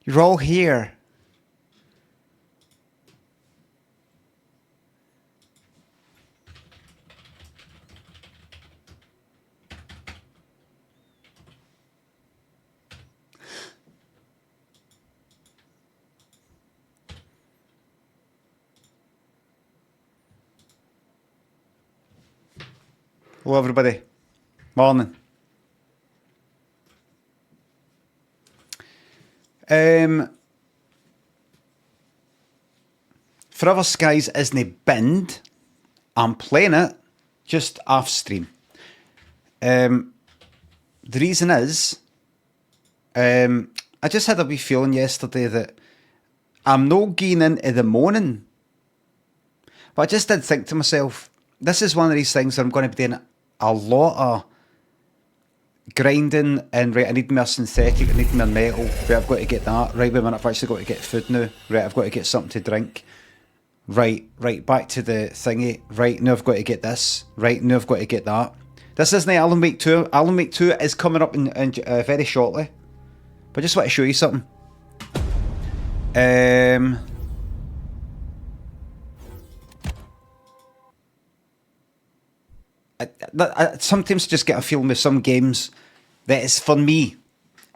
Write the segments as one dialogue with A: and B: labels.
A: You're all here. Hello, everybody. Morning. Forever Skies isn't binned. I'm playing it just off stream. The reason is, I just had a wee feeling yesterday that I'm not getting into the morning. But I just did think to myself, this is one of these things that I'm going to be doing a lot of grinding, and right, I need more synthetic, I need more metal, right, I've got to get that, right, wait a minute, I've actually got to get food now, right, I've got to get something to drink, right, back to the thingy, right, now I've got to get this, right, now I've got to get that. This isn't Alan Wake 2, Alan Wake 2 is coming up in very shortly, but I just want to show you something. I sometimes just get a feeling with some games that it's for me.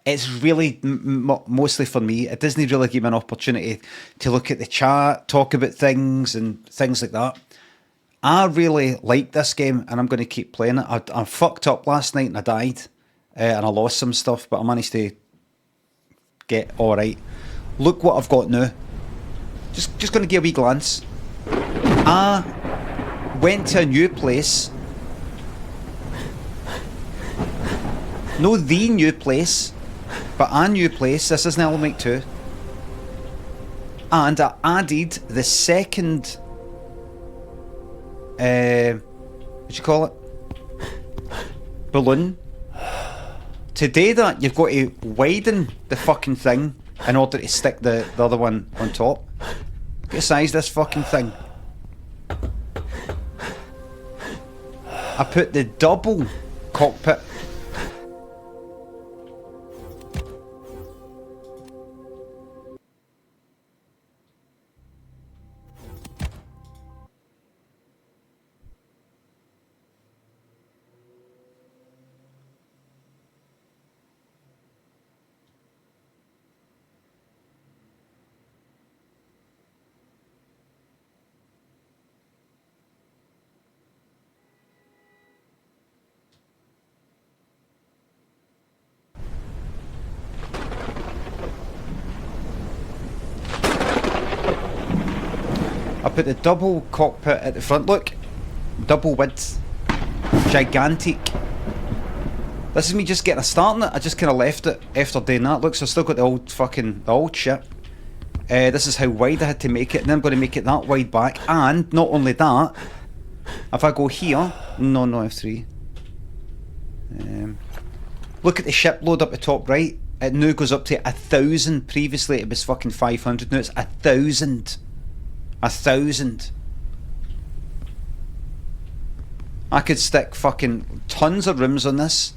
A: It's really mostly for me. It doesn't really give me an opportunity to look at the chat, talk about things and things like that. I really like this game and I'm going to keep playing it. I fucked up last night and I died and I lost some stuff, but I managed to get alright. Look what I've got now. Just going to give a wee glance. I went to a new place. No, the new place, but a new place. This is an Alan Wake 2. And I added the second, what do you call it? Balloon. To do that, you've got to widen the fucking thing in order to stick the other one on top. Look at the size of this fucking thing. I put the double cockpit. I put the double cockpit at the front. Look, double width, gigantic. This is me just getting a start on it. I just kind of left it after doing that. Look, so I've still got the old shit. This is how wide I had to make it, and then I'm going to make it that wide back. And not only that, if I go here, no F3. Look at the ship load up the top right. It now goes up to 1,000. Previously it was fucking 500. Now it's 1,000. 1,000. I could stick fucking tons of rooms on this,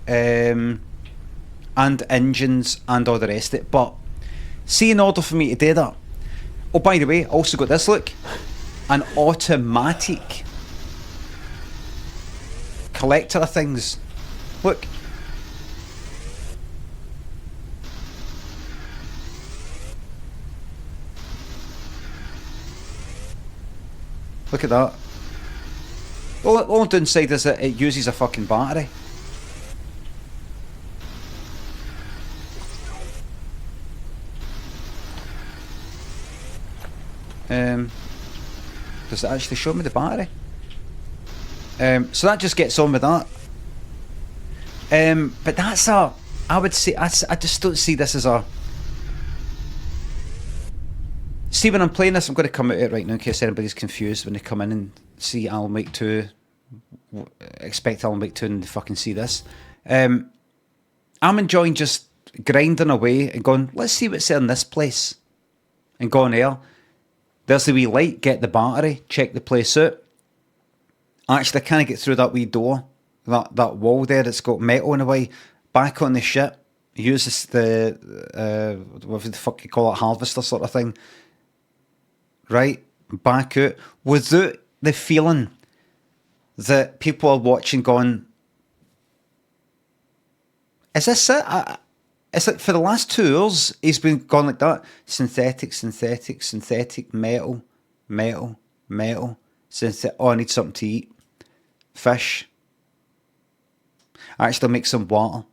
A: and engines and all the rest of it. But see, in order for me to do that, oh, by the way, I also got this, look, an automatic collector of things. Look. Look at that. All downside is that it uses a fucking battery. Does it actually show me the battery? So that just gets on with that. But that's a... I would say... I just don't see this as a... See, when I'm playing this, I'm going to come out it right now in case anybody's confused when they come in and see Alan Wake 2, expect Alan Wake 2 and they fucking see this. I'm enjoying just grinding away and going, let's see what's in this place. And going there. There's the wee light, get the battery, check the place out. Actually, I can't get through that wee door, that wall there that's got metal in the way. Back on the ship, uses the what the fuck you call it, harvester sort of thing, right? Back out without the feeling that people are watching going, is this it? It's like for the last 2 hours, he's been going like that. Synthetic, synthetic, synthetic, metal, metal, metal. Synthetic. Oh, I need something to eat. Fish. Actually, make some water.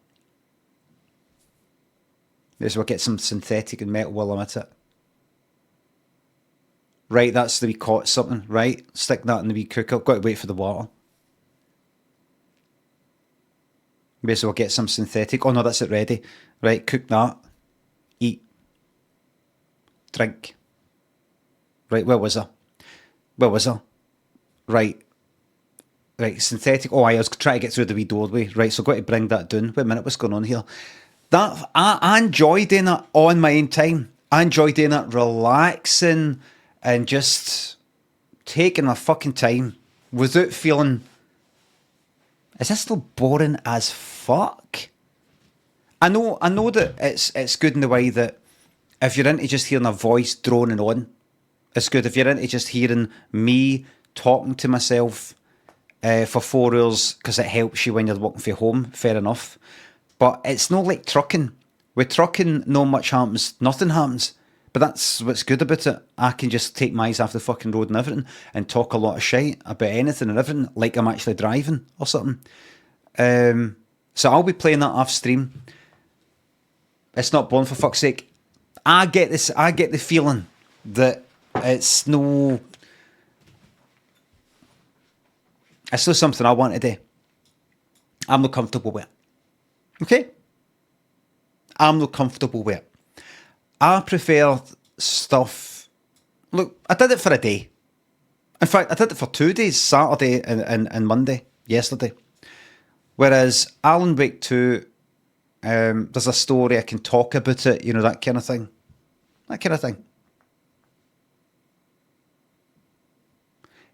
A: May as well get some synthetic and metal while I'm at it. Right, that's the wee caught something. Right, stick that in the wee cooker. Got to wait for the water. May as well get some synthetic. Oh no, that's it ready. Right, cook that. Eat. Drink. Right, where was I? Where was I? Right. Right, synthetic. Oh, I was trying to get through the wee doorway. Right, so I've got to bring that down. Wait a minute, what's going on here? That I enjoy doing that on my own time. I enjoy doing that, relaxing and just taking my fucking time without feeling, is this still boring as fuck? I know that it's good in the way that if you're into just hearing a voice droning on, it's good. If you're into just hearing me talking to myself for 4 hours because it helps you when you're walking from home, fair enough. But it's not like trucking. With trucking, no much happens, nothing happens. But that's what's good about it. I can just take my eyes off the fucking road and everything and talk a lot of shit about anything and everything like I'm actually driving or something. So I'll be playing that off stream. It's not born, for fuck's sake. I get the feeling that it's not something I want to do. I'm not comfortable with it. Okay? I'm not comfortable with it. I prefer stuff. Look, I did it for a day. In fact, I did it for 2 days, Saturday and Monday, yesterday. Whereas Alan Wake 2, there's a story, I can talk about it, you know, that kind of thing. That kind of thing.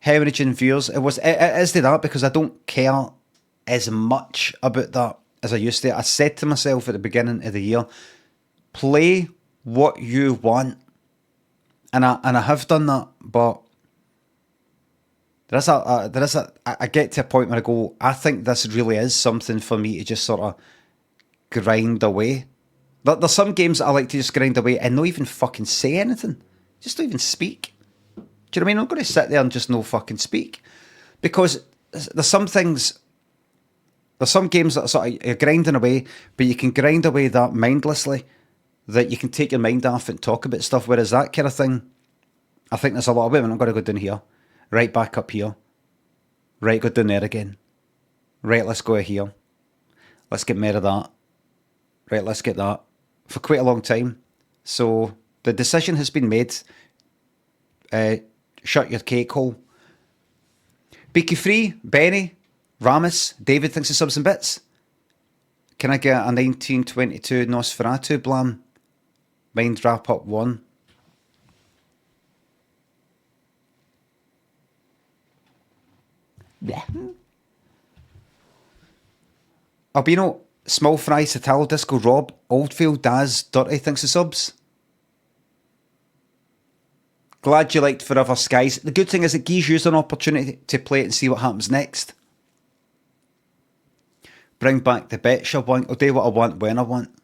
A: Heritage and viewers, it is to that because I don't care as much about that as I used to. I said to myself at the beginning of the year, play what you want, and I have done that, but I get to a point where I go, I think this really is something for me to just sort of grind away. There's some games that I like to just grind away and not even fucking say anything, just don't even speak. Do you know what I mean? I'm not going to sit there and just no fucking speak, because there's some things. There's some games that are sort of, you're grinding away, but you can grind away that mindlessly, that you can take your mind off and talk about stuff. Whereas that kind of thing, I think there's a lot of women. I'm going to go down here, right back up here, right, go down there again, right, let's go here, let's get more of that, right, let's get that, for quite a long time. So the decision has been made. Shut your cake hole. Beaky Free, Benny, Ramus, David thinks of subs and bits. Can I get a 1922 Nosferatu blam? Mind wrap up 1. Yeah. Albino, Small Fry, Satalo Disco, Rob, Oldfield, Daz, Dirty thinks of subs. Glad you liked Forever Skies. The good thing is it gives you an opportunity to play it and see what happens next. Bring back the bet shop one. I'll do what I want when I want.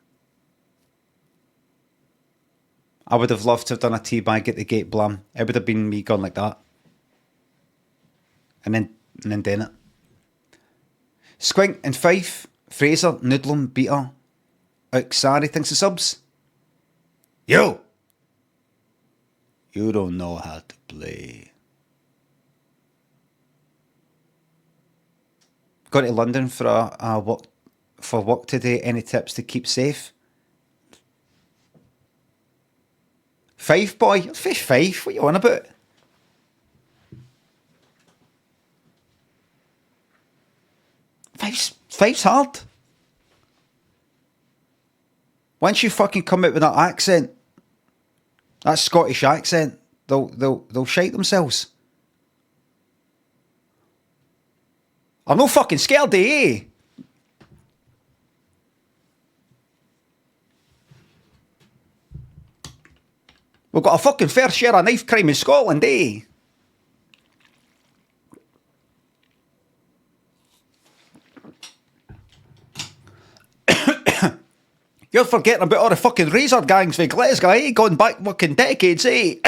A: I would have loved to have done a teabag at the gate blam. It would have been me going like that. And then doing it. Squink and Fife, Fraser, Noodlum, Beater, Uxari thinks of subs. Yo! You don't know how to play. Got to London for work today. Any tips to keep safe? Fife boy, fish Fife. What are you on about? Fife's hard. Once you fucking come out with that accent, that Scottish accent, they'll shite themselves. I'm no fucking scared, eh? We've got a fucking fair share of knife crime in Scotland, eh? You're forgetting about all the fucking razor gangs for Glasgow, eh? Going back fucking decades, eh?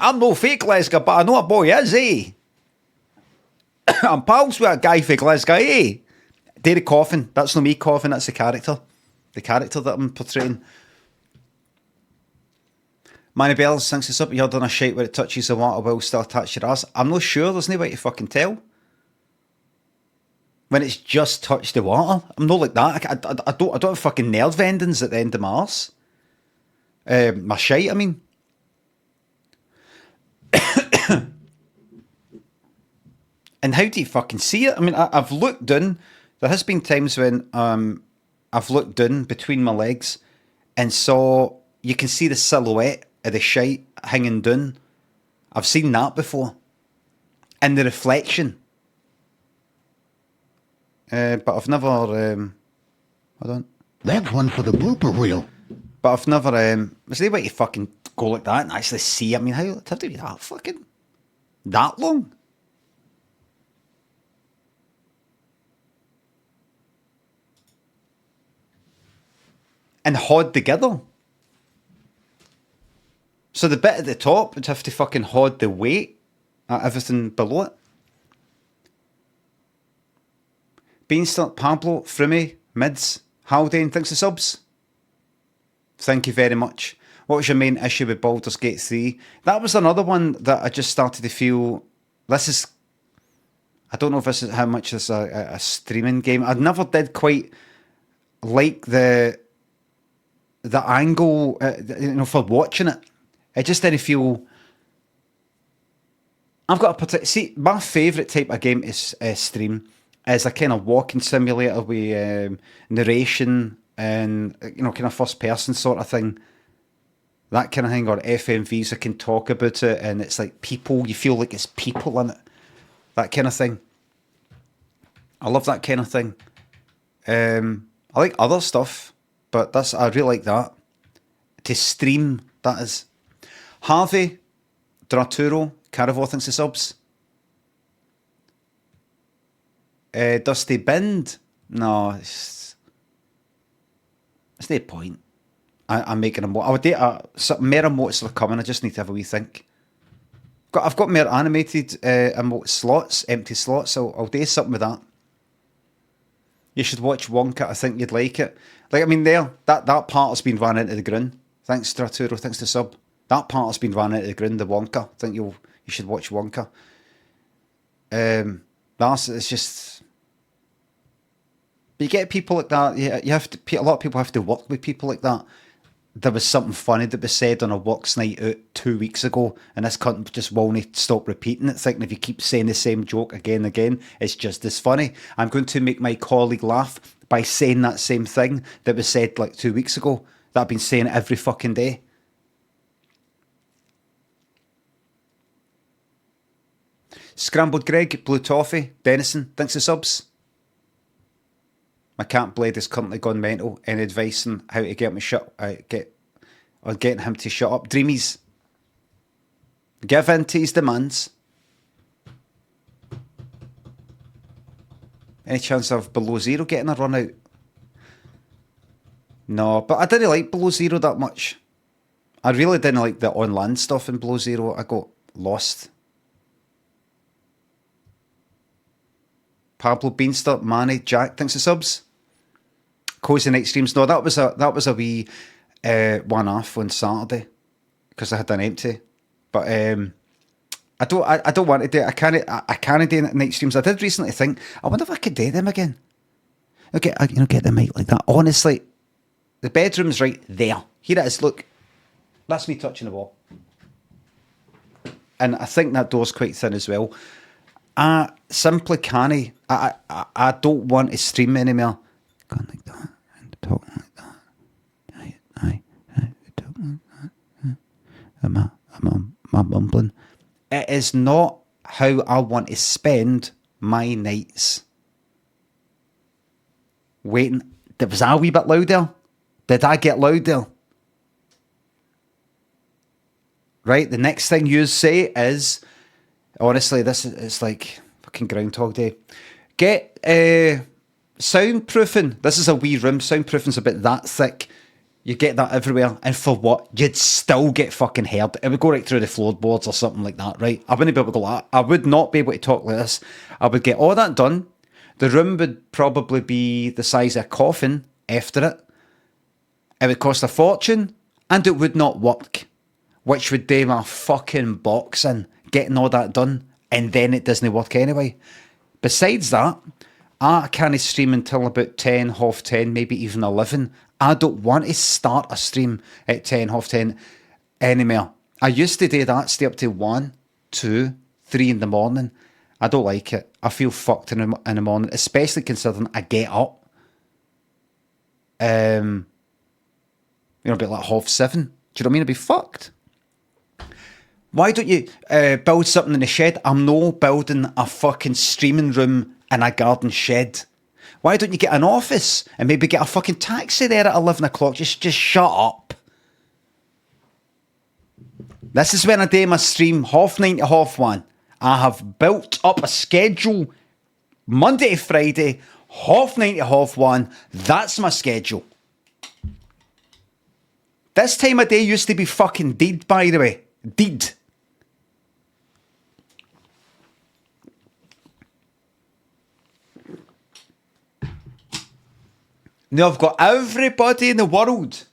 A: I'm no fake Glasgow, but I know a boy is, eh? I'm pals with a guy for Glasgow, eh? Derry coughing. That's not me coughing, that's the character. The character that I'm portraying. Manny Bells thinks it's up. You're done a shite where it touches the water will still attach your ass. I'm not sure, there's no way to fucking tell. When it's just touched the water. I'm not like that. I don't have fucking nerve endings at the end of my arse. My shite, I mean. And how do you fucking see it? I mean, I've looked down. There has been times when I've looked down between my legs and saw, you can see the silhouette of the shite hanging down. I've seen that before. And the reflection. But I've never, hold on.
B: That's one for the blooper reel.
A: But I've never, there's no way to fucking go like that and actually see. I mean, how it'd have to be that fucking, that long? And hod together. So the bit at the top would have to fucking hod the weight at everything below it. Beanstalk, Pablo, Frumy, Mids, Haldane, thanks for subs. Thank you very much. What was your main issue with Baldur's Gate 3? That was another one that I just started to feel, this is, I don't know if this is how much this is a streaming game. I never did quite like the angle, for watching it. It just didn't feel, I've got a particular, see, my favourite type of game is stream. Is a kind of walking simulator with narration and, kind of first person sort of thing. That kind of thing, or FMVs that can talk about it and it's like people, you feel like it's people in it. That kind of thing. I love that kind of thing. I like other stuff, but I really like that. To stream, that is. Harvey, Draturo, Carivore thinks the subs. Dusty Bind? No, it's no point. I'm making a emote. I would date more emotes are coming. I just need to have a wee think. I've got more animated emote slots, empty slots. So I'll do something with that. You should watch Wonka. I think you'd like it. Like, I mean, that part has been ran into the ground. Thanks, Straturo. Thanks to sub. That part has been ran into the ground. The Wonka. I think you should watch Wonka. It's just. But you get people like that. Yeah, you have to. A lot of people have to work with people like that. There was something funny that was said on a works night out 2 weeks ago, and this cunt just won't stop repeating it, thinking if you keep saying the same joke again and again, it's just as funny. I'm going to make my colleague laugh by saying that same thing that was said like 2 weeks ago that I've been saying every fucking day. Scrambled Greg, Blue Toffee, Denison, thanks for subs. My cat Blade is currently gone mental. Any advice on how to get him getting him to shut up? Dreamies. Give in to his demands. Any chance of Below Zero getting a run out? No, but I didn't like Below Zero that much. I really didn't like the on-land stuff in Below Zero. I got lost. Pablo Beanstalk, Manny, Jack, thanks for subs. Cozy Night Streams. No, that was a wee one-off on Saturday because I had an empty. But I don't want to do it. I can't do night streams. I did recently think, I wonder if I could do them again. Okay, get the mic like that. Honestly, the bedroom's right there. Here it is. Look, that's me touching the wall, and I think that door's quite thin as well. I simply can't. I don't want to stream anymore. Going like that and talking like that. Aye, talking like that. Am I mumbling? It is not how I want to spend my nights. Waiting. Was I a wee bit loud there? Did I get loud there? right? The next thing you say is, honestly, this is it's like fucking Groundhog Day. Get soundproofing. This is a wee room. Soundproofing's about that thick. You get that everywhere, and for what? You'd still get fucking heard. It would go right through the floorboards or something like that, right? I wouldn't be able to go like that. I would not be able to talk like this. I would get all that done. The room would probably be the size of a coffin after it. It would cost a fortune, and it would not work, which would do my fucking box in, getting all that done, and then it doesn't work anyway. Besides that, I can't stream until about 10, half 10, maybe even 11. I don't want to start a stream at 10, half 10 anymore. I used to do that, stay up to 1, 2, 3 in the morning. I don't like it. I feel fucked in the morning, especially considering I get up. A bit like half 7. Do you know what I mean? I'd be fucked. Why don't you build something in the shed? I'm no building a fucking streaming room in a garden shed. Why don't you get an office and maybe get a fucking taxi there at 11 o'clock? Just shut up. This is when I do my stream, 9:30 to 1:30. I have built up a schedule, Monday to Friday, 9:30 to 1:30. That's my schedule. This time of day used to be fucking dead, by the way. Dead. Now I've got everybody in the world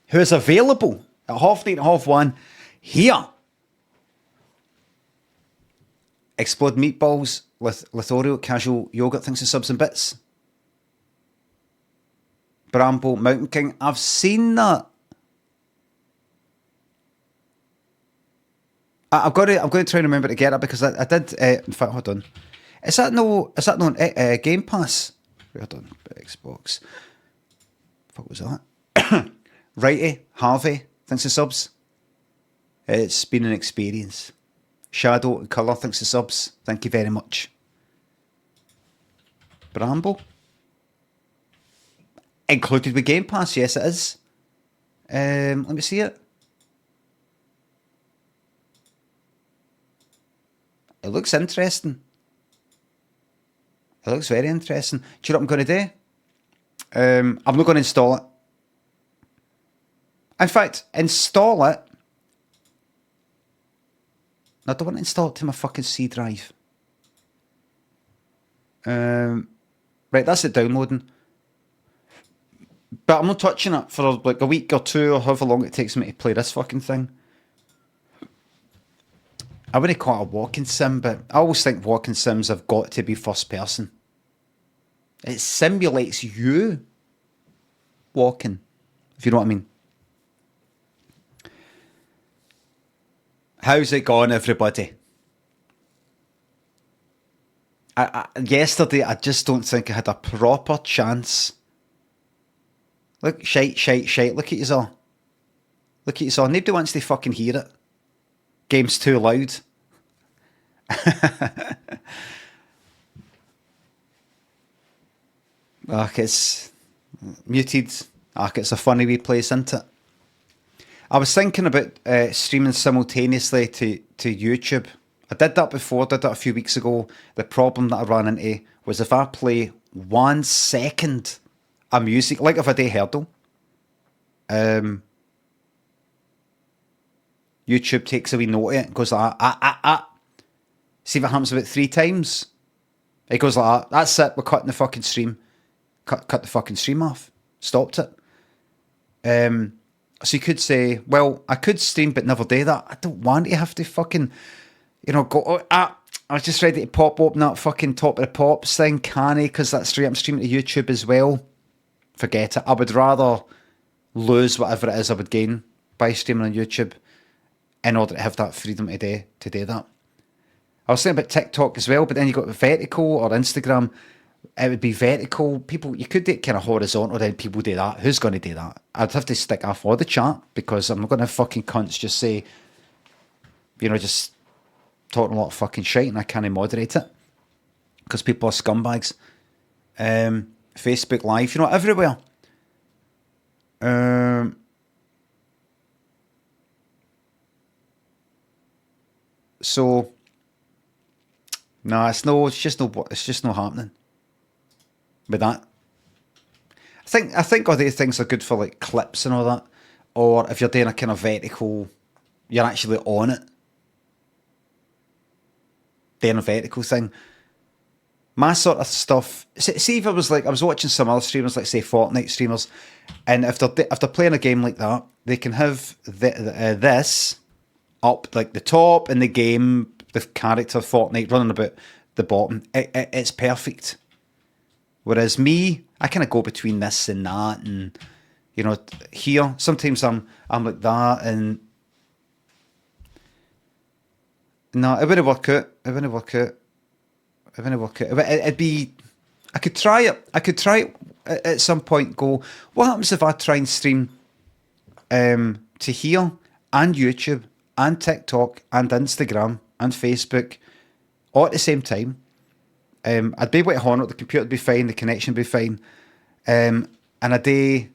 A: who is available at 9:30 to 1:30 here. Explode meatballs with Oreo, casual yogurt, things and subs and bits. Bramble, Mountain King. I've seen that. I'm going to try and remember to get it because I did. In fact, hold on. Is that no Game Pass? Hold on, Xbox. What was that? Righty, Harvey, thanks for subs. It's been an experience. Shadow and Colour, thanks for subs. Thank you very much. Bramble. Included with Game Pass, yes it is. Let me see it. It looks interesting. It looks very interesting. Do you know what I'm going to do? I'm not going to install it. In fact, install it. I don't want to install it to my fucking C drive. Right, that's it downloading. But I'm not touching it for like a week or two or however long it takes me to play this fucking thing. I wouldn't call it a walking sim, but I always think walking sims have got to be first person. It simulates you walking, if you know what I mean. How's it going, everybody? Yesterday, I just don't think I had a proper chance. Look, shite. Look at you all. Look at you all. Nobody wants to fucking hear it. Game's too loud. It's muted. It's a funny wee place, isn't it? I was thinking about streaming simultaneously to YouTube. I did that before, did that a few weeks ago. The problem that I ran into was if I play 1 second of music, like if I do hurdle, YouTube takes a wee note of it and goes like, See if it happens about 3 times. It goes like that. That's it, we're cutting the fucking stream. Cut the fucking stream off. Stopped it. So you could say, well, I could stream but never do that. I don't want to have to fucking, go, I was just ready to pop open that fucking Top of the Pops thing, can I? Because that's straight, I'm streaming to YouTube as well. Forget it. I would rather lose whatever it is I would gain by streaming on YouTube in order to have that freedom to do that. I was thinking about TikTok as well, but then you got vertical or Instagram. It would be vertical. People, you could do it kind of horizontal, then people do that. Who's going to do that? I'd have to stick off all the chat because I'm not going to have fucking cunts just say, just talking a lot of fucking shit and I can't moderate it because people are scumbags. Facebook Live, everywhere. So, no, it's just no happening with that. I think all these things are good for like clips and all that, or if you're doing a kind of vertical, you're actually on it, doing a vertical thing. My sort of stuff. See if I was watching some other streamers, like say Fortnite streamers, and if they're playing a game like that, they can have this up like the top in the game, the character Fortnite running about the bottom. It's perfect. Whereas me, I kind of go between this and that, and here sometimes I'm like that, and no, it wouldn't work out. It'd be. I could try it. At some point. Go. What happens if I try and stream to here and YouTube and TikTok and Instagram and Facebook all at the same time? I'd be able to horn it. The computer would be fine. The connection would be fine. And a day.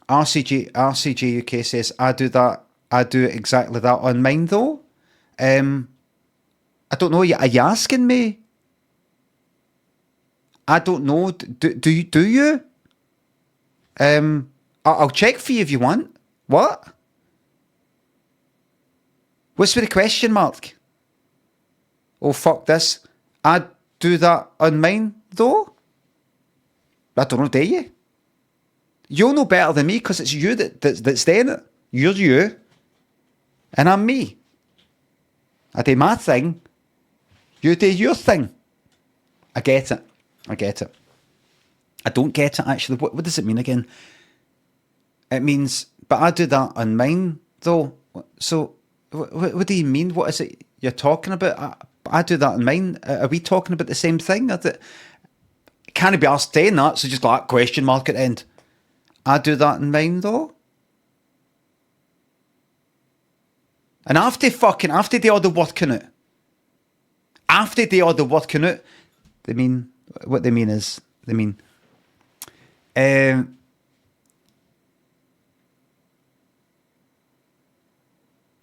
A: RCG UK says I do that. I do exactly that on mine though. I don't know. Are you asking me? I don't know. Do you? I'll check for you if you want. What? What's with the question mark? Oh, fuck this. I do that on mine, though? I don't know, do you? You'll know better than me, because it's you that's doing it. You're you. And I'm me. I do my thing. You do your thing. I get it. I don't get it, actually. What does it mean again? It means, but I do that on mine, though. So, what do you mean? What is it you're talking about? I do that on mine. Are we talking about the same thing? Can't be asked saying that, so just like question mark at the end. I do that in mine, though. And after they all the working out. After they all the working out, what they mean is,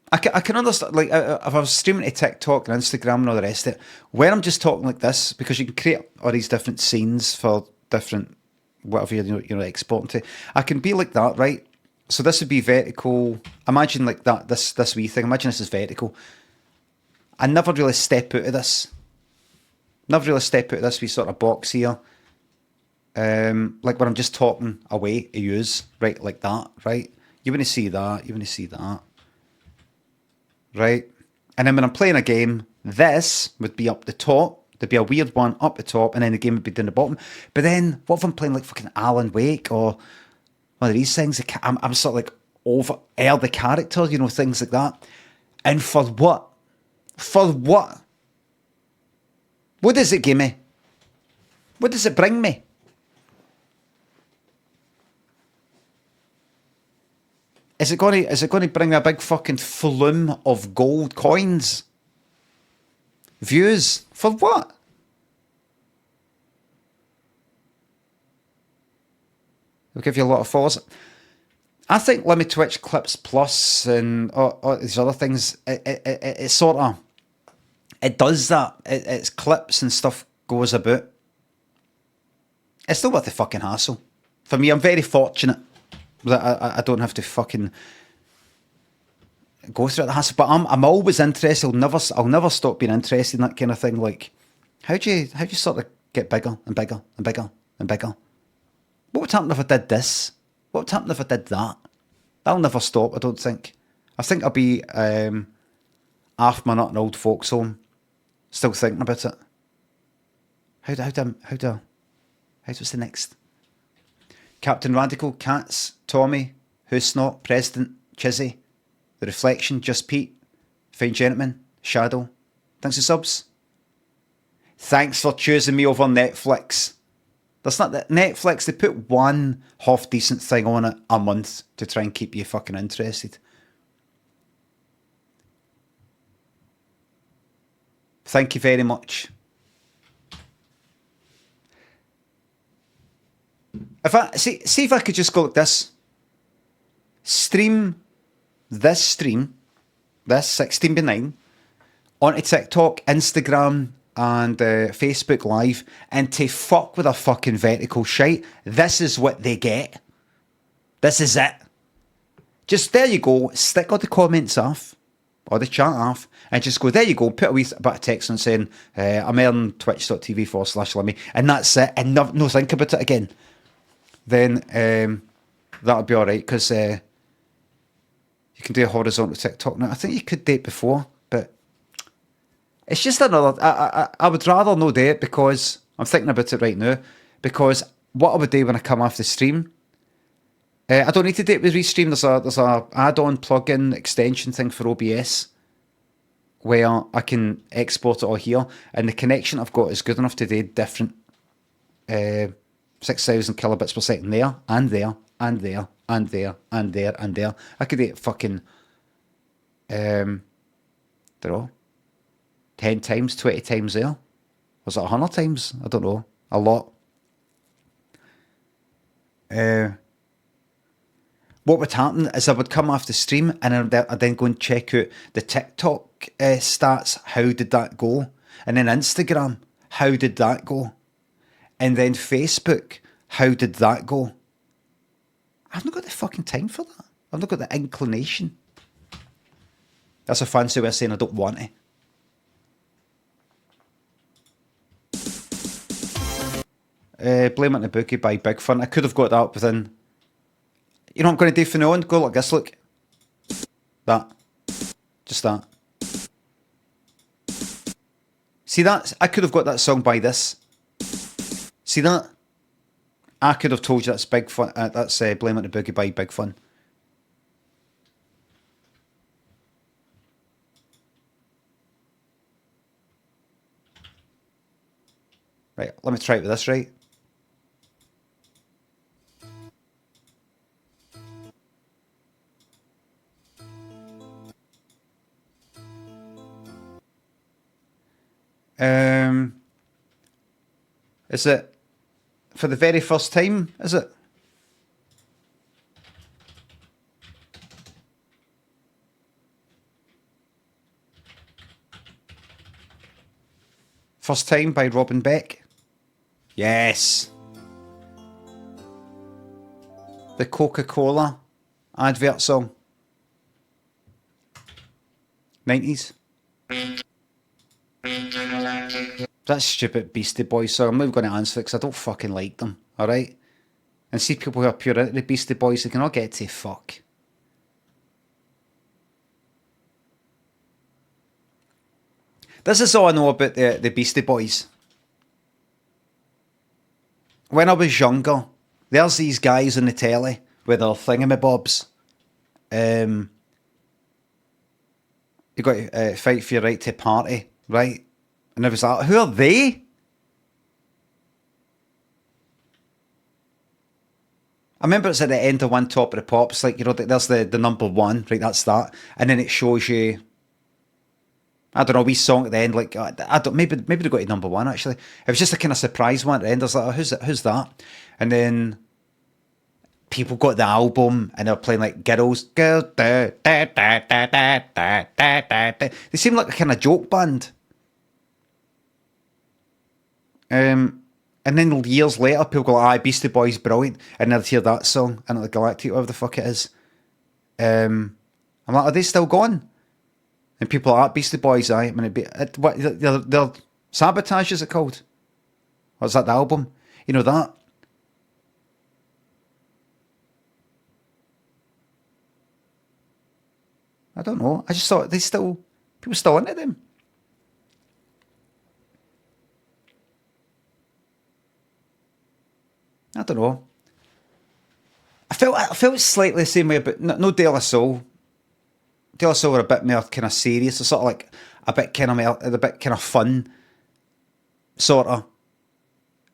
A: I can understand, like, if I was streaming to TikTok and Instagram and all the rest of it, when I'm just talking like this, because you can create all these different scenes for different, whatever you're exporting to, I can be like that, right? So this would be vertical. Imagine like that, this wee thing. Imagine this is vertical. I never really step out of this. Wee sort of box here. Like when I'm just talking away to use, right, like that, right? You want to see that. Right? And then when I'm playing a game, this would be up the top. There'd be a weird one up the top, and then the game would be down the bottom. But then, what if I'm playing like fucking Alan Wake or one of these things? I'm sort of like over the character, things like that. And for what? What does it give me? What does it bring me? Is it going to bring a big fucking flume of gold coins? Views? For what? It'll give you a lot of followers. I think Limmy Twitch Clips Plus and all these other things, it sort of, it does that. It's clips and stuff goes about. It's still worth the fucking hassle. For me, I'm very fortunate that I don't have to fucking go through the hassle. But I'm always interested. I'll never stop being interested in that kind of thing. Like, how do you sort of get bigger and bigger and bigger and bigger? What would happen if I did this? What would happen if I did that? That'll never stop, I don't think. I think I'll be half my nut in old folks' home, still thinking about it. What's the next? Captain Radical, Cats, Tommy, Who's Snot, President, Chizzy, The Reflection, Just Pete, Fine Gentleman, Shadow. Thanks for subs. Thanks for choosing me over Netflix. There's not that Netflix, they put one half decent thing on it a month to try and keep you fucking interested. Thank you very much. If I see if I could just go like this. Stream this stream this 16 by 9 onto TikTok, Instagram, and Facebook Live, and to fuck with a fucking vertical shite. This is what they get. This is it. Just there you go. Stick all the comments off, or the chat off, and just go, there you go, put a wee bit of text on saying, I'm on twitch.tv/Limmy, and that's it, and no think about it again. Then that'll be alright, because you can do a horizontal TikTok now. I think you could do it before, but it's just another. I would rather not do it, because I'm thinking about it right now. Because what I would do when I come off the stream, I don't need to do it with Restream. There's a add-on plugin extension thing for OBS where I can export it all here, and the connection I've got is good enough to do different 6,000 kilobits per second there, and there, and there, and there, and there, and there. I could do it fucking, don't know, 10 times, 20 times there. Was it 100 times? I don't know. A lot. What would happen is I would come off the stream, and I'd then go and check out the TikTok stats. How did that go? And then Instagram, how did that go? And then Facebook, how did that go? I've not got the fucking time for that. I've not got the inclination. That's a fancy way of saying I don't want it. Blame it on the bookie by Big Fun. I could have got that up within... You know what I'm going to do for now on? Go like this, look. That. Just that. See that? I could have got that song by this. See that? I could have told you that's Big Fun. That's Blame It on the Boogie by Big Fun. Right, let me try it with this, right? Is it for the very first time? Is it? First Time by Robin Beck. Yes. The Coca-Cola advert song. 90s. That stupid Beastie Boys song. I'm not going to answer it because I don't fucking like them. Alright? And see people who are pure into the Beastie Boys, they cannot get to fuck. This is all I know about the Beastie Boys. When I was younger, there's these guys on the telly with their thingamabobs. You got to fight for your right to party, right? And I was like, who are they? I remember it's at the end of One Top of the Pops, like, you know, there's the number one, right, that's that. And then it shows you, I don't know, a wee song at the end, like, I don't, maybe they got to number one, actually. It was just a kind of surprise one at the end. I was like, oh, who's that? And then people got the album, and they were playing, like, girls, girl, da, da, da, da, da, da, da, da. They seemed like a kind of joke band. And then years later, people go, aye, Beastie Boys, brilliant. And they'd hear that song, and the Galactic, whatever the fuck it is. I'm like, are they still going? And people are like, Beastie Boys, aye. I mean, they're Sabotage, is it called? Or is that the album? You know that? I don't know. I just thought people still into them. I don't know. I felt slightly the same way about no De La Soul. De La Soul were a bit more kind of serious, or sort of like a bit kind of fun, sort of.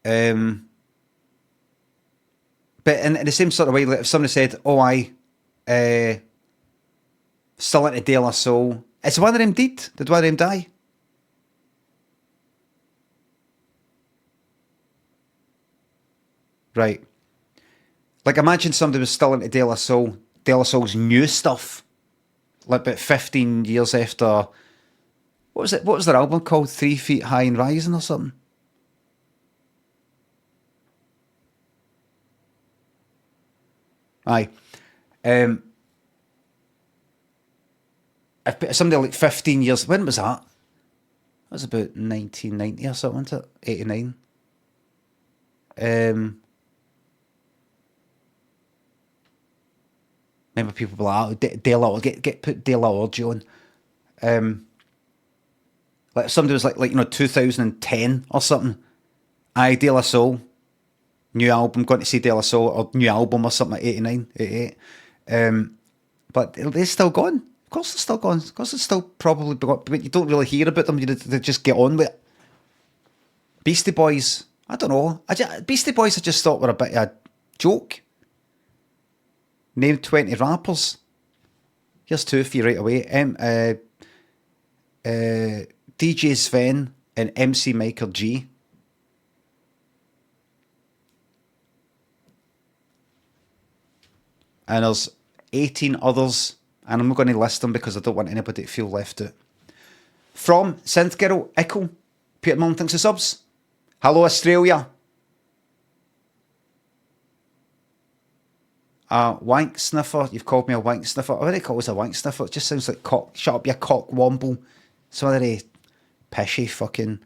A: But in the same sort of way, like if somebody said, "Oh, still into De La Soul," is one of them dead? Did one of them die? Right. Like, imagine somebody was still into De La Soul, De La Soul's new stuff. like about 15 years after. What was it? What was their album called? 3 Feet High and Rising or something? Aye. Um, somebody like 15 years. When was that? That was about 1990 or something, wasn't it? 89. Remember people be like, oh, De La, put De La Orgy on. Like if somebody was like 2010 or something. Aye, De La Soul. New album, going to see De La Soul, or new album or something like 89, 88. But they're still going. Of course they're still going. Of course they're still probably, but you don't really hear about them. They just get on with it. Beastie Boys, I don't know. Beastie Boys I just thought were a bit of a joke. Name 20 rappers. Here's two for you right away. DJ Sven and MC Michael G. And there's 18 others, and I'm not going to list them because I don't want anybody to feel left out. From Synth Girl, Ickle, Peter Mullen thinks of subs. Hello, Australia. Wank sniffer, you've called me a wank sniffer. I wouldn't call us a wank sniffer, it just sounds like cock. Shut up, you cock womble. Some of the pishy fucking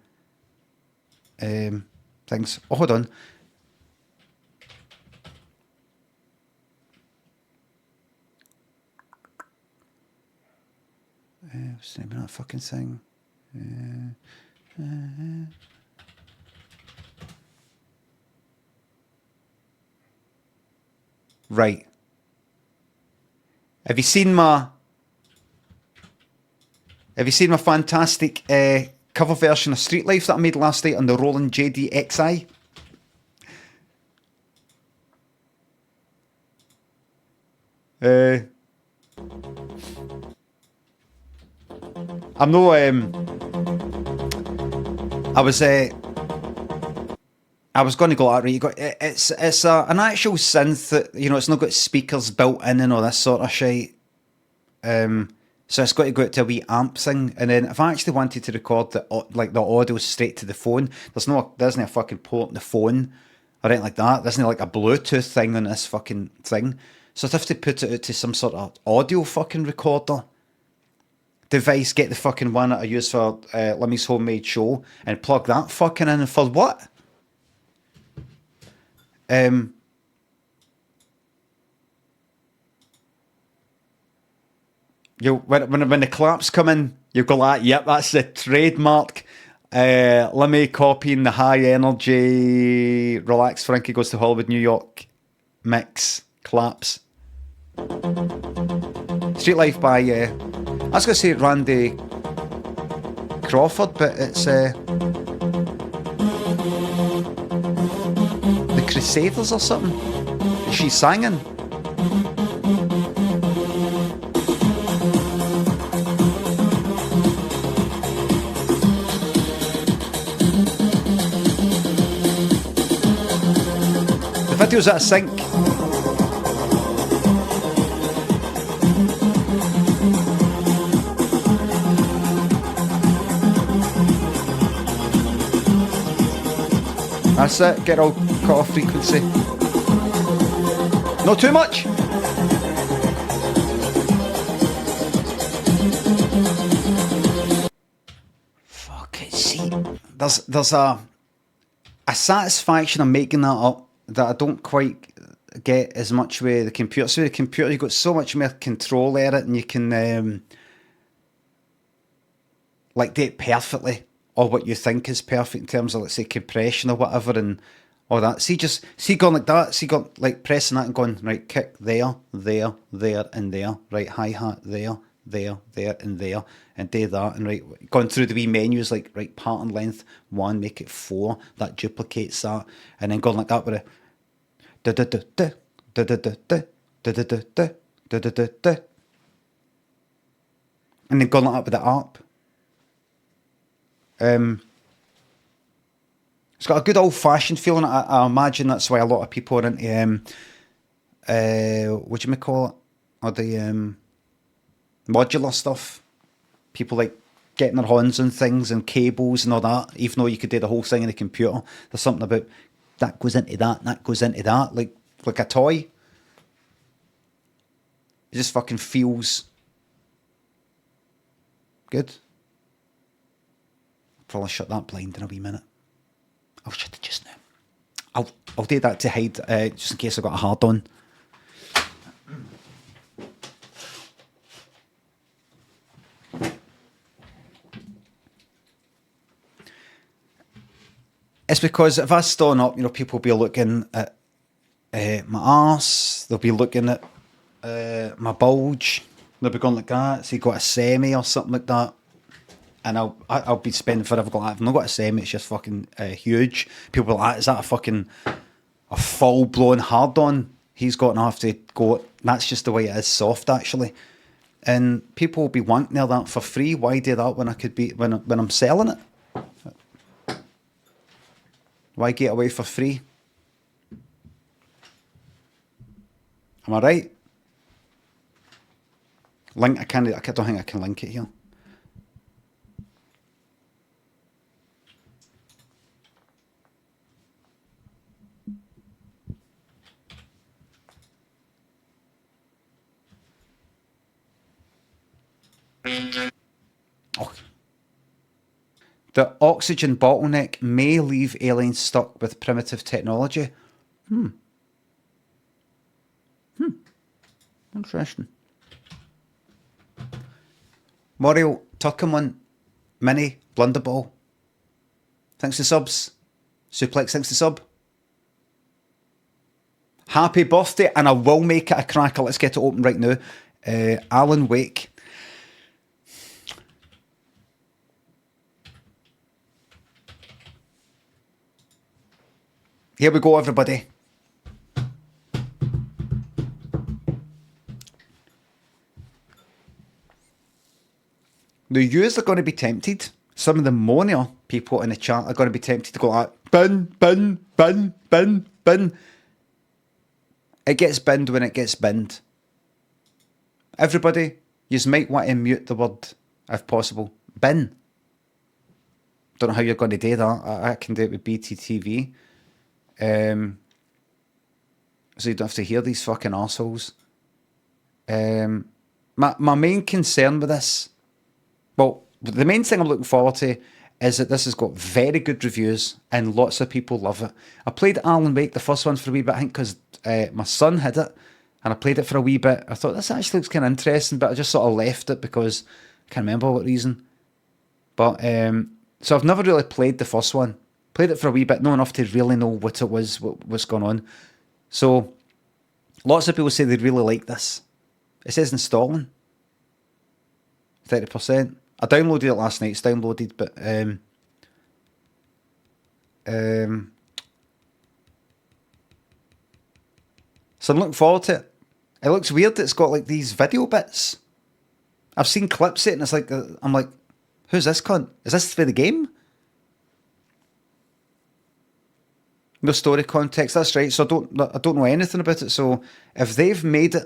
A: things. Oh, hold on. What's the name of that fucking thing? Right. Have you seen my fantastic cover version of Street Life that I made last night on the Roland JD-XI? I'm no. I was going to go out. Right, you got it's an actual synth that, it's not got speakers built in and all this sort of shit. So it's got to go out to a wee amp thing, and then if I actually wanted to record the audio straight to the phone, there isn't a fucking port in the phone or anything like that. There isn't like a Bluetooth thing on this fucking thing. So I'd have to put it out to some sort of audio fucking recorder device, get the fucking one that I use for Limmy's homemade show, and plug that fucking in for what? When the claps come in, you go like, yep, that's the trademark. Limmy copying the high energy, relax Frankie goes to Hollywood, New York mix claps. Street Life by I was going to say Randy Crawford, but it's the Crusaders or something. Is she singing? The video's out of sync. That's it, get all cut off frequency. Not too much. Fuck it, see. There's a satisfaction of making that up that I don't quite get as much with the computer. So with the computer you've got so much more control over it, and you can do it perfectly, or what you think is perfect in terms of, let's say, compression or whatever and all that. See going like that, going like pressing that and going, right, kick there, there, there and there, right, hi-hat there, there, there and there, and do that, and right, going through the wee menus, like, right, pattern length 1, make it 4, that duplicates that, and then going like that with a da-da-da-da, da-da-da-da, da-da-da-da, da-da-da-da, and then going like that with the ARP. It's got a good old-fashioned feeling. I imagine that's why a lot of people are into what do you call it? Or the modular stuff. People like getting their hands on things and cables and all that, even though you could do the whole thing in the computer. There's something about that goes into that, and that goes into that, like a toy. It just fucking feels good. Probably shut that blind in a wee minute. I'll shut it just now. I'll do that to hide, just in case I got a hard on. It's because if I stand up, people will be looking at my arse. They'll be looking at my bulge. They'll be going like that. So you got a semi or something like that. And I'll be spending forever going, I've not got a semi, it's just fucking huge. People are like, is that a full blown hard on? He's got to have to go, that's just the way it is soft actually. And people will be wanting near that for free. Why do that when I could be, when I'm selling it? Why get away for free? Am I right? I don't think I can link it here. Oh. The oxygen bottleneck may leave aliens stuck with primitive technology. Interesting. Moriel, Tuckerman, Minnie, Blunderball. Thanks for subs. Suplex, thanks for sub. Happy birthday, and I will make it a cracker. Let's get it open right now. Alan Wake. Here we go, everybody. Now, yous are going to be tempted. Some of the monier people in the chat are going to be tempted to go like, bin, bin, bin, bin, bin. It gets binned when it gets binned. Everybody, yous might want to mute the word, if possible. Bin. Don't know how you're going to do that. I can do it with BTTV. So you don't have to hear these fucking arseholes. My main concern with this, well, the main thing I'm looking forward to is that this has got very good reviews and lots of people love it. I played Alan Wake, the first one, for a wee bit, I think because my son had it, and I played it for a wee bit. I thought, this actually looks kind of interesting, but I just sort of left it because I can't remember what reason. But, so I've never really played the first one. Played it for a wee bit, not enough to really know what it was, what's going on. So, lots of people say they really like this. It says installing. 30%. I downloaded it last night, it's downloaded, but so I'm looking forward to it. It looks weird that it's got like these video bits. I've seen clips of it and it's like, I'm like, who's this cunt? Is this for the game? No story context, that's right. So I don't know anything about it. So if they've made it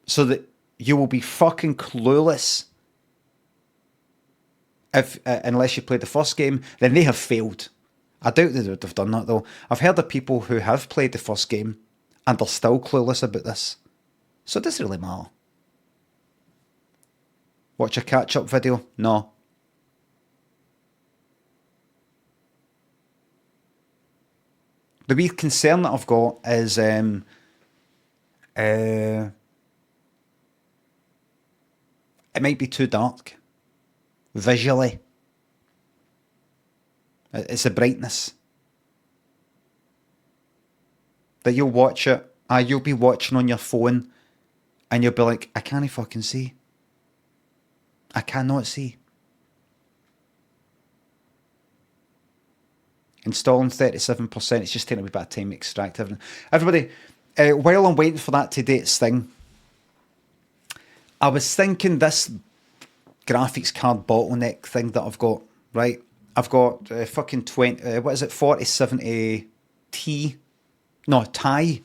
A: so that you will be fucking clueless if unless you played the first game, then they have failed. I doubt they would have done that though. I've heard of people who have played the first game and they're still clueless about this. So it doesn't really matter. Watch a catch-up video? No. The wee concern that I've got is it might be too dark visually. It's the brightness that you'll watch it. You'll be watching on your phone and you'll be like, I can't fucking see. I cannot see. Installing 37%. It's just taking a wee bit of time to extract everything. Everybody, while I'm waiting for that to do its thing, I was thinking this graphics card bottleneck thing that I've got, right? I've got fucking 4070 Ti? No, Ti.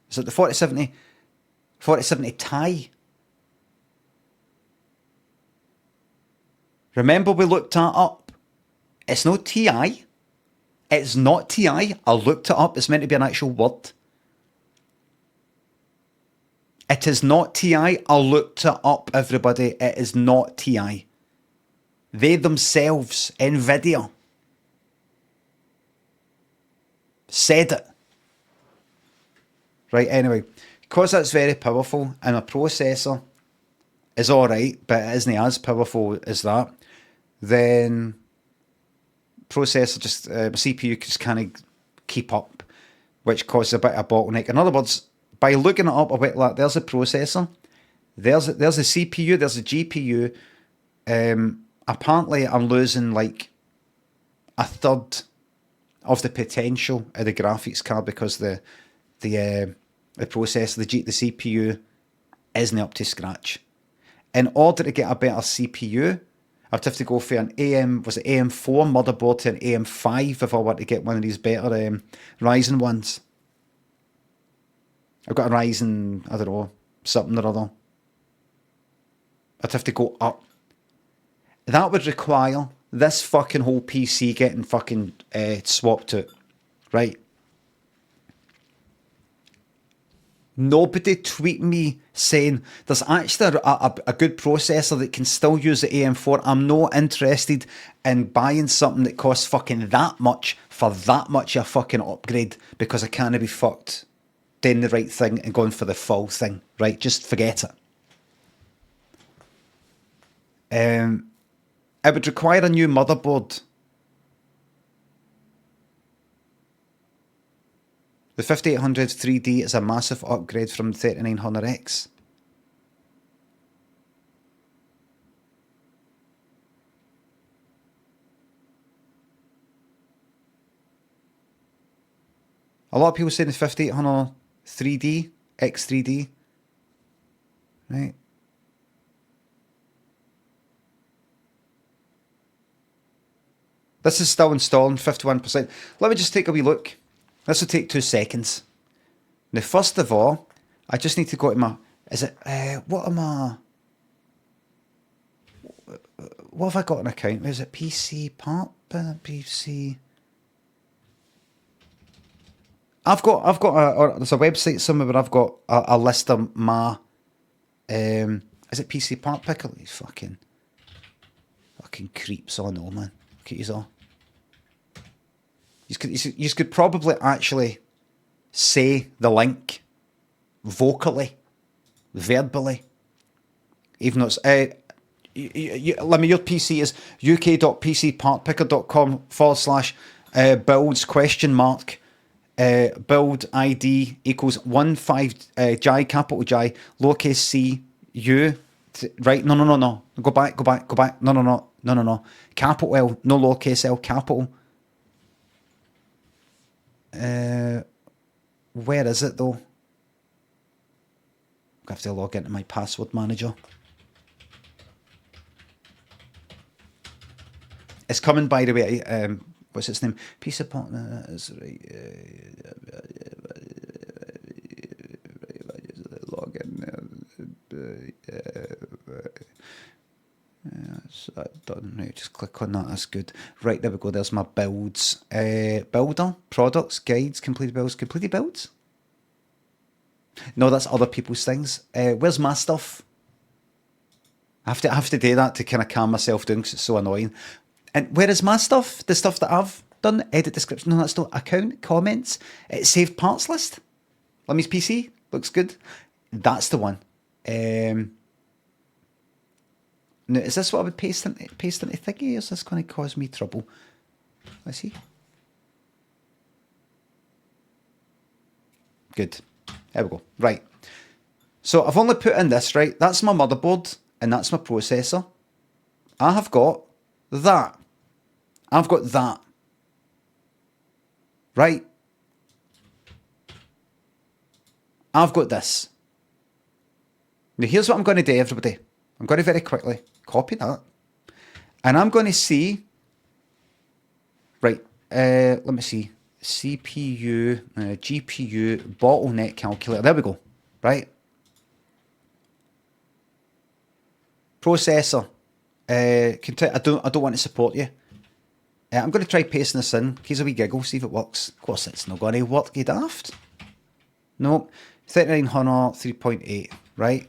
A: Is it the 4070? 4070 Ti? Remember we looked that up. It's no TI. It's not TI. I looked it up. It's meant to be an actual word. It is not TI. I looked it up, everybody. It is not TI. They themselves, NVIDIA, said it. Right, anyway. Because that's very powerful and a processor is alright, but it isn't as powerful as that, then processor just, CPU just can't keep up, which causes a bit of a bottleneck. In other words, by looking it up a bit like, there's a processor, there's a CPU, there's a GPU. Apparently, I'm losing like a third of the potential of the graphics card because the processor, the CPU, isn't up to scratch. In order to get a better CPU, I'd have to go for an AM4 motherboard to an AM5 if I want to get one of these better Ryzen ones. I've got a Ryzen, I don't know, something or other. I'd have to go up. That would require this fucking whole PC getting fucking swapped out, right? Nobody tweet me saying there's actually a good processor that can still use the AM4. I'm not interested in buying something that costs fucking that much for that much a fucking upgrade because I can't be fucked doing the right thing and going for the full thing, right? Just forget it. It would require a new motherboard. The 5800 3D is a massive upgrade from the 3900X. A lot of people saying the 5800 3D, X3D, right? This is still installing, 51%. Let me just take a wee look. This will take 2 seconds. Now, first of all, I just need to go to my... what have I got an account? Is it PC part? PC... I've got there's a website somewhere where I've got a list of my... is it PC part picker? These fucking creeps. I know, man. Look at you all. You could probably actually say the link vocally, verbally, even though it's Limmy, your PC is uk.pcpartpicker.com/builds ? Build ID equals 15 J, capital J, lowercase c, u, right? No. Go back. No. Capital L, no lowercase l, capital. Where is it though? I have to log into my password manager. It's coming, by the way. What's its name? Piece of partner is right. Log in. That's that done. Right, just click on that. That's good. Right, there we go. There's my builds. Builder, products, guides, completed builds. No, that's other people's things. Where's my stuff? I have to do that to kind of calm myself down because it's so annoying. And where is my stuff? The stuff that I've done? Edit description. No, that's not account. Comments. Saved parts list. Limmy's PC. Looks good. That's the one. Now, is this what I would paste into Thingy? Is this going to cause me trouble? Let's see. Good. There we go. Right. So I've only put in this, right? That's my motherboard and that's my processor. I have got that. I've got that. Right? I've got this. Now here's what I'm going to do, everybody. I'm going to very quickly copy that. And I'm going to see... Right. Let me see. CPU, GPU, bottleneck calculator. There we go. Right? Processor. I don't want to support you. I'm going to try pasting this in. Here's a wee giggle, see if it works. Of course, it's not going to work, you daft. No, 3900, 3.8, right?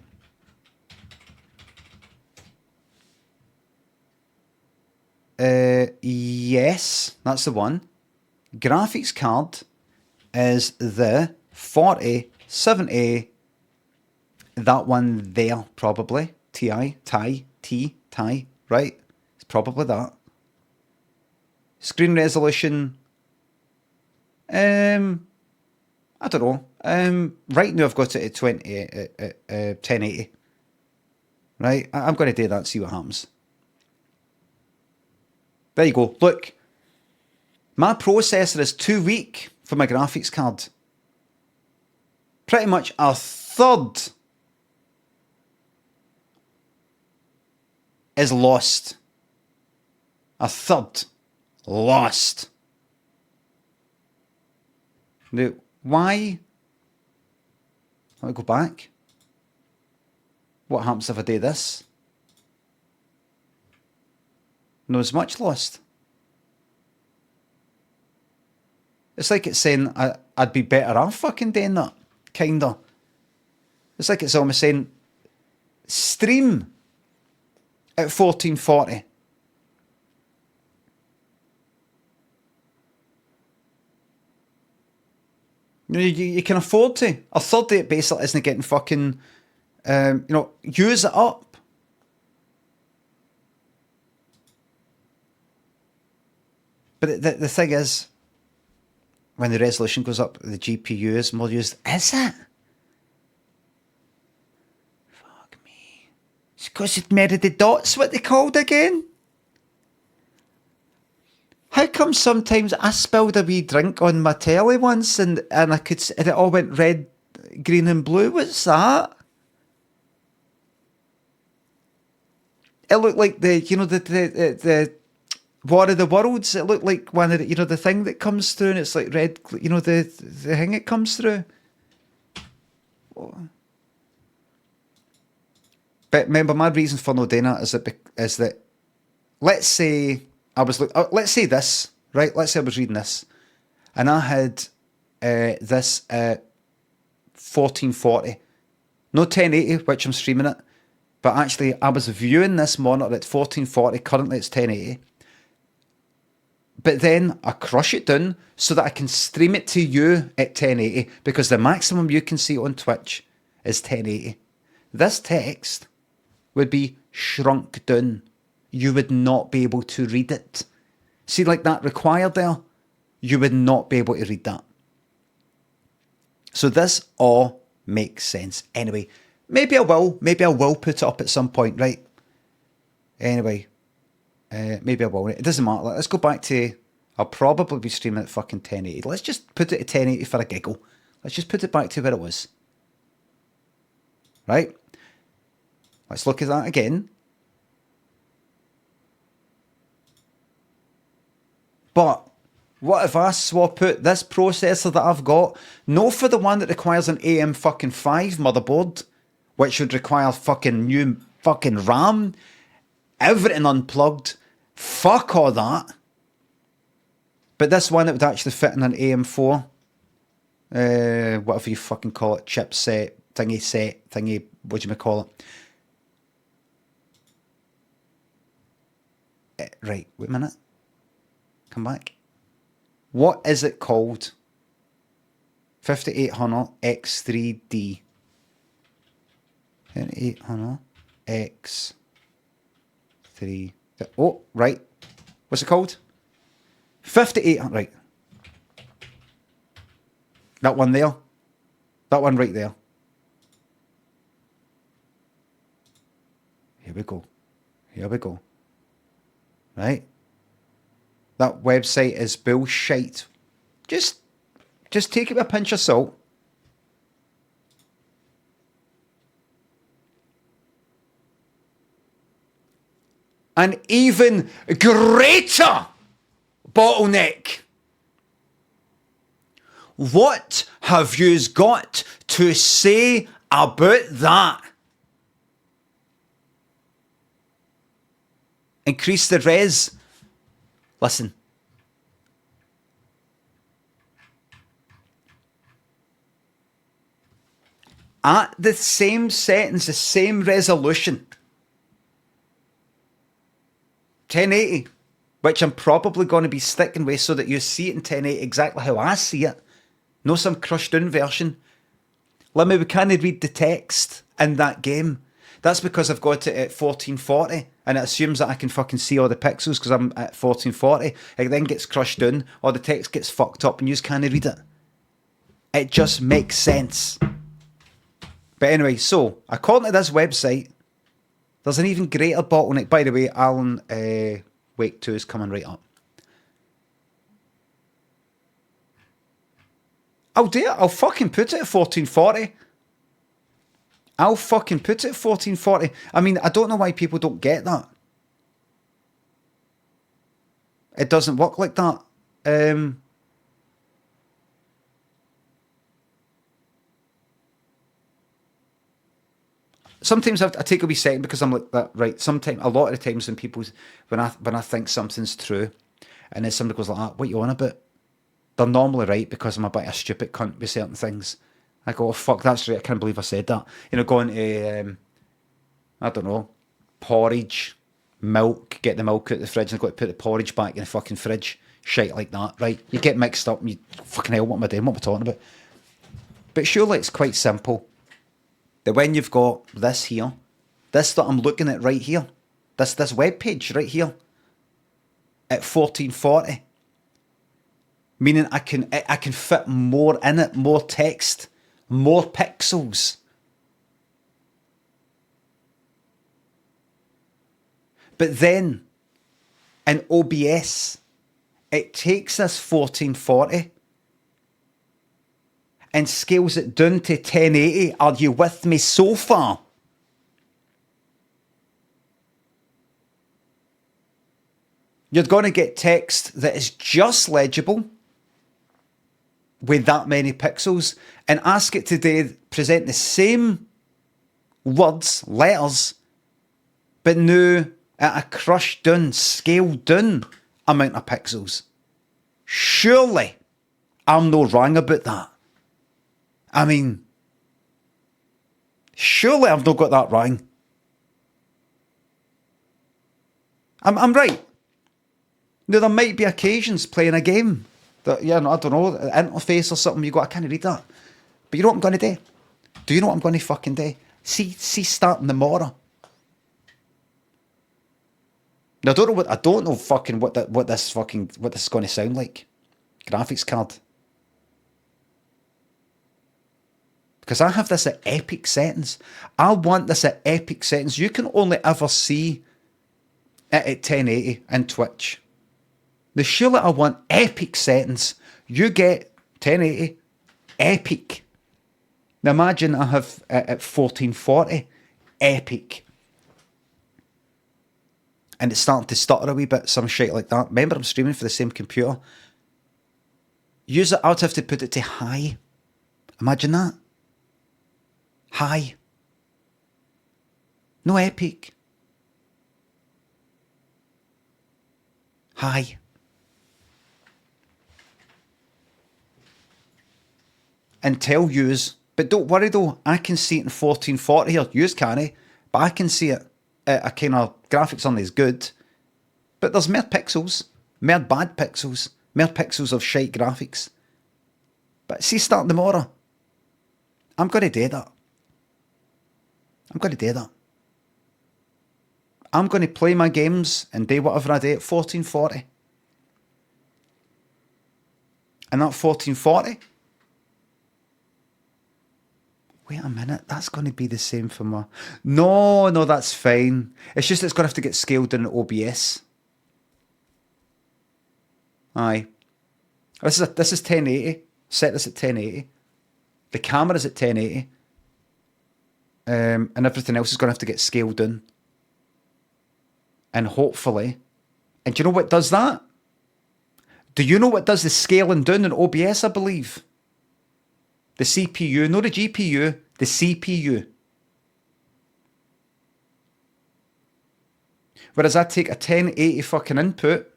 A: Yes, that's the one. Graphics card is the 4070. That one there, probably. TI, right? It's probably that. Screen resolution, I don't know. Right now I've got it at 1080. Right? I'm going to do that and see what happens. There you go. Look, my processor is too weak for my graphics card. Pretty much a third is lost. A third lost. Now, why? Let me go back. What happens if I do this? Not as much lost. It's like it's saying I'd be better off fucking doing that. Kinda. It's like it's almost saying stream at 1440. You can afford to. A third day basically isn't getting fucking, use it up. But the thing is, when the resolution goes up, the GPU is more used. Is it? Fuck me. It's because it married the dots, what they called again? How come sometimes I spilled a wee drink on my telly once and I could and it all went red, green and blue? What's that? It looked like the War of the Worlds. It looked like one of the, the thing that comes through and it's like red, the thing it comes through. But remember, my reason for no doing that is that let's say let's say this, right? Let's say I was reading this and I had this 1440, no 1080, which I'm streaming it, but actually I was viewing this monitor at 1440, currently it's 1080. But then I crush it down so that I can stream it to you at 1080 because the maximum you can see on Twitch is 1080. This text would be shrunk down. You would not be able to read it. See, like that required there, you would not be able to read that. So this all makes sense. Anyway, maybe I will put it up at some point, right? Anyway. Maybe I will. It doesn't matter. Let's go back to... I'll probably be streaming at fucking 1080. Let's just put it at 1080 for a giggle. Let's just put it back to where it was. Right? Let's look at that again. But what if I swap out this processor that I've got, no for the one that requires an AM fucking 5 motherboard, which would require fucking new fucking RAM, everything unplugged, fuck all that. But this one that would actually fit in an AM4, whatever you fucking call it, chipset, thingy, what do you call it? Right, wait a minute. Come back. What is it called? 5800 X3D. 5800 X3. Oh, right. What's it called? 5800. Right. That one there. That one right there. Here we go. Here we go. Right. That website is bullshit. Just take it with a pinch of salt. An even greater bottleneck. What have yous got to say about that? Increase the res. Listen. At the same settings, the same resolution. 1080, which I'm probably going to be sticking with so that you see it in 1080 exactly how I see it. No some crushed down version. Limmy, we can't read the text in that game. That's because I've got it at 1440 and it assumes that I can fucking see all the pixels because I'm at 1440. It then gets crushed down, all the text gets fucked up and you just can't read it. It just makes sense. But anyway, so according to this website, there's an even greater bottleneck. By the way, Alan Wake 2 is coming right up. I'll do it. I'll fucking put it at 1440. I'll fucking put it at 1440. I mean, I don't know why people don't get that. It doesn't work like that. Sometimes I take a wee second because I'm like that, right? Sometimes, a lot of the times when I think something's true, and then somebody goes like that, what you on about? They're normally right because I'm a bit of a stupid cunt with certain things. I go, oh fuck, that's right, I can't believe I said that. You know, going to, I don't know, porridge, milk, get the milk out of the fridge and I've got to put the porridge back in the fucking fridge. Shit like that, right? You get mixed up and you, fucking hell, what am I doing? What am I talking about? But surely it's quite simple. That when you've got this here, this that I'm looking at right here, this web page right here, at 1440, meaning I can fit more in it, more text, more pixels. But then in OBS, it takes this 1440 and scales it down to 1080. Are you with me so far? You're going to get text that is just legible with that many pixels and ask it to present the same words, letters, but now at a crushed down, scaled down amount of pixels. Surely I'm no wrong about that. I mean, surely I've not got that wrong. I'm right. Now, there might be occasions playing a game that, yeah, I don't know, interface or something, you go, I can't read that. But you know what I'm going to do? Do you know what I'm going to fucking do? See starting tomorrow. Now, I don't know fucking what this is going to sound like. Graphics card. Because I have this at epic settings. I want this at epic settings. You can only ever see it at 1080 in Twitch. Now, surely I want epic settings. You get 1080, epic. Now, imagine I have it at 1440, epic. And it's starting to stutter a wee bit, some shit like that. Remember, I'm streaming for the same computer. I would have to put it to high. Imagine that. High. No epic. High. And tell yous, but don't worry though, I can see it in 1440 here. Yous can't, but I can see it. A kind of graphics on is good, but there's more pixels, more bad pixels, more pixels of shite graphics. But see, starting tomorrow, I'm going to do that. I'm going to do that. I'm going to play my games and do whatever I do at 1440. And that 1440, wait a minute, that's going to be the same for my... No, that's fine. It's just it's going to have to get scaled in OBS. Aye. This is 1080. Set this at 1080. The camera's at 1080. And everything else is going to have to get scaled in. And hopefully... And do you know what does that? Do you know what does the scaling down in OBS, I believe? The CPU, not the GPU, the CPU. Whereas I take a 1080 fucking input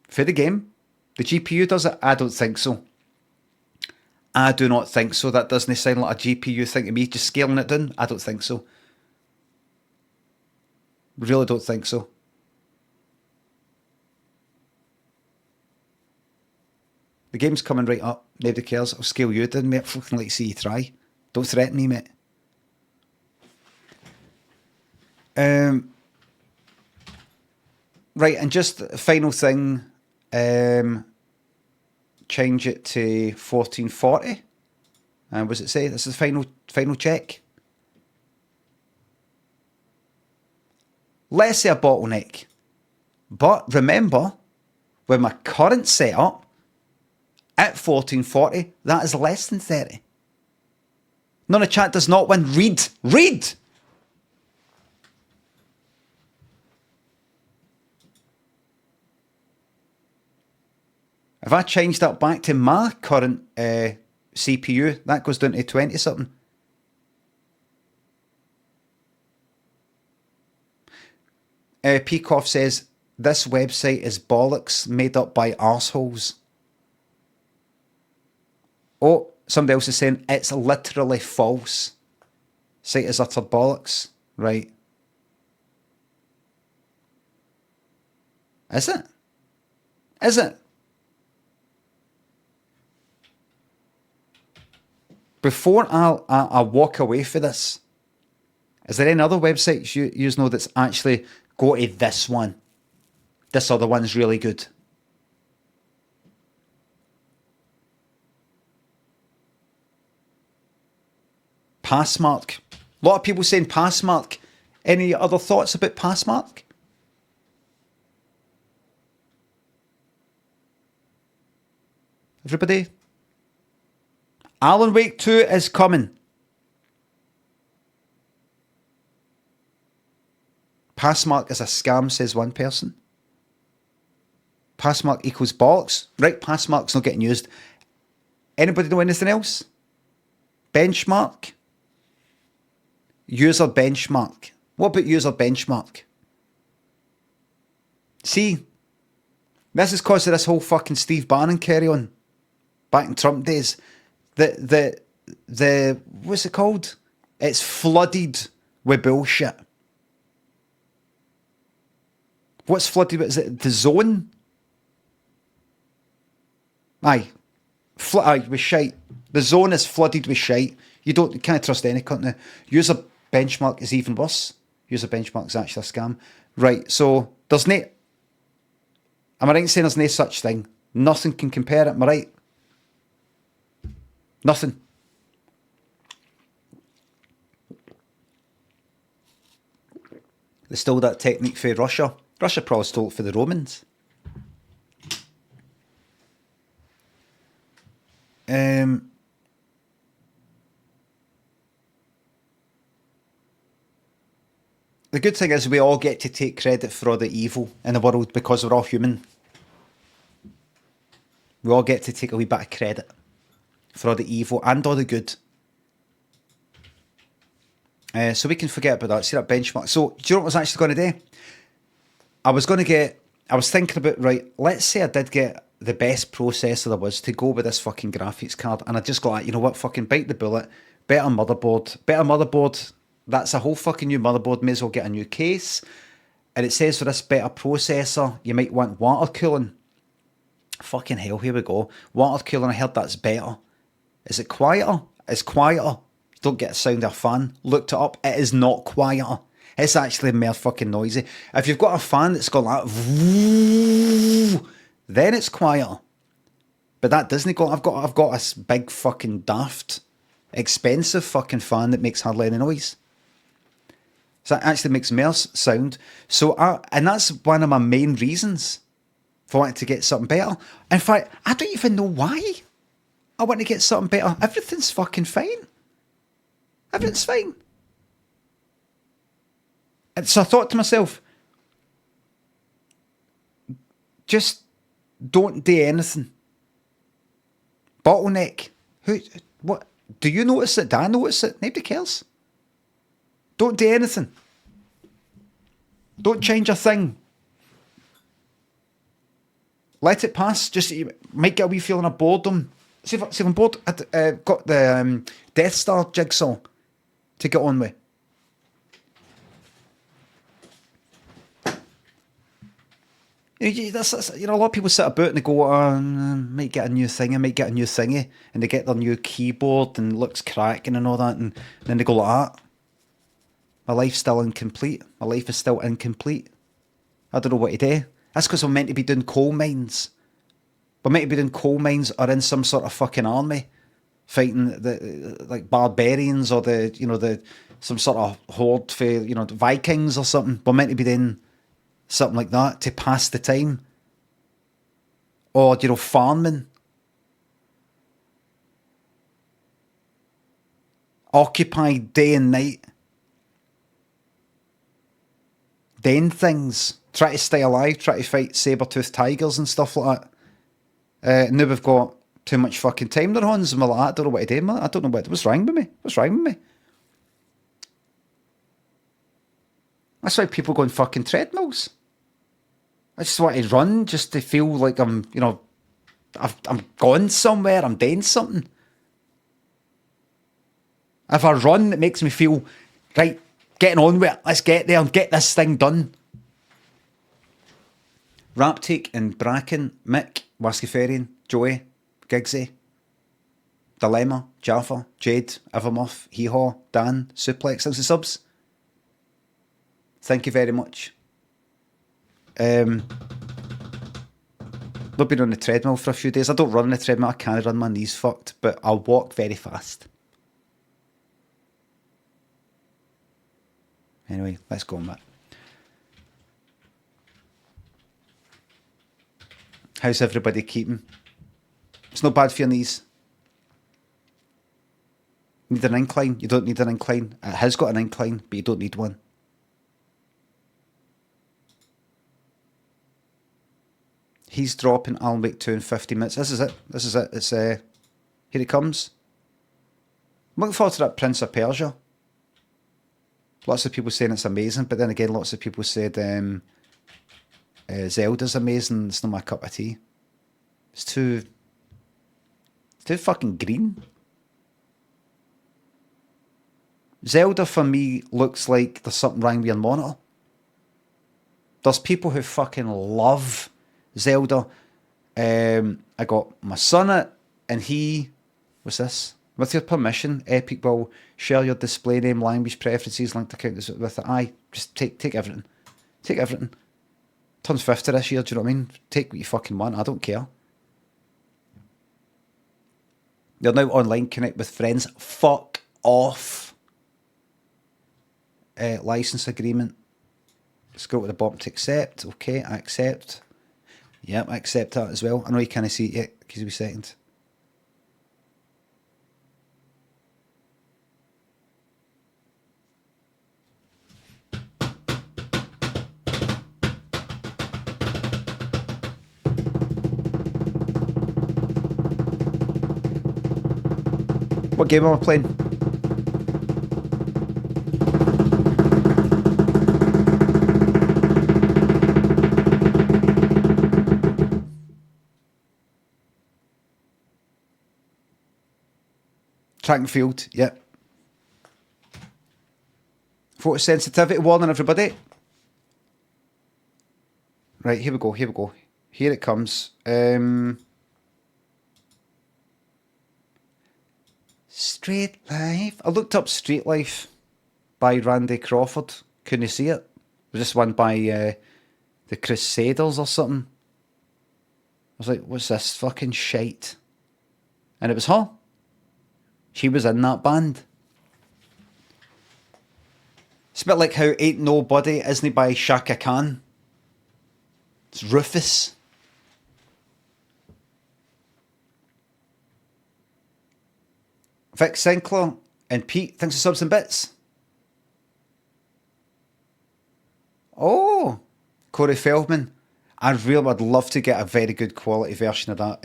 A: for the game, the GPU does it? I don't think so. I do not think so. That doesn't sound like a GPU thing to me. Just scaling it down? I don't think so. Really don't think so. The game's coming right up. Nobody cares. I'll scale you down, mate. Fucking like see you try. Don't threaten me, mate. Right, and just final thing. Change it to 1440. And what does it say? This is the final check. Let's say a bottleneck. But remember, with my current setup at 1440, that is less than 30. None of chat does not win. Read! Read! If I change that back to my current CPU, that goes down to 20 something. Peacock says, this website is bollocks made up by arseholes. Oh, somebody else is saying, it's literally false. Site is utter bollocks. Right. Is it? Is it? Before I walk away for this, is there any other websites you know that's actually go to this one? This other one's really good. Passmark. A lot of people saying Passmark. Any other thoughts about Passmark? Everybody? Alan Wake 2 is coming. Passmark is a scam, says one person. Passmark equals bollocks. Right, Passmark's not getting used. Anybody know anything else? Benchmark? User benchmark. What about user benchmark? See, this is because of this whole fucking Steve Bannon carry on. Back in Trump days. The what's it called? It's flooded with bullshit. What's flooded with? Is it the zone? Aye. Aye, with shite. The zone is flooded with shite. You can't trust any company. User benchmark is even worse. User benchmark is actually a scam. Right, so there's no... Am I right in saying there's no such thing? Nothing can compare it, am I right? Nothing. They stole that technique for Russia. Russia probably stole it for the Romans. The good thing is we all get to take credit for all the evil in the world because we're all human. We all get to take a wee bit of credit for all the evil and all the good. So we can forget about that. See that benchmark. So do you know what I was actually going to do? I was thinking about, right, let's say I did get the best processor there was to go with this fucking graphics card, and I just got like, you know what, fucking bite the bullet, better motherboard, that's a whole fucking new motherboard, may as well get a new case. And it says for this better processor, you might want water cooling. Fucking hell, here we go. Water cooling, I heard that's better. Is it quieter? It's quieter. You don't get the sound of a fan. Looked it up, it is not quieter. It's actually more fucking noisy. If you've got a fan that's got like, then it's quieter. But that doesn't go. I've got this big fucking daft, expensive fucking fan that makes hardly any noise. So that actually makes more sound. So and that's one of my main reasons for wanting to get something better. In fact, I don't even know why I want to get something better. Everything's fucking fine. Everything's fine. And so I thought to myself, just don't do anything. Bottleneck. What? Do you notice it? Do I notice it? Nobody cares. Don't do anything. Don't change a thing. Let it pass. Just you might get a wee feeling of boredom. See if I'm bored. I've got the Death Star jigsaw to get on with. A lot of people sit about and they go, might get a new thing, I might get a new thingy, and they get their new keyboard and it looks cracking and all that, and then they go like that. My life's still incomplete. My life is still incomplete. I don't know what to do. That's because we're meant to be doing coal mines. We're meant to be doing coal mines or in some sort of fucking army, fighting the like barbarians or some sort of horde for the Vikings or something. We're meant to be doing something like that to pass the time. Or, farming. Occupied day and night. Doing things. Try to stay alive, try to fight saber-toothed tigers and stuff like that. Now we've got too much fucking time on our hands and we're like, I don't know what to do, man. I don't know what's wrong with me. What's wrong with me? That's why people go on fucking treadmills. I just want to run just to feel like I'm going somewhere, I'm doing something. If I run, it makes me feel, right, getting on with it, let's get there and get this thing done. Raptic and Bracken, Mick, Waskiferian, Joey, Giggsy, Dilemma, Jaffa, Jade, Evermuff, Hee-Haw, Dan, Suplex, thanks for subs. Thank you very much. We've been on the treadmill for a few days. I don't run on the treadmill, I can't run, my knees fucked, but I'll walk very fast. Anyway, let's go on that. How's everybody keeping? It's not bad for your knees. Need an incline? You don't need an incline. It has got an incline, but you don't need one. He's dropping Alan Wake 2 in 50 minutes. This is it. It's here it comes. I'm looking forward to that Prince of Persia. Lots of people saying it's amazing, but then again, lots of people said Zelda's amazing. It's not my cup of tea. It's too fucking green. Zelda for me looks like there's something wrong with your monitor. There's people who fucking love Zelda. I got my son it, and he, what's this? With your permission, Epic will share your display name, language preferences, linked accounts with it. Aye, just take everything. Take everything. Turns 50 this year, do you know what I mean? Take what you fucking want, I don't care. You're now online, connect with friends. Fuck off. License agreement. Scroll to the bottom to accept. Okay, I accept. Yep, I accept that as well. I know you can't see it yet. Give me a second. What game am I playing? Track and field, yeah. Photosensitivity warning, everybody. Right, here we go. Here it comes. Street Life. I looked up Street Life by Randy Crawford. Couldn't see it. It was just one by the Crusaders or something. I was like, what's this fucking shite? And it was her. She was in that band. It's a bit like how Ain't Nobody isn't by Shaka Khan. It's Rufus. Vic Sinclair and Pete, thanks for subs and bits. Oh, Corey Feldman. I really would love to get a very good quality version of that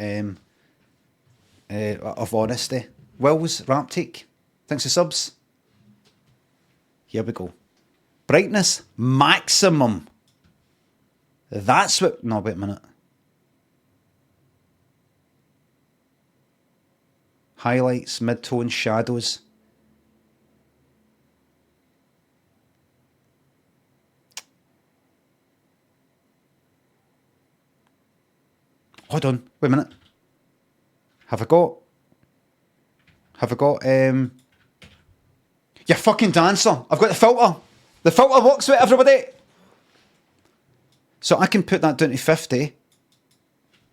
A: of Honesty. Wills Raptic, thanks for subs. Here we go. Brightness maximum. That's what. No, wait a minute. Highlights, mid-tone, shadows. Hold on, wait a minute. Have I got, you fucking dancer. I've got the filter. The filter works with everybody. So I can put that down to 50.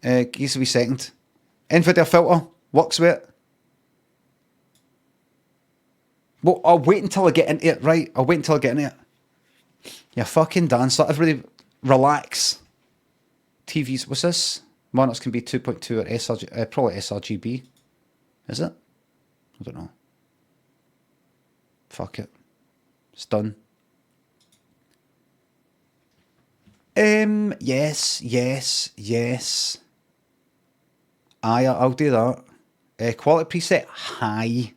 A: Give us a wee second. NVIDIA filter works with it. Well, I'll wait until I get into it, right? I'll wait until I get into it. You fucking dancer. Everybody relax. TVs, what's this? Monitors can be 2.2 or sRGB, probably sRGB. Is it? I don't know. Fuck it. It's done. Yes. Aye, I'll do that. Quality preset, high.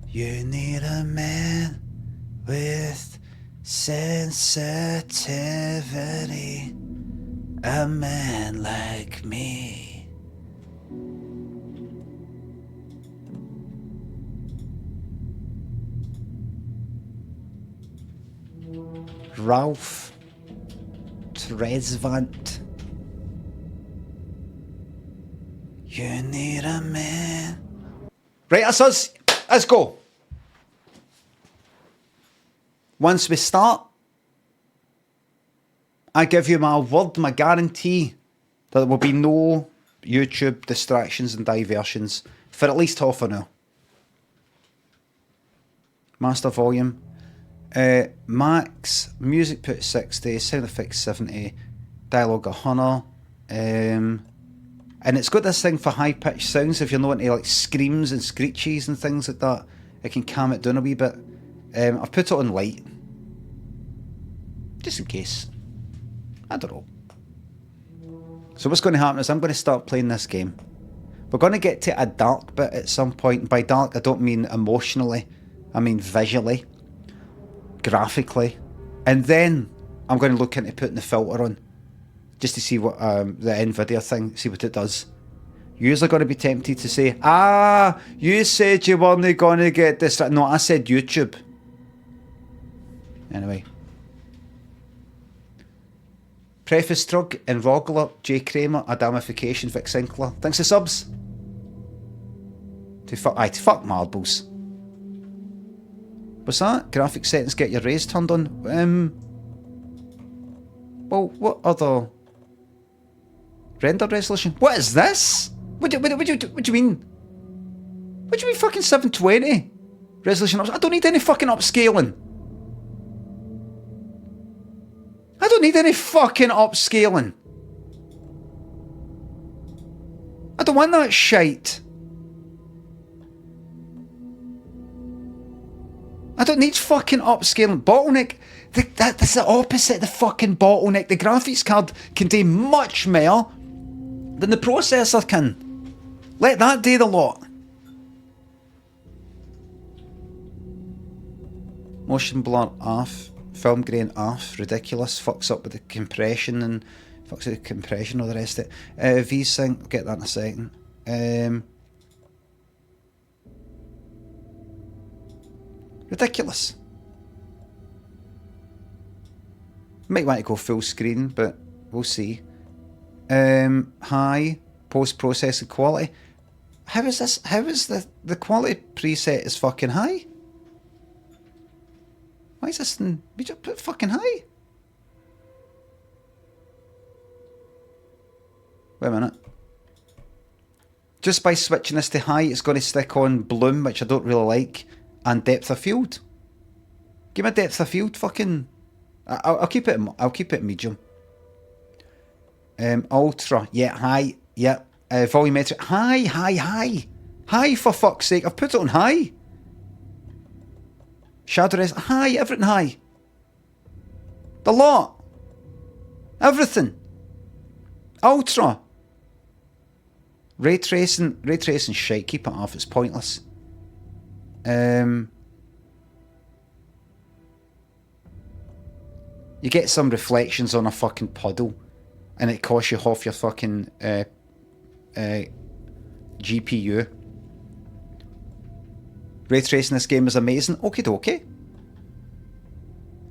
A: You need a man with sensitivity, a man like me. Ralph Tresvant. You need a man. Right, that's us. Let's go. Once we start, I give you my word, my guarantee, that there will be no YouTube distractions and diversions for at least half an hour. Master volume. Max, music put 60, sound effects 70, dialogue 100. And it's got this thing for high-pitched sounds. If you're not into like screams and screeches and things like that, it can calm it down a wee bit. I've put it on light. Just in case. I don't know. So what's going to happen is I'm going to start playing this game. We're going to get to a dark bit at some point. And by dark, I don't mean emotionally. I mean visually. Graphically. And then I'm going to look into putting the filter on. Just to see what the NVIDIA thing, see what it does. You're going to be tempted to say, you said you weren't going to get this. No, I said YouTube. Anyway. Preface Strug and Rogler, J. Kramer, Adamification, Vic Sinclair. Thanks for subs. To fuck marbles. What's that? Graphic settings get your rays turned on. Well, what other render resolution? What is this? What do you mean? What do you mean fucking 720 resolution? I don't need any fucking upscaling. I don't need any fucking upscaling. I don't want that shite. I don't need fucking upscaling. Bottleneck, that's the opposite of the fucking bottleneck. The graphics card can do much more than the processor can. Let that do the lot. Motion blur off. Film grain off, ridiculous, fucks up with the compression and fucks with the compression or the rest of it. V-Sync, I'll get that in a second. Ridiculous. Might want to go full screen, but we'll see. High, post-processing quality. How is this? How is the quality preset is fucking high? Why is this in... We just put fucking high? Wait a minute. Just by switching this to high, it's going to stick on bloom, which I don't really like, and depth of field. Give me depth of field, fucking... I'll keep it. I'll keep it medium. Ultra, yeah, high, yeah. Volumetric, high for fuck's sake. I've put it on high. Shadow rest, high, everything high. The lot. Everything. Ultra. Ray tracing shite. Keep it off. It's pointless. You get some reflections on a fucking puddle, and it costs you half your fucking GPU. Ray tracing this game is amazing. Okie dokie.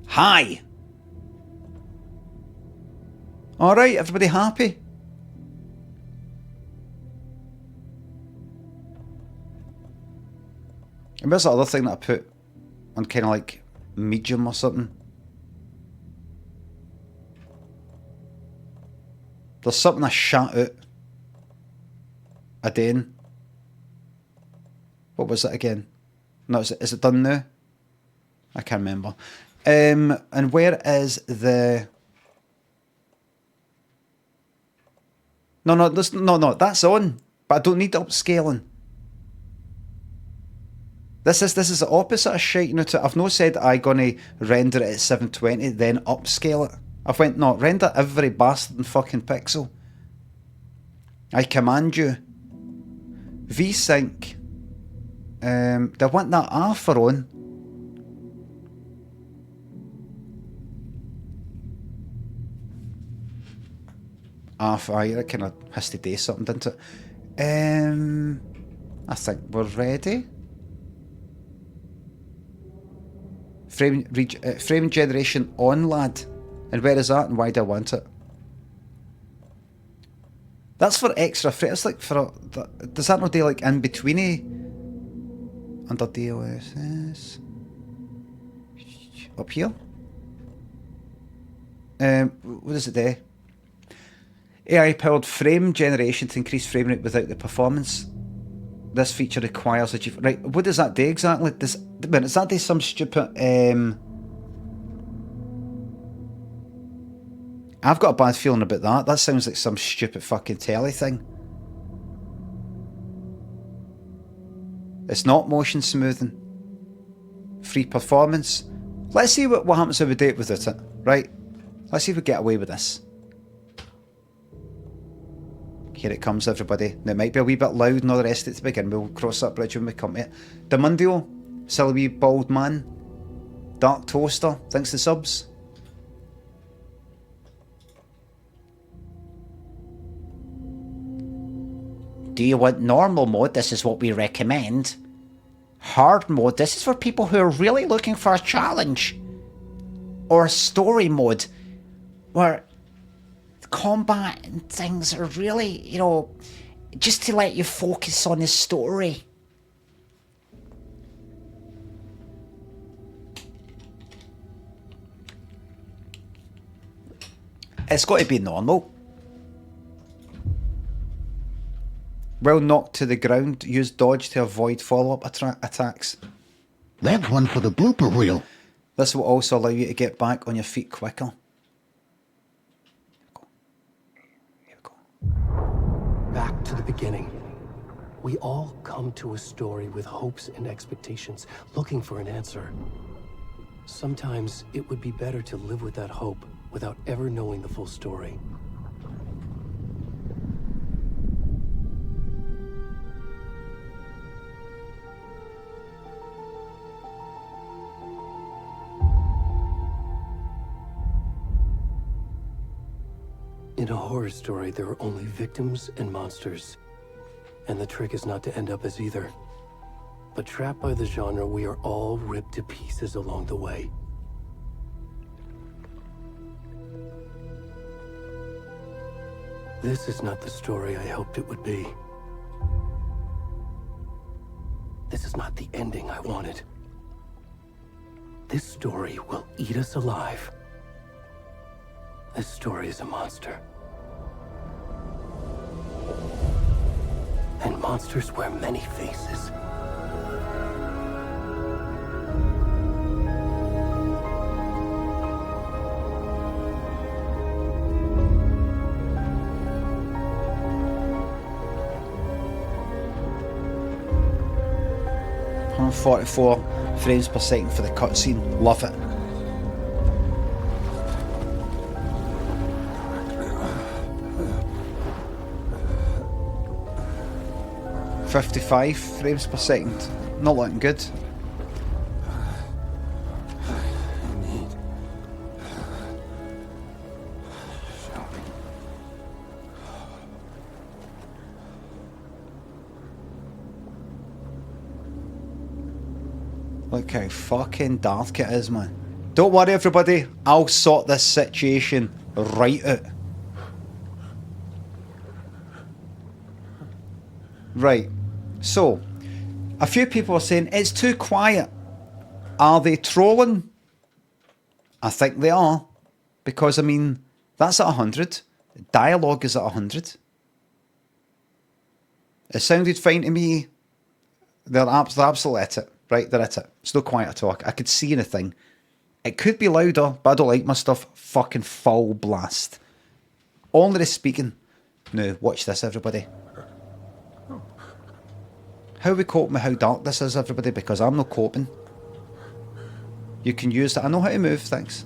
A: Hi. Alright, everybody happy? And where's the other thing that I put on kind of like medium or something? There's something I shot out. Again. What was it again? No, is it done now? I can't remember. And where is the... No, that's on. But I don't need upscaling. This is the opposite of shite. You know, I've not said I'm gonna render it at 720, then upscale it. I've went, no, render every bastard fucking pixel. I command you. VSync. Do I want that alpha on? Alpha, that kind of has to do something, didn't it? I think we're ready. Frame generation on, lad. And where is that and why do I want it? That's for extra frame. It's like for does that not do like in betweeny? Under DLSS. Up here. What does it do? AI powered frame generation to increase frame rate without the performance. This feature requires that you... Right, what does that do exactly? Does that do some stupid... I've got a bad feeling about that. That sounds like some stupid fucking telly thing. It's not motion smoothing. Free performance. Let's see what happens if we do it without it. Right? Let's see if we get away with this. Here it comes, everybody. Now, it might be a wee bit loud and all the rest of it to begin. We'll cross that bridge when we come to it. Demundio, silly wee bald man. Dark Toaster, thanks to subs. Do you want normal mode? This is what we recommend. Hard mode, this is for people who are really looking for a challenge. Or story mode, where combat and things are really, you know, just to let you focus on the story. It's got to be normal. Well knocked to the ground, use dodge to avoid follow-up attacks.
B: That's one for the blooper reel.
A: This will also allow you to get back on your feet quicker. Here we go.
C: Back to the beginning. We all come to a story with hopes and expectations, looking for an answer. Sometimes it would be better to live with that hope without ever knowing the full story. In a horror story, there are only victims and monsters. And the trick is not to end up as either. But trapped by the genre, we are all ripped to pieces along the way. This is not the story I hoped it would be. This is not the ending I wanted. This story will eat us alive. This story is a monster. And monsters wear many faces.
A: .144 frames per second for the cutscene. Love it. 55 frames per second. Not looking good. Look how fucking dark it is, man. Don't worry, everybody. I'll sort this situation right out. Right. So, a few people are saying it's too quiet. Are they trolling? I think they are. Because, I mean, that's at 100. Dialogue is at 100. It sounded fine to me. They're absolutely at it. Right, they're at it. It's no quiet at all. I could see anything. It could be louder, but I don't like my stuff fucking full blast. Only the speaking. Now, watch this, everybody. How are we coping with how dark this is, everybody? Because I'm not coping. You can use that. I know how to move, thanks.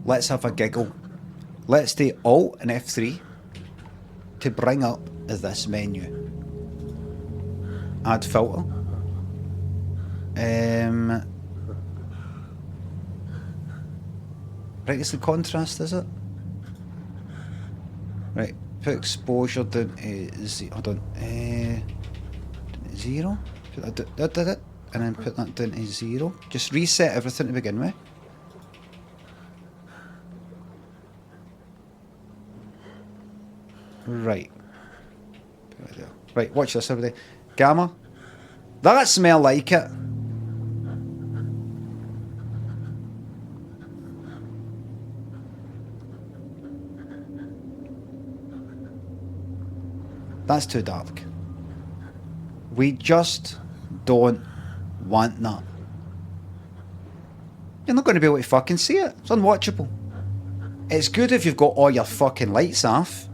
A: Let's have a giggle. Let's do Alt and F3 to bring up this menu. Add filter. Brightness and contrast, is it? Right, put exposure down to hold on. 0. Put that, and then put that down to 0. Just reset everything to begin with. Right. Right, watch this, everybody. Gamma. That smell like it. That's too dark. We just don't want that. You're not going to be able to fucking see it. It's unwatchable. It's good if you've got all your fucking lights off.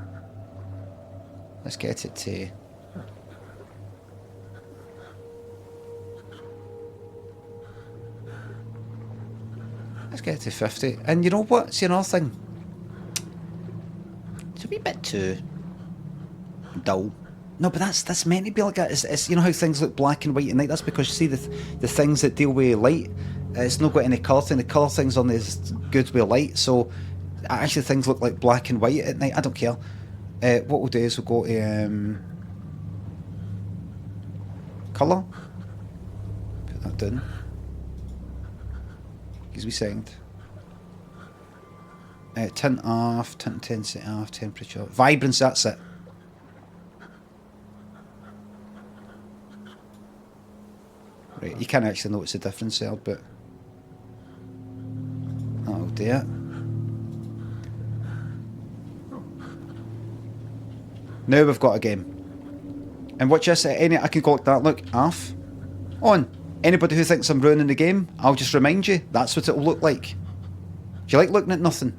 A: Let's get it to... Let's get it to 50. And you know what? See another thing. It's a wee bit too dull. No, but that's meant to be like that. It's you know how things look black and white at night? That's because you see the things that deal with light. It's not got any colour thing. The colour thing's on this good with light. So actually things look like black and white at night. I don't care. What we'll do is we'll go to colour. Put that down. Gives me second. Tint off, tint intensity off, temperature, vibrance. That's it. Right, you can't actually notice the difference there, but that'll do it. Now we've got a game. And watch this, I can go like that, look, off, on. Anybody who thinks I'm ruining the game, I'll just remind you, that's what it'll look like. Do you like looking at nothing?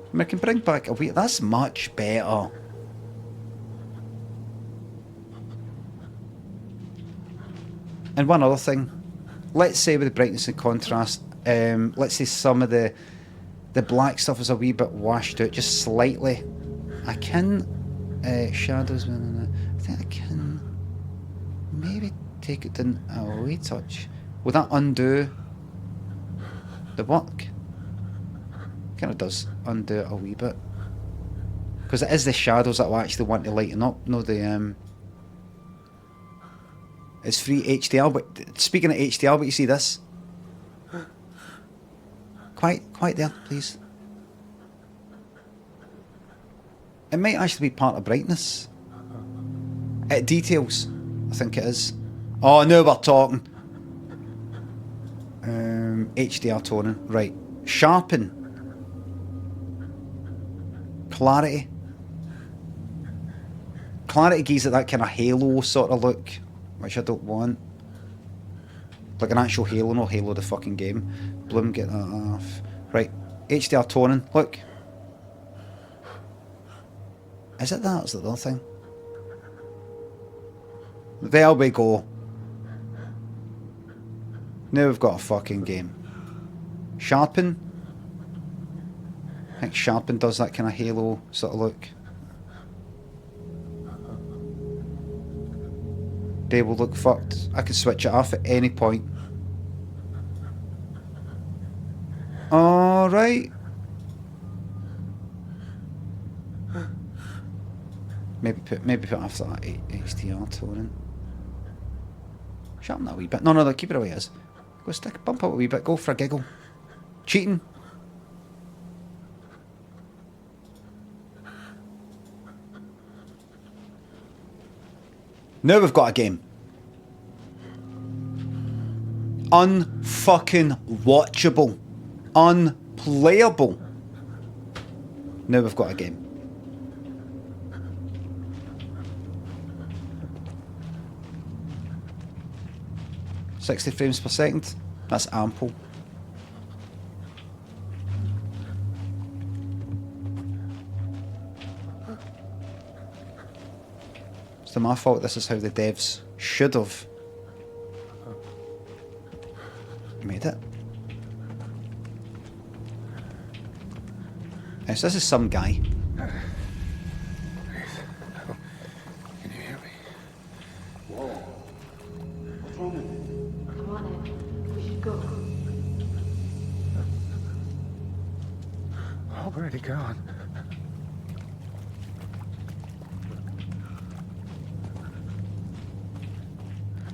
A: I mean, I can bring back a wee, that's much better. And one other thing, let's say with the brightness and contrast, let's say some of the black stuff is a wee bit washed out, just slightly. I can shadows. I think I can maybe take it down a wee touch. Will that undo the work? Kind of does undo it a wee bit, because it is the shadows that will actually want to lighten up. No, the it's free HDR. But speaking of HDR, but you see this. Quite there, please. It might actually be part of brightness. It details, I think it is. Oh, now we're talking. HDR toning, right. Sharpen. Clarity. Clarity gives it that kind of halo sort of look, which I don't want. Like an actual halo, no Halo the fucking game. Bloom, get that off. Right, HDR toning, look. Is it that? Is it the other thing? There we go. Now we've got a fucking game. Sharpen. I think Sharpen does that kind of Halo sort of look. Day will look fucked. I can switch it off at any point. Alright. Maybe put after that HDR toning. Sharpen that a wee bit. No, keep it the way it is. Go bump up a wee bit, go for a giggle. Cheating. Now we've got a game. Unfucking watchable. Unplayable. Now we've got a game. $60 frames per second. That's ample. It's my fault this is how the devs should have made it. So this is some guy.
D: Can you hear me?
E: Whoa. What's wrong with you?
F: Come on, Ed. We should go.
D: Already gone.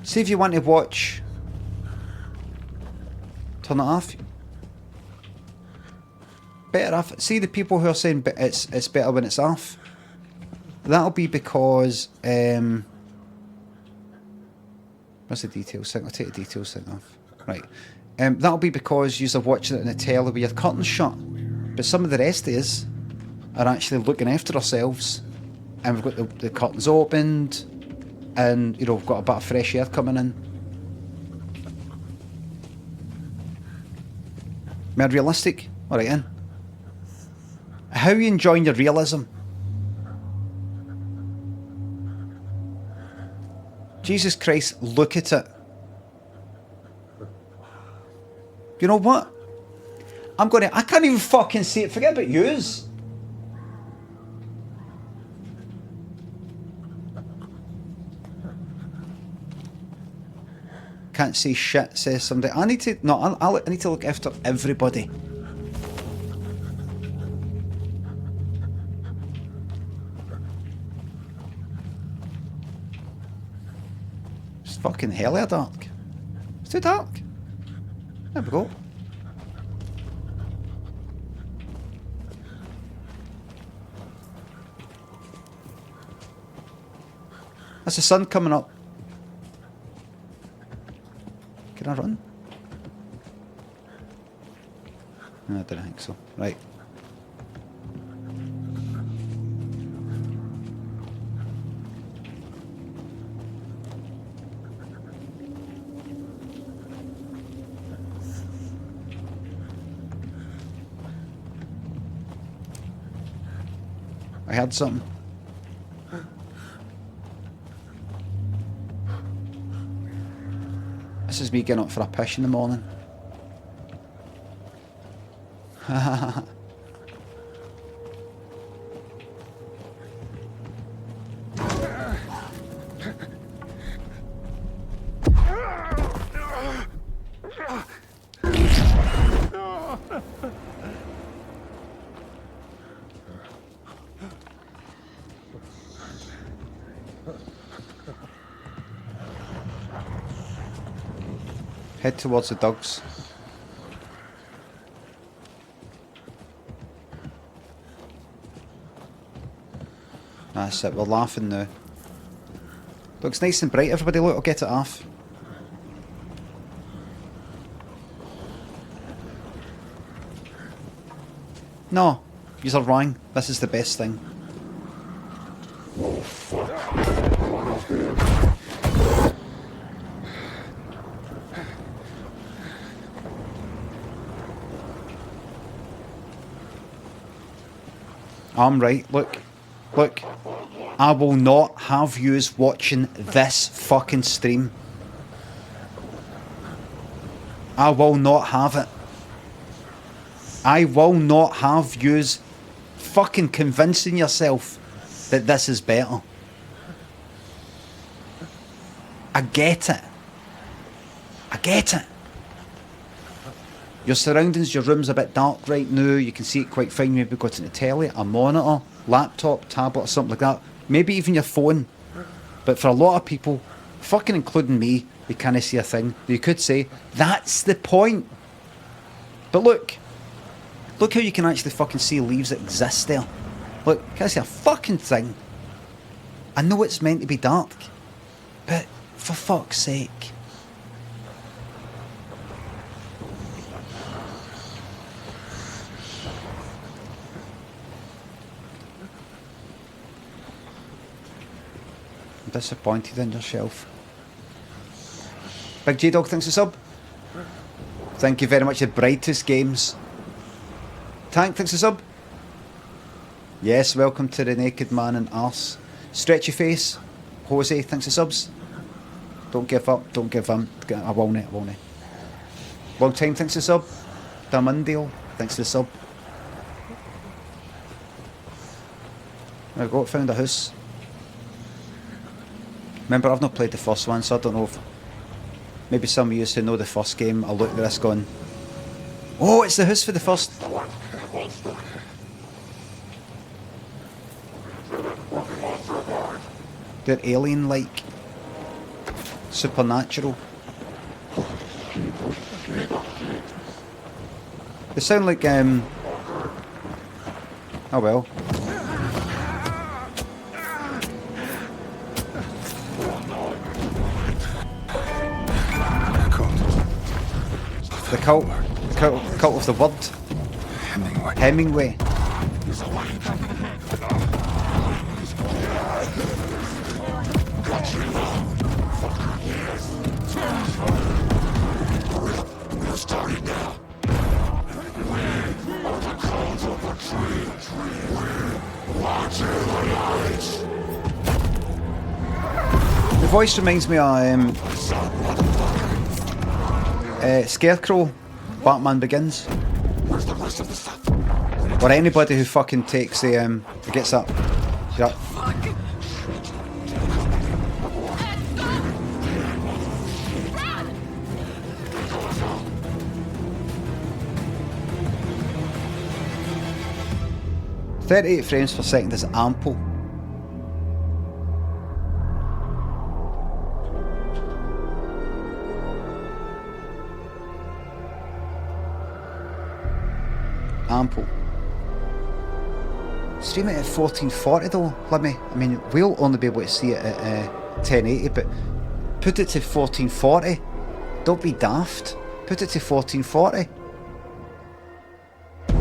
A: See if you want to watch. Turn it off. Better off. See the people who are saying it's better when it's off. That'll be because what's the details thing? I'll take the details thing off. Right. That'll be because you're watching it in the telly with your curtains shut. But some of the rest of us are actually looking after ourselves, and we've got the curtains opened, and you know we've got a bit of fresh air coming in. Am I realistic? All right, then. How are you enjoying your realism? Jesus Christ, look at it. You know what? I can't even fucking see it. Forget about yous. Can't see shit, says somebody. I need to look after everybody. It's fucking hell dark. It's too dark. There we go. That's the sun coming up. Can I run? No, I don't think so. Right. I heard something. This is me getting up for a piss in the morning. Head towards the dogs. That's it, we're laughing now. Looks nice and bright, everybody look, I'll get it off. No, you're wrong. This is the best thing. I'm right, look. Look. I will not have yous watching this fucking stream. I will not have it. I will not have yous fucking convincing yourself that this is better. I get it. I get it. Your surroundings, your room's a bit dark right now. You can see it quite fine. Maybe got it in the telly, a monitor, laptop, tablet or something like that. Maybe even your phone. But for a lot of people, fucking including me, they can't see a thing. You could say, that's the point. But look how you can actually fucking see leaves that exist there. Look, can't see a fucking thing. I know it's meant to be dark, but for fuck's sake. I'm disappointed in yourself. Big J Dog thinks a sub. Thank you very much, the brightest games. Tank thinks a sub. Yes, welcome to the Naked Man and Arse. Stretchy Face. Jose thinks a subs. Don't give up, don't give up. I will not. Long time thinks a sub. Damundale thinks a sub. There we go, found a house. Remember, I've not played the first one, so I don't know if... Maybe some of you who know the first game, I'll look at this going, oh, it's the house for the first... They're alien-like. Supernatural. They sound like, oh well. The cult of the word. Hemingway. The voice reminds me of Scarecrow, Batman Begins. Or anybody who fucking takes the who gets up. Yeah. Run! 38 frames per second is ample. Ample. Stream it at 1440 though, Limmy. I mean, we'll only be able to see it at 1080, but put it to 1440. Don't be daft. Put it to 1440.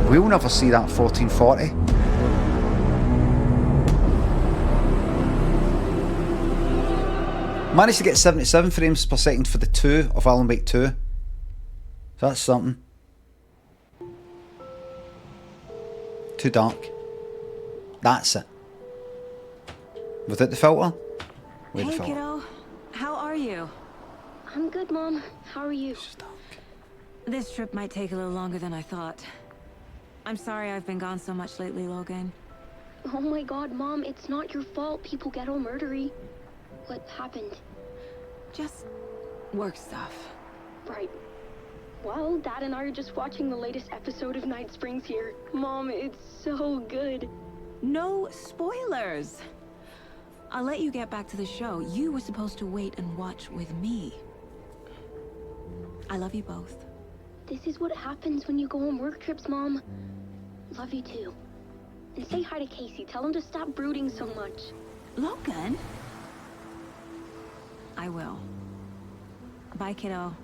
A: We'll never see that 1440. Managed to get 77 frames per second for the 2 of Alan Wake 2. So that's something. Too dark. That's it. Without the filter? With the
F: Hey,
A: filter.
F: kiddo. How are you?
G: I'm good, Mom. How are you?
A: It's dark.
F: This trip might take a little longer than I thought. I'm sorry I've been gone so much lately, Logan.
G: Oh my god, Mom, it's not your fault people get all murdery. What happened?
F: Just work stuff.
G: Right. Well, Dad and I are just watching the latest episode of Night Springs here. Mom, it's so good.
F: No spoilers! I'll let you get back to the show. You were supposed to wait and watch with me. I love you both.
G: This is what happens when you go on work trips, Mom. Love you too. And say hi to Casey. Tell him to stop brooding so much.
F: Logan? I will. Bye, kiddo.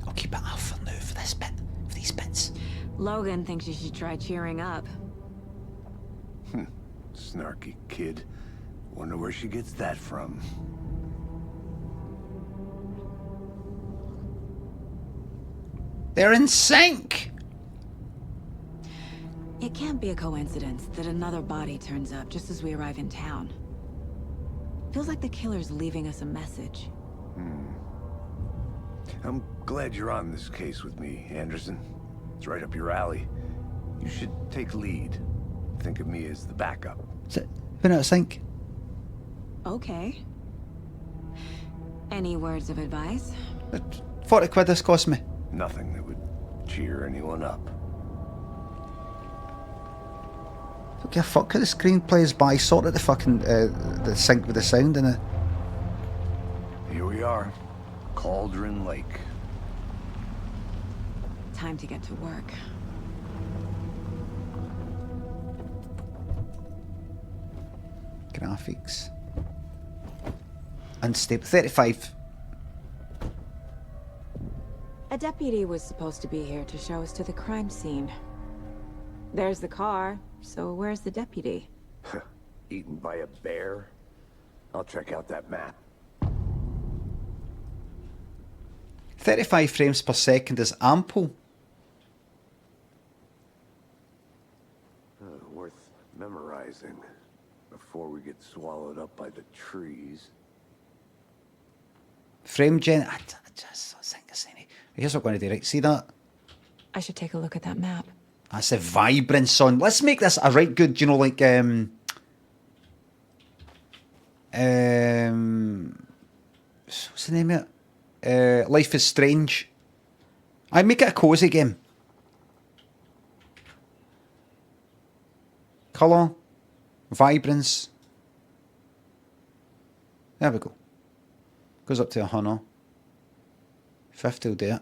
A: I'll keep it off for now for this bit, for these bits.
F: Logan thinks you should try cheering up.
E: Snarky kid. Wonder where she gets that from.
A: They're in sync!
F: It can't be a coincidence that another body turns up just as we arrive in town. Feels like the killer's leaving us a message.
E: I'm glad you're on this case with me, Anderson. It's right up your alley. You should take lead. Think of me as the backup.
A: Is it been out of sync?
F: Okay. Any words of advice?
A: 40 quid this cost me.
E: Nothing that would cheer anyone up.
A: Don't give a fuck how the screenplay is by. Sort of the fucking the sync with the sound in it.
E: Here we are. Cauldron Lake.
F: Time to get to work.
A: Graphics. Unstable. 35.
F: A deputy was supposed to be here to show us to the crime scene. There's the car, so where's the deputy?
E: Eaten by a bear? I'll check out that map.
A: 35 frames per second is ample.
E: Worth memorizing before we get swallowed up by the trees.
A: Frame gen. I just think it's any. Here's what we're going to do, right? See that?
F: I should take a look at that map.
A: That's the vibrance on. Let's make this a right good, you know, like what's the name of it? Life is Strange. I make it a cozy game. Colour, vibrance. There we go. Goes up to 100. 50 will do it.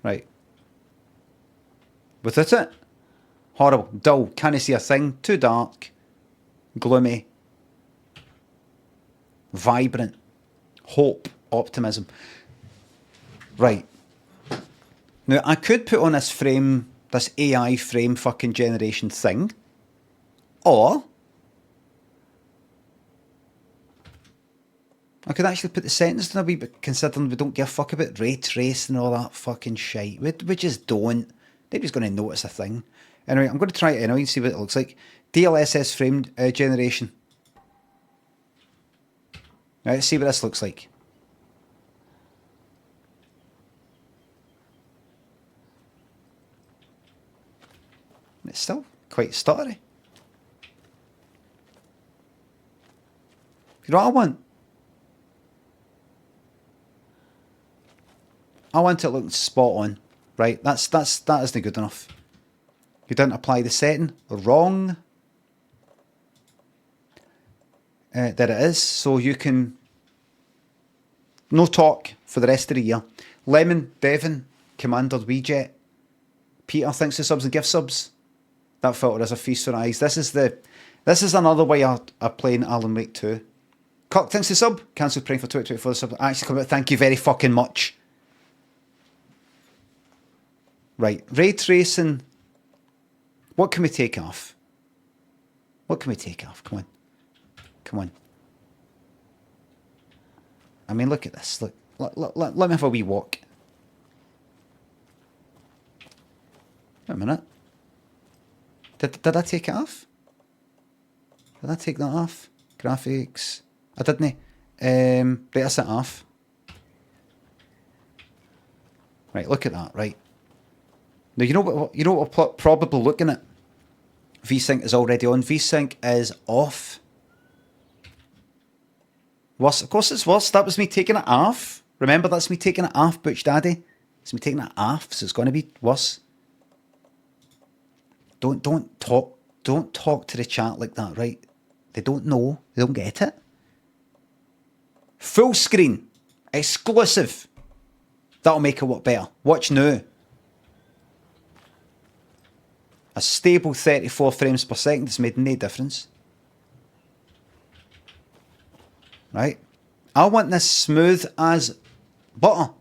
A: Right. Without it, horrible, dull, can't see a thing, too dark, gloomy, vibrant, hope, optimism. Right. Now, I could put on this frame, this AI frame fucking generation thing, or I could actually put the settings down a wee bit, considering we don't give a fuck about ray tracing and all that fucking shite. We just don't. Nobody's going to notice a thing. Anyway, I'm going to try it anyway and see what it looks like. DLSS frame generation. Right, let's see what this looks like. It's still quite stuttery. You know what I want? I want it looking spot on, right? That isn't good enough. You didn't apply the setting. Wrong. There it is. So you can... No talk for the rest of the year. Lemon, Devon, Commander Weejet, Peter, thanks for subs and gift subs. That filter is a feast for eyes. This is another way of playing Alan Wake 2. Kirk, thanks for sub. Cancel praying for 2024 sub. Actually come out. Thank you very fucking much. Right, ray tracing. What can we take off? What can we take off? Come on. Come on. I mean, look at this. Look, let me have a wee walk. Wait a minute. Did I take it off? Did I take that off? Graphics. I didn't. Right, that's it off. Right, look at that. Right. Now, you know what we're probably looking at? VSync is already on. VSync is off. Worse. Of course it's worse. That was me taking it off. Remember, that's me taking it off, Butch Daddy. It's me taking it off, so it's going to be worse. Don't talk to the chat like that, right? They don't know. They don't get it. Full screen. Exclusive. That'll make it work better. Watch now. A stable 34 frames per second has made no difference. Right? I want this smooth as butter.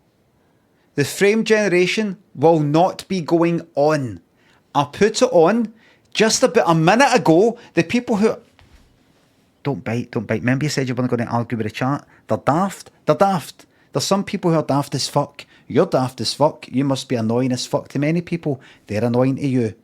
A: The frame generation will not be going on. I put it on just about a minute ago. The people who... Don't bite. Remember you said you weren't going to argue with the chat? They're daft. There's some people who are daft as fuck You're daft as fuck. You must be annoying as fuck to many people. They're annoying to you.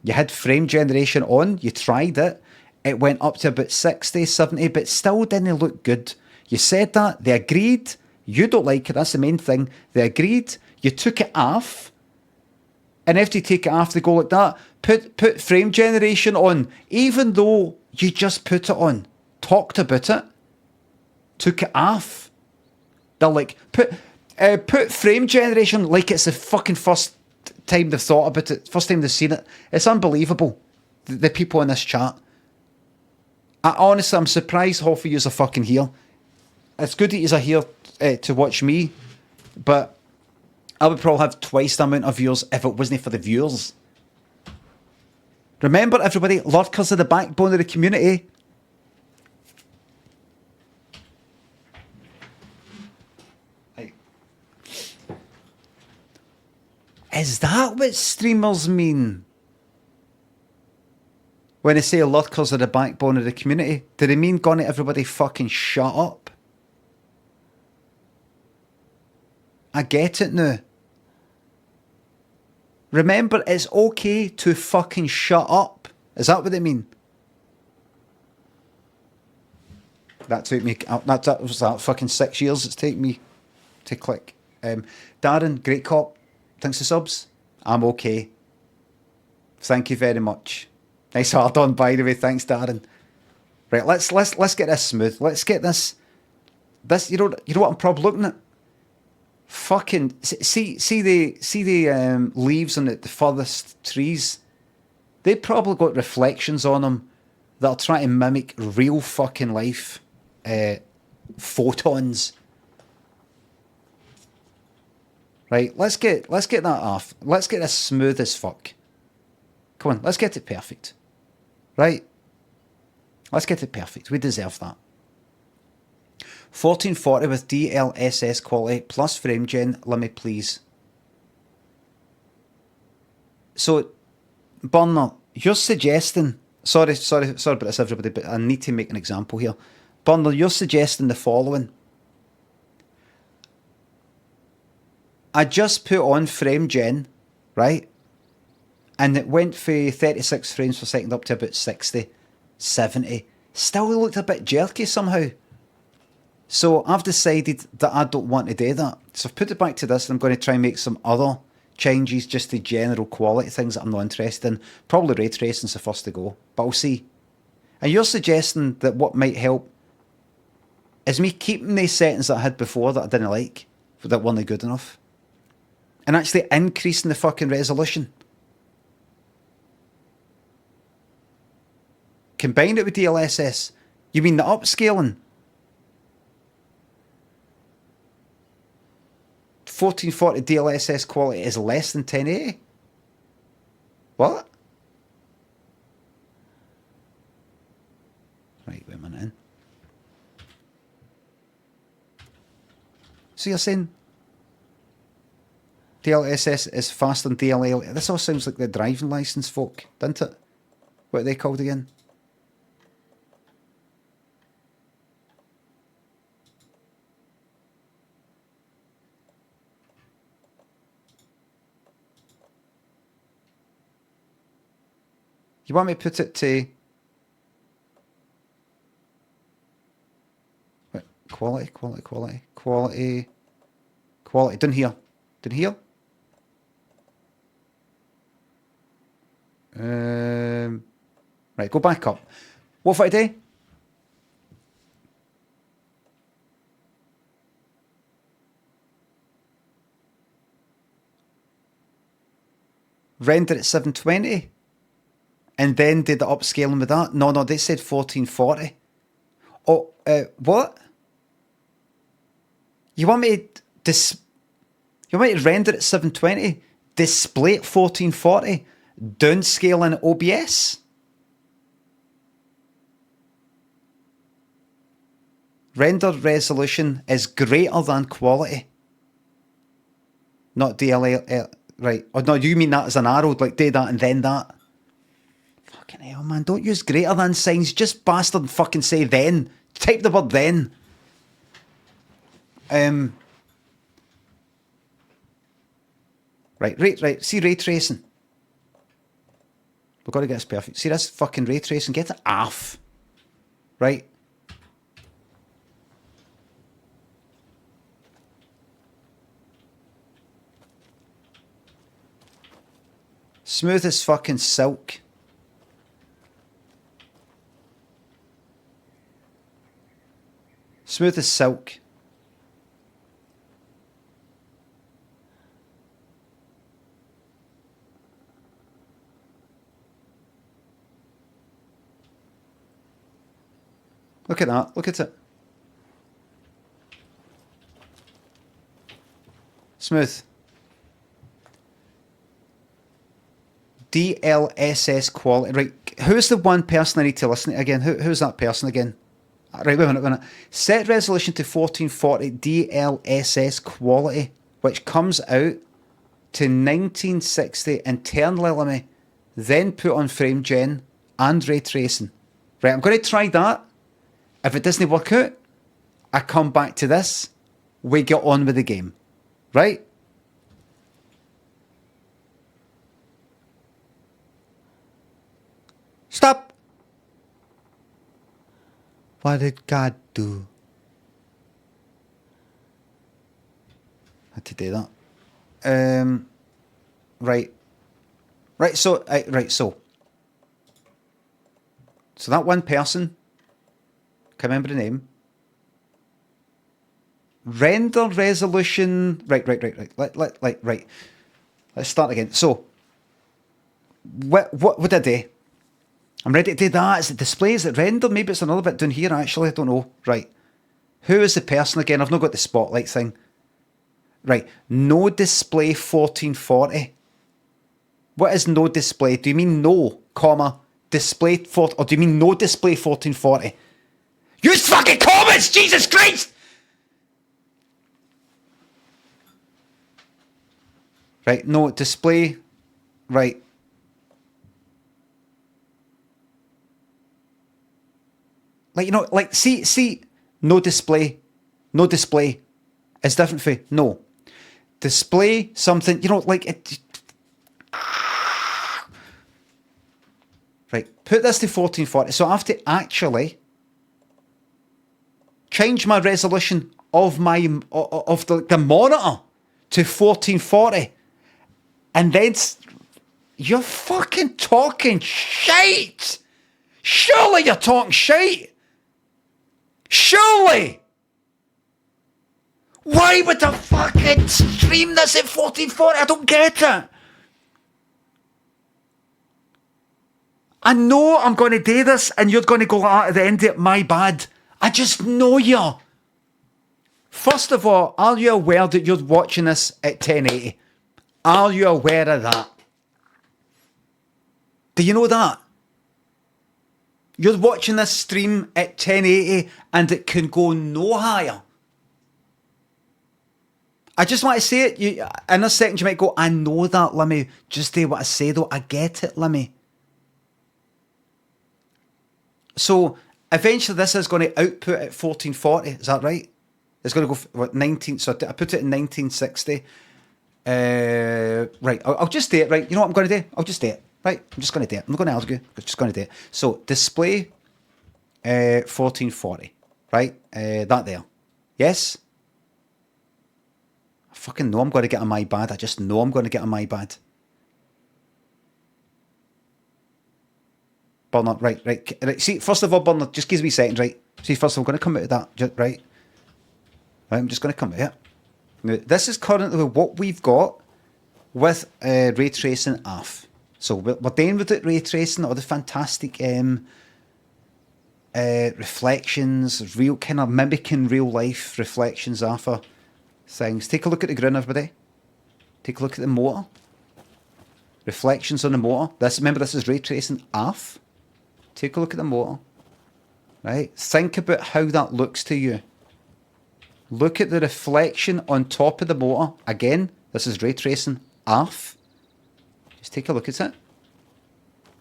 A: You had frame generation on. You tried it. It went up to about 60, 70, but still didn't look good. You said that. They agreed. You don't like it. That's the main thing. They agreed. You took it off. And after you take it off, they go like that. Put frame generation on. Even though you just put it on. Talked about it. Took it off. They're like, put frame generation like it's the fucking first time they've thought about it. First time they've seen it. It's unbelievable. The people in this chat. Honestly, I'm surprised half of yous are fucking here. It's good that yous are here to watch me, but I would probably have twice the amount of viewers if it wasn't for the viewers. Remember, everybody, lurkers are the backbone of the community. Is that what streamers mean? When they say lurkers are the backbone of the community, do they mean gonna everybody fucking shut up? I get it now. Remember, it's okay to fucking shut up. Is that what they mean? That took me, that was that fucking 6 years it's taken me to click. Darren, great cop. Thanks for subs. I'm okay. Thank you very much. Nice hard on, by the way. Thanks, Darren. Right, let's get this smooth. Let's get this. You know what I'm probably looking at. Fucking see the leaves on the furthest trees. They probably got reflections on them that'll try to mimic real fucking life photons. Right, let's get that off. Let's get this smooth as fuck. Come on, let's get it perfect. Right? Let's get it perfect. We deserve that. 1440 with DLSS quality plus frame gen. Let me please. So, Burner, you're suggesting... Sorry about this, everybody, but I need to make an example here. Burner, you're suggesting the following. I just put on frame gen, right? And it went for 36 frames per second up to about 60, 70. Still looked a bit jerky somehow. So I've decided that I don't want to do that. So I've put it back to this and I'm going to try and make some other changes just to general quality things that I'm not interested in. Probably ray tracing's the first to go, but I'll see. And you're suggesting that what might help is me keeping the settings that I had before that I didn't like, that weren't good enough, and actually increasing the fucking resolution. Combine it with DLSS. You mean the upscaling? 1440 DLSS quality is less than 1080? What? Right, wait a minute. So you're saying DLSS is faster than DLL? This all sounds like the driving licence folk, doesn't it? What are they called again? You want me to put it to... Wait, quality. Done here. Right, go back up. What if I do? Render at 720? And then did the upscaling with that? No, they said 1440. Oh, what? You want me to render at 720, display at 1440, downscale in OBS? Render resolution is greater than quality. Not DLL, right. Oh no, you mean that as an arrow, like do that and then that? Fucking hell, man, don't use greater than signs. Just bastard fucking say then. Type the word then. Right. See ray tracing. We've got to get this perfect. See this fucking ray tracing? Get it off. Right? Smooth as fucking silk. Smooth as silk. Look at that. Look at it. Smooth. DLSS quality. Right. Who's the one person I need to listen to again? Who's that person again? Right, wait a minute. Set resolution to 1440 DLSS quality, which comes out to 1960 internally, Limmy, then put on frame gen and ray tracing. Right, I'm going to try that. If it doesn't work out, I come back to this. We get on with the game. Right? Stop! What did God do? I had to do that. Right. So that one person, can't remember the name. Render resolution. Right. Let's start again. So, what would I do? I'm ready to do that. Is it display? Is it render? Maybe it's another bit down here, actually. I don't know. Right. Who is the person again? I've not got the spotlight thing. Right. No display 1440. What is no display? Do you mean no, comma, display 4, or do you mean no display 1440? Use fucking comments, Jesus Christ! Right, no display. Right. Like, you know, like, see, no display is different for no. Display something, you know, like it. Right, put this to 1440. So I have to actually change my resolution of the monitor to 1440, and then you're fucking talking shite. Surely you're talking shite. Surely! Why would I fucking stream this at 1440? I don't get it. I know I'm going to do this and you're going to go out at the end of it, my bad. I just know you. First of all, are you aware that you're watching this at 1080? Are you aware of that? Do you know that? You're watching this stream at 1080 and it can go no higher. I just want to say it. In a second you might go, I know that, Limmy. Just do what I say though. I get it, Limmy. So eventually this is going to output at 1440. Is that right? It's going to go 19. So I put it in 1960. Right. I'll just do it. Right. You know what I'm going to do? I'll just do it. Right, I'm just going to do it. I'm not going to argue. I'm just going to do it. So, display 1440. Right? That there. Yes? I fucking know I'm going to get on my bad. I just know I'm going to get on my bad. Bernard, right. See, first of all, Bernard, just give me a second, right? See, first of all, I'm going to come out of that, right? Right, I'm just going to come out of it. Now, this is currently what we've got with ray tracing off. So we're done with it, ray tracing, all the fantastic reflections, real kind of mimicking real life reflections after things. Take a look at the ground, everybody. Take a look at the motor. Reflections on the motor. Remember, this is ray tracing off. Take a look at the motor. Right? Think about how that looks to you. Look at the reflection on top of the motor. Again, this is ray tracing off. Just take a look at it.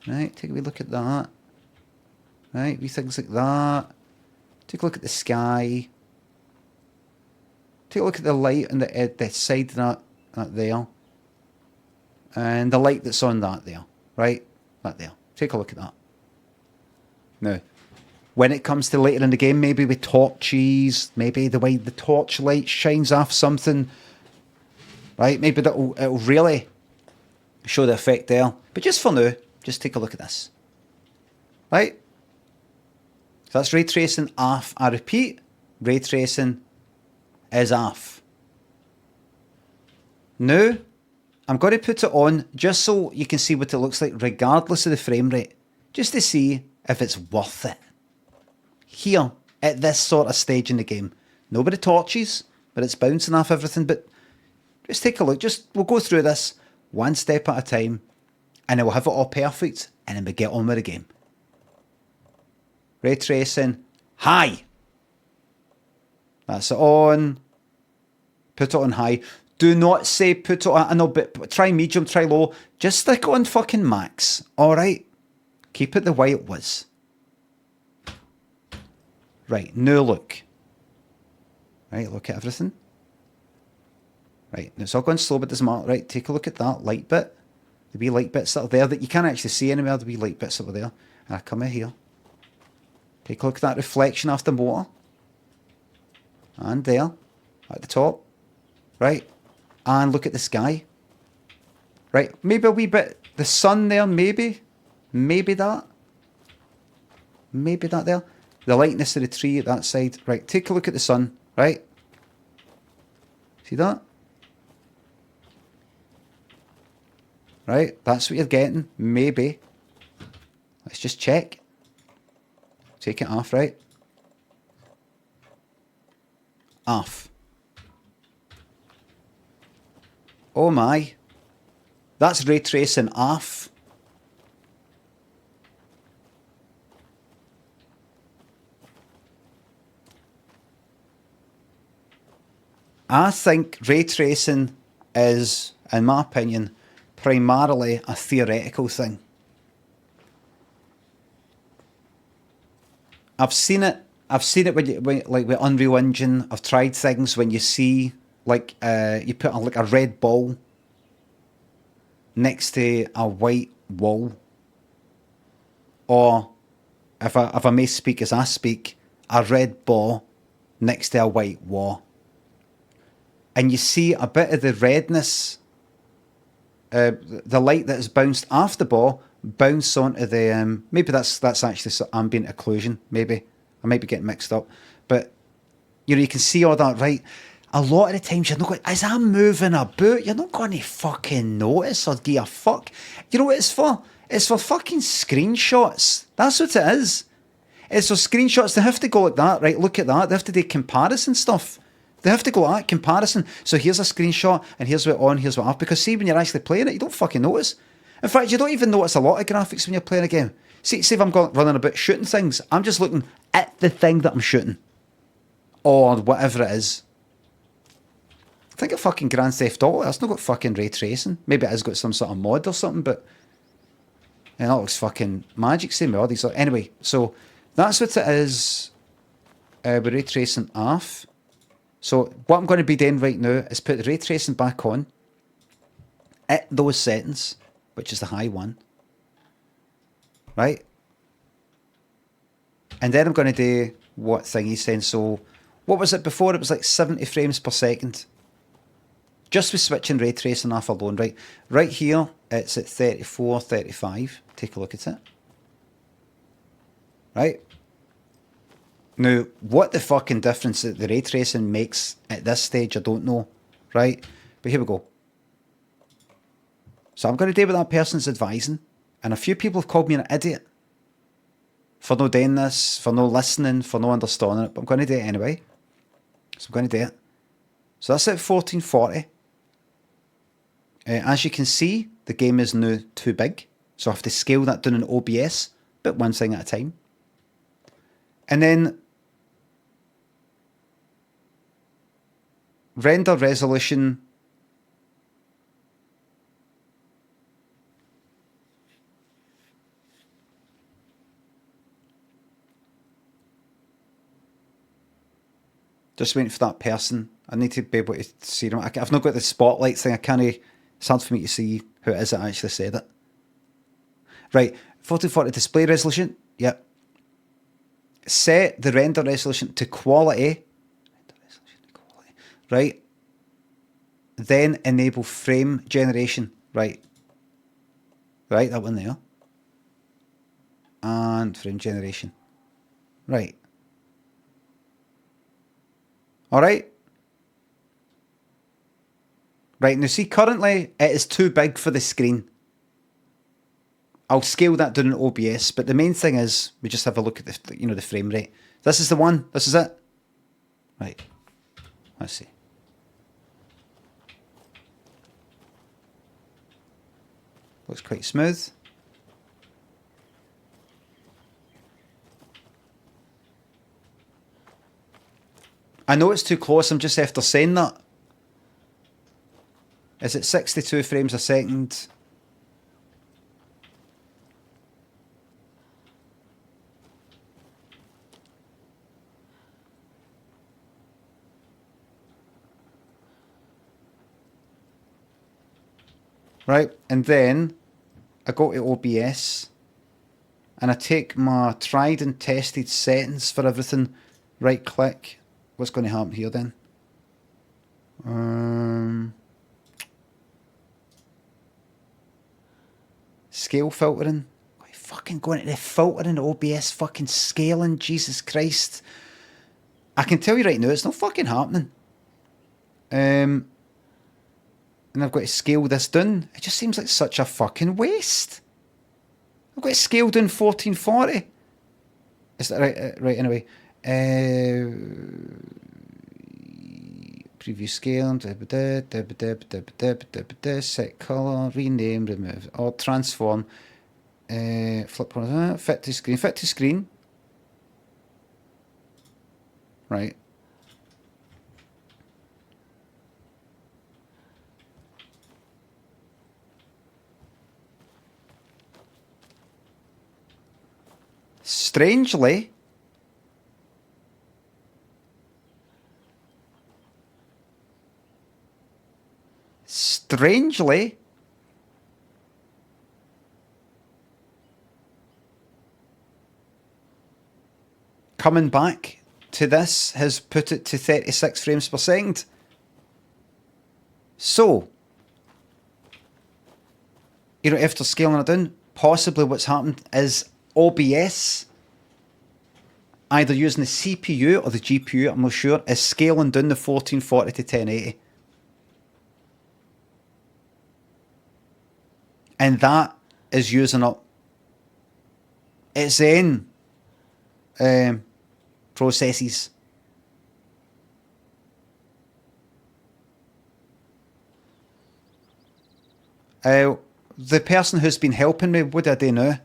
A: Right, take a wee look at that. Right, wee things like that. Take a look at the sky. Take a look at the light on the side of that there. And the light that's on that there, right? That there. Take a look at that. Now, when it comes to later in the game, maybe with torches, maybe the way the torchlight shines off something, right? Maybe it'll really show the effect there. But just for now, just take a look at this. Right? So that's ray tracing off. I repeat, ray tracing is off. Now, I'm going to put it on just so you can see what it looks like regardless of the frame rate. Just to see if it's worth it. Here, at this sort of stage in the game. Nobody torches, but it's bouncing off everything. But just take a look. We'll go through this one step at a time. And then we'll have it all perfect. And then we get on with the game. Ray tracing, high. That's it on. Put it on high. Do not say put it on, I know, but try medium, try low. Just stick it on fucking max. Alright? Keep it the way it was. Right, now look. Right, look at everything. Right, now it's all going slow, but it doesn't matter. Right, take a look at that light bit. The wee light bits that are there that you can't actually see anywhere, the wee light bits that were there. And I come in here. Take a look at that reflection off the motor. And there, at the top. Right, and look at the sky. Right, maybe a wee bit, the sun there, maybe. Maybe that. Maybe that there. The lightness of the tree at that side. Right, take a look at the sun, right? See that? Right, that's what you're getting. Maybe. Let's just check. Take it off, right? Off. Oh my. That's ray tracing off. I think ray tracing is, in my opinion, primarily a theoretical thing. I've seen it when like with Unreal Engine. I've tried things when you see like you put like a red ball next to a white wall, or if I may speak as I speak, a red ball next to a white wall, and you see a bit of the redness, the light that has bounced off the ball bounce onto the maybe that's actually ambient occlusion. Maybe I might be getting mixed up, but you know you can see all that, right? A lot of the times you're not going, as I'm moving about, you're not going to fucking notice or give a fuck. You know what it's for? It's for fucking screenshots. That's what it is. It's for screenshots. They have to go like that, right? Look at that. They have to do comparison stuff. They have to go at comparison. So here's a screenshot, and here's what on, here's what off. Because see, when you're actually playing it, you don't fucking notice. In fact, you don't even notice a lot of graphics when you're playing a game. See if I'm running about shooting things, I'm just looking at the thing that I'm shooting. Or whatever it is. Think of fucking Grand Theft Auto. That's not got fucking ray tracing. Maybe it has got some sort of mod or something, but that looks fucking magic. Same with all these. Anyway, so that's what it is with ray tracing off. So what I'm going to be doing right now is put the ray tracing back on at those settings, which is the high one. Right? And then I'm going to do what thing he's saying. So what was it before? It was like 70 frames per second. Just with switching ray tracing off alone, right? Right here, it's at 34, 35. Take a look at it. Right? Now, what the fucking difference that the ray tracing makes at this stage, I don't know. Right? But here we go. So I'm going to do what that person's advising. And a few people have called me an idiot for no doing this, for no listening, for no understanding it. But I'm going to do it anyway. So I'm going to do it. So that's at 1440. As you can see, the game is now too big. So I have to scale that down in OBS, but one thing at a time. And then render resolution. Just waiting for that person. I need to be able to see them. I've not got the spotlight thing. It's hard for me to see who it is that actually said it. Right, 1440 display resolution. Yep. Set the render resolution to quality. Right. Then enable frame generation. Right. Right, that one there. And frame generation. Right. Alright. Right, now see, currently it is too big for the screen. I'll scale that down in OBS, but the main thing is we just have a look at the, you know, the frame rate. This is the one. This is it. Right. Let's see. Looks quite smooth. I know it's too close. I'm just after saying that. Is it 62 frames a second? Right, and then I go to OBS and I take my tried and tested settings for everything, right click. What's going to happen here then? Scale filtering. Oh, fucking going into the filtering, OBS fucking scaling, Jesus Christ. I can tell you right now, it's not fucking happening. And I've got to scale this down. It just seems like such a fucking waste. I've got to scale down 1440. Is that right? Right, anyway. Preview scale. Set color. Rename. Remove. Or transform. Flip. Fit to screen. Fit to screen. Right. Strangely, coming back to this has put it to 36 frames per second. So, you know, after scaling it down, possibly what's happened is OBS, either using the CPU or the GPU, I'm not sure, is scaling down the 1440 to 1080. And that is using up its own processes. The person who's been helping me, what do I do now?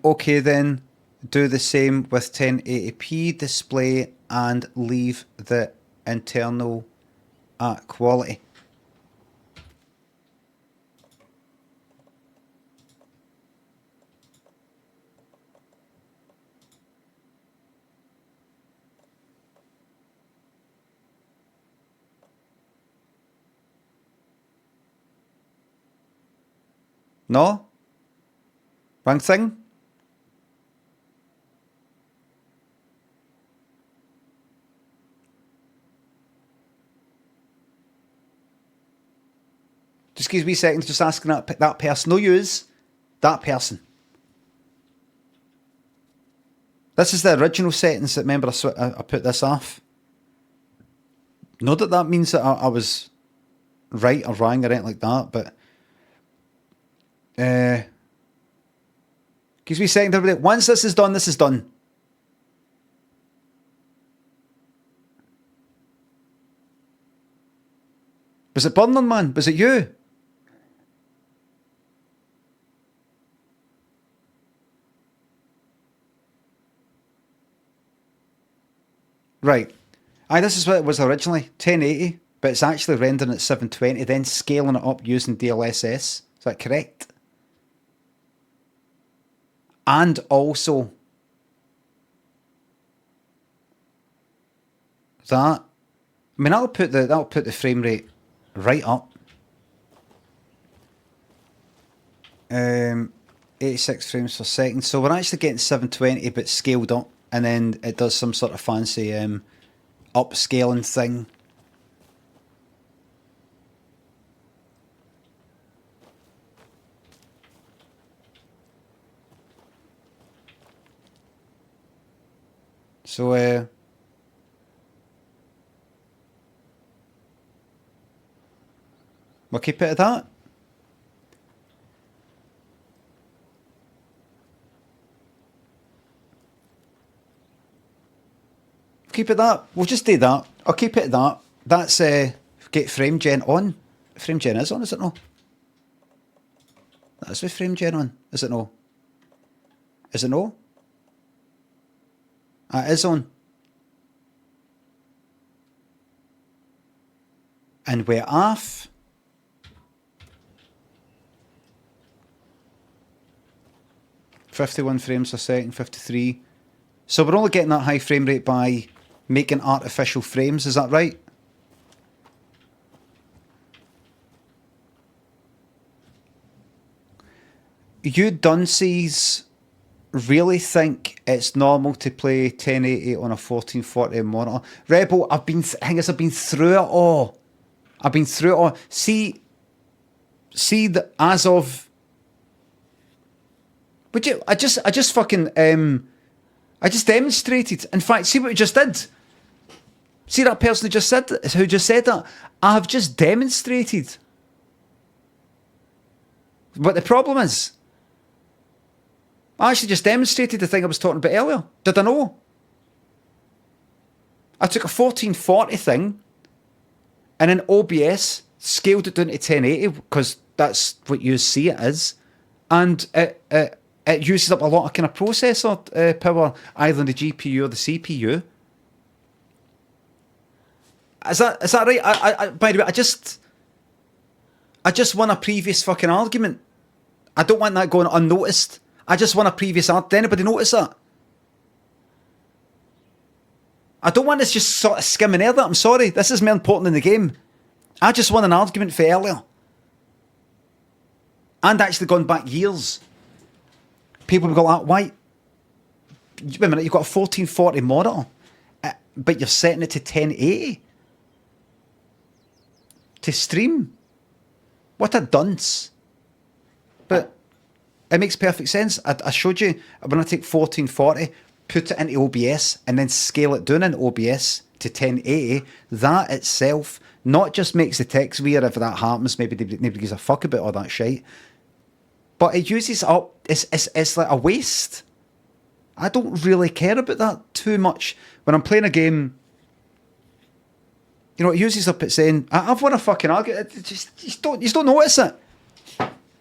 A: Okay then, do the same with 1080p display and leave the internal at quality. No? Wrong thing? Just give me a second, just asking that person. No use. That person. This is the original settings that, remember, I put this off. Not that that means that I was right or wrong or anything like that, but gives me a second, everybody. Once this is done, this is done. Was it Burning Man? Was it you? Right. Aye, this is what it was originally. 1080. but it's actually rendering at 720, then scaling it up using DLSS. Is that correct? And also that, I mean, that'll put the frame rate right up. 86 frames per second. So we're actually getting 720, but scaled up, and then it does some sort of fancy upscaling thing. So we'll keep it at that. Keep it that. We'll just do that. I'll keep it at that. That's get frame gen on. Frame gen is on, is it no? That's with frame gen on, is it no? Is it no? It is on. And we're off. .51 frames a second, 53. So we're only getting that high frame rate by making artificial frames, is that right? You dunces really think it's normal to play 1080 on a 1440 monitor? Rebel, I've been through it all. See the as of. Would you? I just fucking I just demonstrated. In fact, see what we just did. See that person who just said that. I have just demonstrated. But the problem is, I actually just demonstrated the thing I was talking about earlier. Did I know? I took a 1440 thing and in OBS scaled it down to 1080 because that's what you see it is, and it uses up a lot of kind of processor power, either in the GPU or the CPU. Is that right? I by the way, I just won a previous fucking argument. I don't want that going unnoticed. I just won a previous argument. Did anybody notice that? I don't want this just sort of skimming over that. I'm sorry. This is more important than the game. I just won an argument for earlier. And actually gone back years. People have got like, why? Wait a minute, you've got a 1440 monitor, but you're setting it to 1080 to stream. What a dunce. But it makes perfect sense. I showed you when I take 1440, put it into OBS, and then scale it down in OBS to 1080. That itself not just makes the text weird if that happens. Maybe nobody gives a fuck about all that shit. But it uses up. It's like a waste. I don't really care about that too much when I'm playing a game. You know, it uses up. It's saying I've won a fucking argument. Just don't notice it.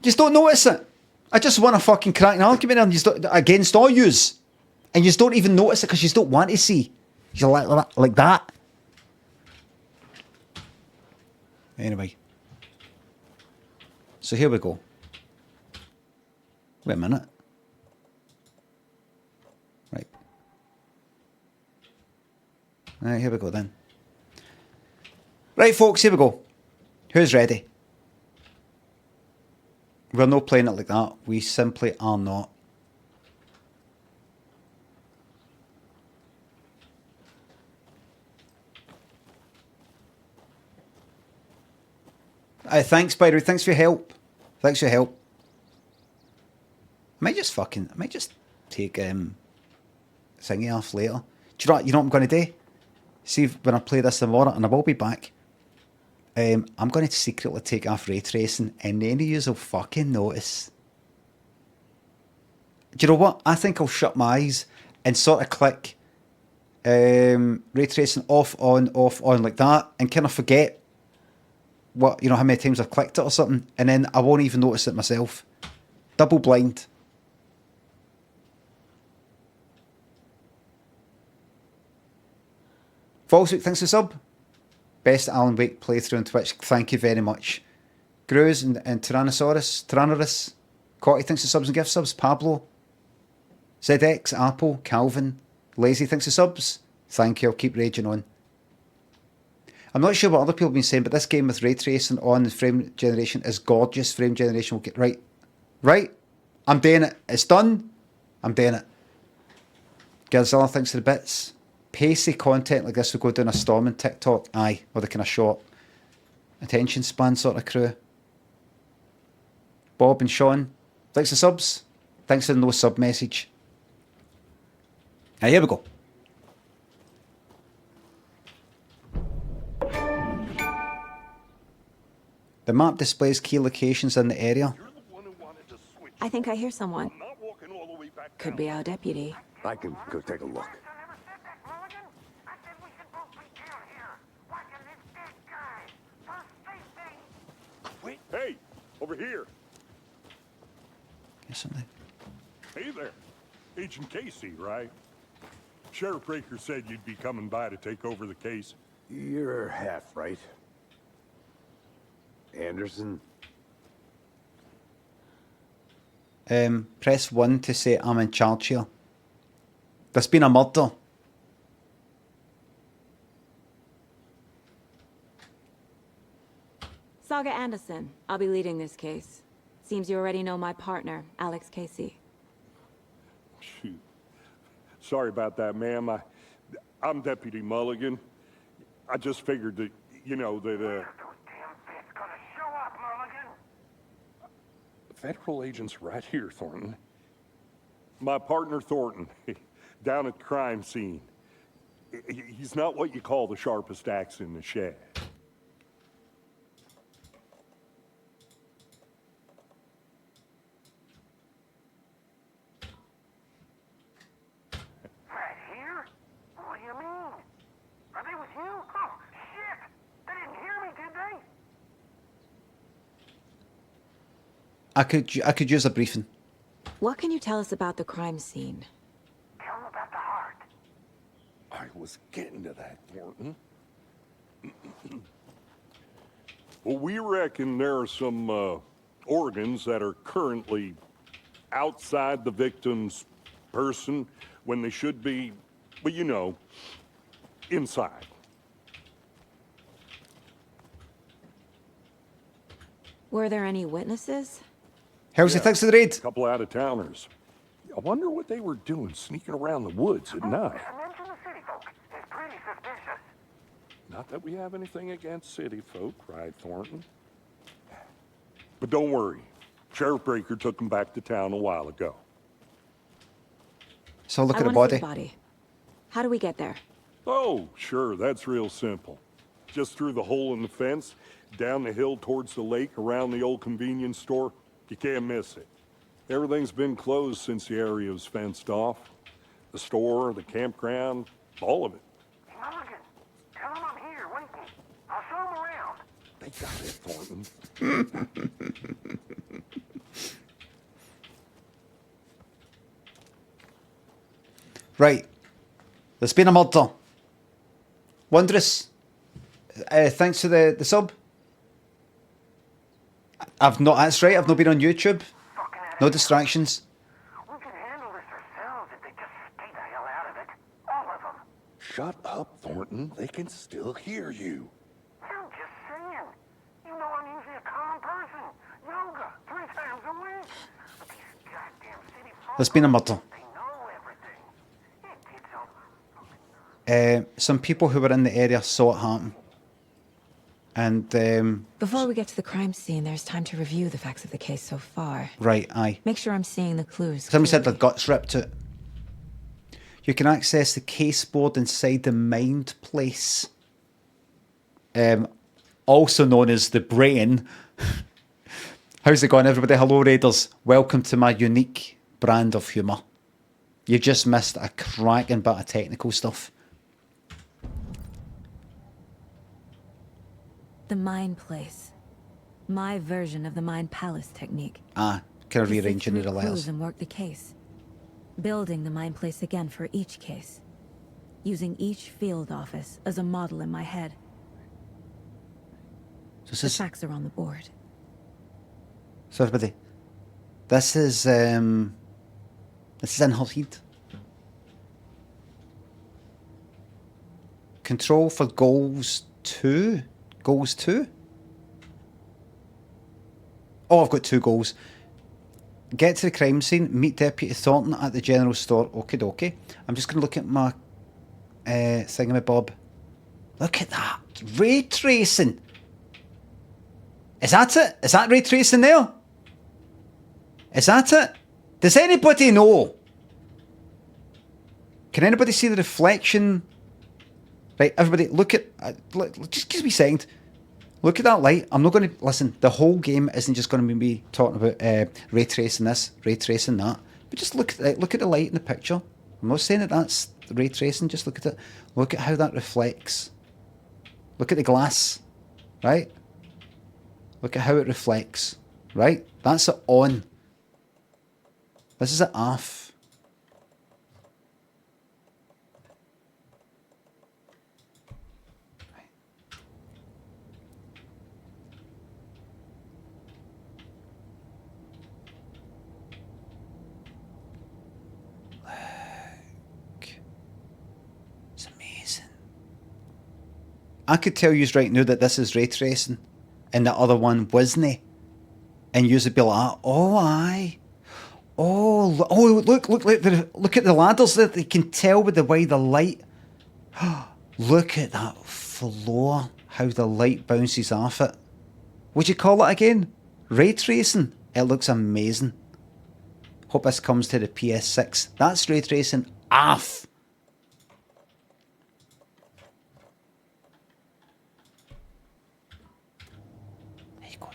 A: Just don't notice it. I just won a fucking cracking argument and against all yous, and you just don't even notice it because you just don't want to see. You're like that. Anyway, so here we go. Wait a minute. Right, here we go then. Right, folks, here we go. Who's ready? We're not playing it like that. We simply are not. Thanks, by the way. Thanks for your help. Thanks for your help. I might just take thingy off later. Do you know what I'm going to do? See when I play this tomorrow, and I will be back. I'm going to secretly take off ray tracing, and none of yous will fucking notice. Do you know what? I think I'll shut my eyes and sort of click ray tracing off on like that, and kind of forget how many times I've clicked it or something, and then I won't even notice it myself. Double blind. Falsewick, thanks for sub. Best Alan Wake playthrough on Twitch. Thank you very much. Gruz and Tyrannosaurus. Cotty thinks of subs and gift subs. Pablo. ZX, Apple, Calvin. Lazy thinks of subs. Thank you. I'll keep raging on. I'm not sure what other people have been saying, but this game with ray tracing on frame generation is gorgeous. Frame generation will get right. I'm doing it. It's done. I'm doing it. Gazilla thinks of the bits. Pacey content like this will go down a storm in TikTok. Aye, or the kind of short attention span sort of crew. Bob and Sean, thanks for subs. Thanks for the no sub message. Here we go. The map displays key locations in the area.
F: I think I hear someone. Could be our deputy.
E: I can go take a look.
H: Hey, over here.
A: Get something.
H: Hey there. Agent Casey, right? Sheriff Breaker said you'd be coming by to take over the case.
E: You're half right. Anderson?
A: Press 1 to say I'm in charge here. There's been a murder.
F: Saga Anderson. I'll be leading this case. Seems you already know my partner, Alex Casey.
H: Shoot. Sorry about that, ma'am. I'm Deputy Mulligan. I just figured that, Federal agent's right here, Thornton. My partner, Thornton, down at the crime scene. He's not what you call the sharpest axe in the shed.
I: Right here? What do you mean? Are they with you? Oh, shit! They didn't hear me, did they?
A: I could use a briefing.
F: What can you tell us about the crime scene?
I: Tell them about the heart.
H: I was getting to that, Thornton. Well, we reckon there are some organs that are currently outside the victim's person when they should be, well, inside.
F: Were there any witnesses?
A: How's it? Thanks for the raid.
H: A couple out-of-towners. I wonder what they were doing sneaking around the woods at night.
I: Mention the city folk. It's pretty suspicious.
H: Not that we have anything against city folk, right, Thornton? But don't worry. Sheriff Breaker took them back to town a while ago.
A: So look
F: I
A: at the
F: wanna see
A: body.
F: the body. How do we get there?
H: Oh, sure, that's real simple. Just through the hole in the fence, down the hill towards the lake, around the old convenience store. You can't miss it. Everything's been closed since the area was fenced off. The store, the campground, all of it.
I: Mulligan, tell them I'm here waiting. I'll show them around.
H: They got it, Thornton.
A: Right. There's been a murder. Wondrous. Thanks for the sub. That's right, I've not been on YouTube. No distractions.
I: We can handle this ourselves if they just stay the hell out of it. All of them.
H: Shut up, Thornton. They can still hear you.
I: I'm just saying. You know I'm usually a calm person. Yoga 3 times a week. But these goddamn city folk,
A: There's been a murder.
I: they know everything. It gets
A: Some people who were in the area saw it happen. And,
F: Before we get to the crime scene, there's time to review the facts of the case so far.
A: right, aye.
F: Make sure I'm seeing the clues.
A: Somebody said their
F: clearly.
A: guts ripped out. You can access the case board inside the mind place. Also known as the brain. How's it going, everybody? Hello, Raiders. Welcome to my unique brand of humour. You just missed a cracking bit of technical stuff.
F: The mind place. My version of the mind palace technique.
A: Kind of
F: To sift
A: rearranging
F: through
A: the
F: clues
A: layers.
F: and work the case. Building the mind place again for each case. Using each field office as a model in my head.
A: This
F: The
A: is
F: facts are on the board.
A: so everybody. This is in her head. Control for goals 2. Goals 2. Oh, I've got 2 goals. Get to the crime scene. Meet Deputy Thornton at the general store. Okie dokie. I'm just going to look at my thingamabob. Look at that. Ray tracing. Is that it? Is that ray tracing there? Is that it? Does anybody know? Can anybody see the reflection? Right, everybody, look at... just give me a second. Look at that light. I'm not going to... Listen, the whole game isn't just going to be me talking about ray tracing this, ray tracing that. But just look at the light in the picture. I'm not saying that that's ray tracing. Just look at it. Look at how that reflects. Look at the glass. Right? Look at how it reflects. Right? That's it on. This is it off. I could tell you right now that this is ray tracing and the other one wasn't. And you'd be like, oh, aye. Oh, look at the ladders there. You can tell with the way the light... Look at that floor, how the light bounces off it. What'd you call it again? Ray tracing. It looks amazing. Hope this comes to the PS6. That's ray tracing off.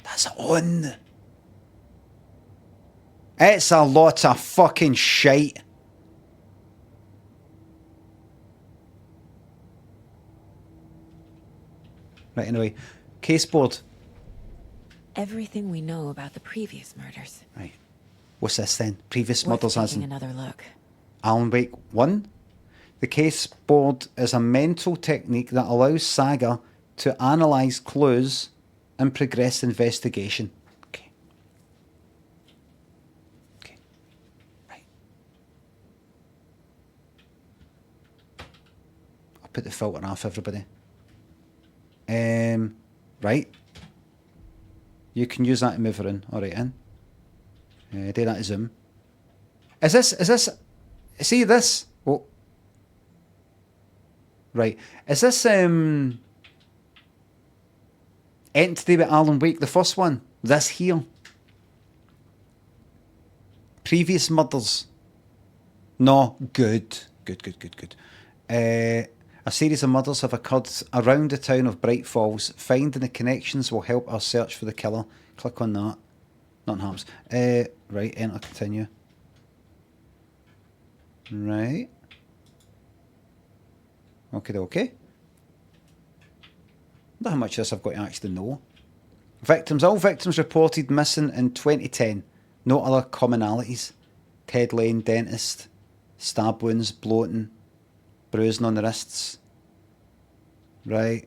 A: That's on. It's a lot of fucking shite. Right, anyway. Caseboard.
F: Everything we know about the previous murders.
A: Right. What's this then? Previous
F: Worth
A: murders as
F: taking
A: in
F: another look.
A: Alan Wake 1. The caseboard is a mental technique that allows Saga to analyse clues and progress investigation. Okay. Okay. Right. I'll put the filter off, everybody. Right. You can use that to move her in. Alright, in. Do that to zoom. Is this... See this? Oh. Right. Is this, Entity with Alan Wake, the first one? This here. Previous murders. No. Good. Good. A series of murders have occurred around the town of Bright Falls. Finding the connections will help our search for the killer. Click on that. Nothing happens. Right, enter, continue. Right. Okay. I don't know how much of this I've got to actually know. Victims. All victims reported missing in 2010. No other commonalities. Ted Lane, dentist. Stab wounds, bloating. Bruising on the wrists. Right.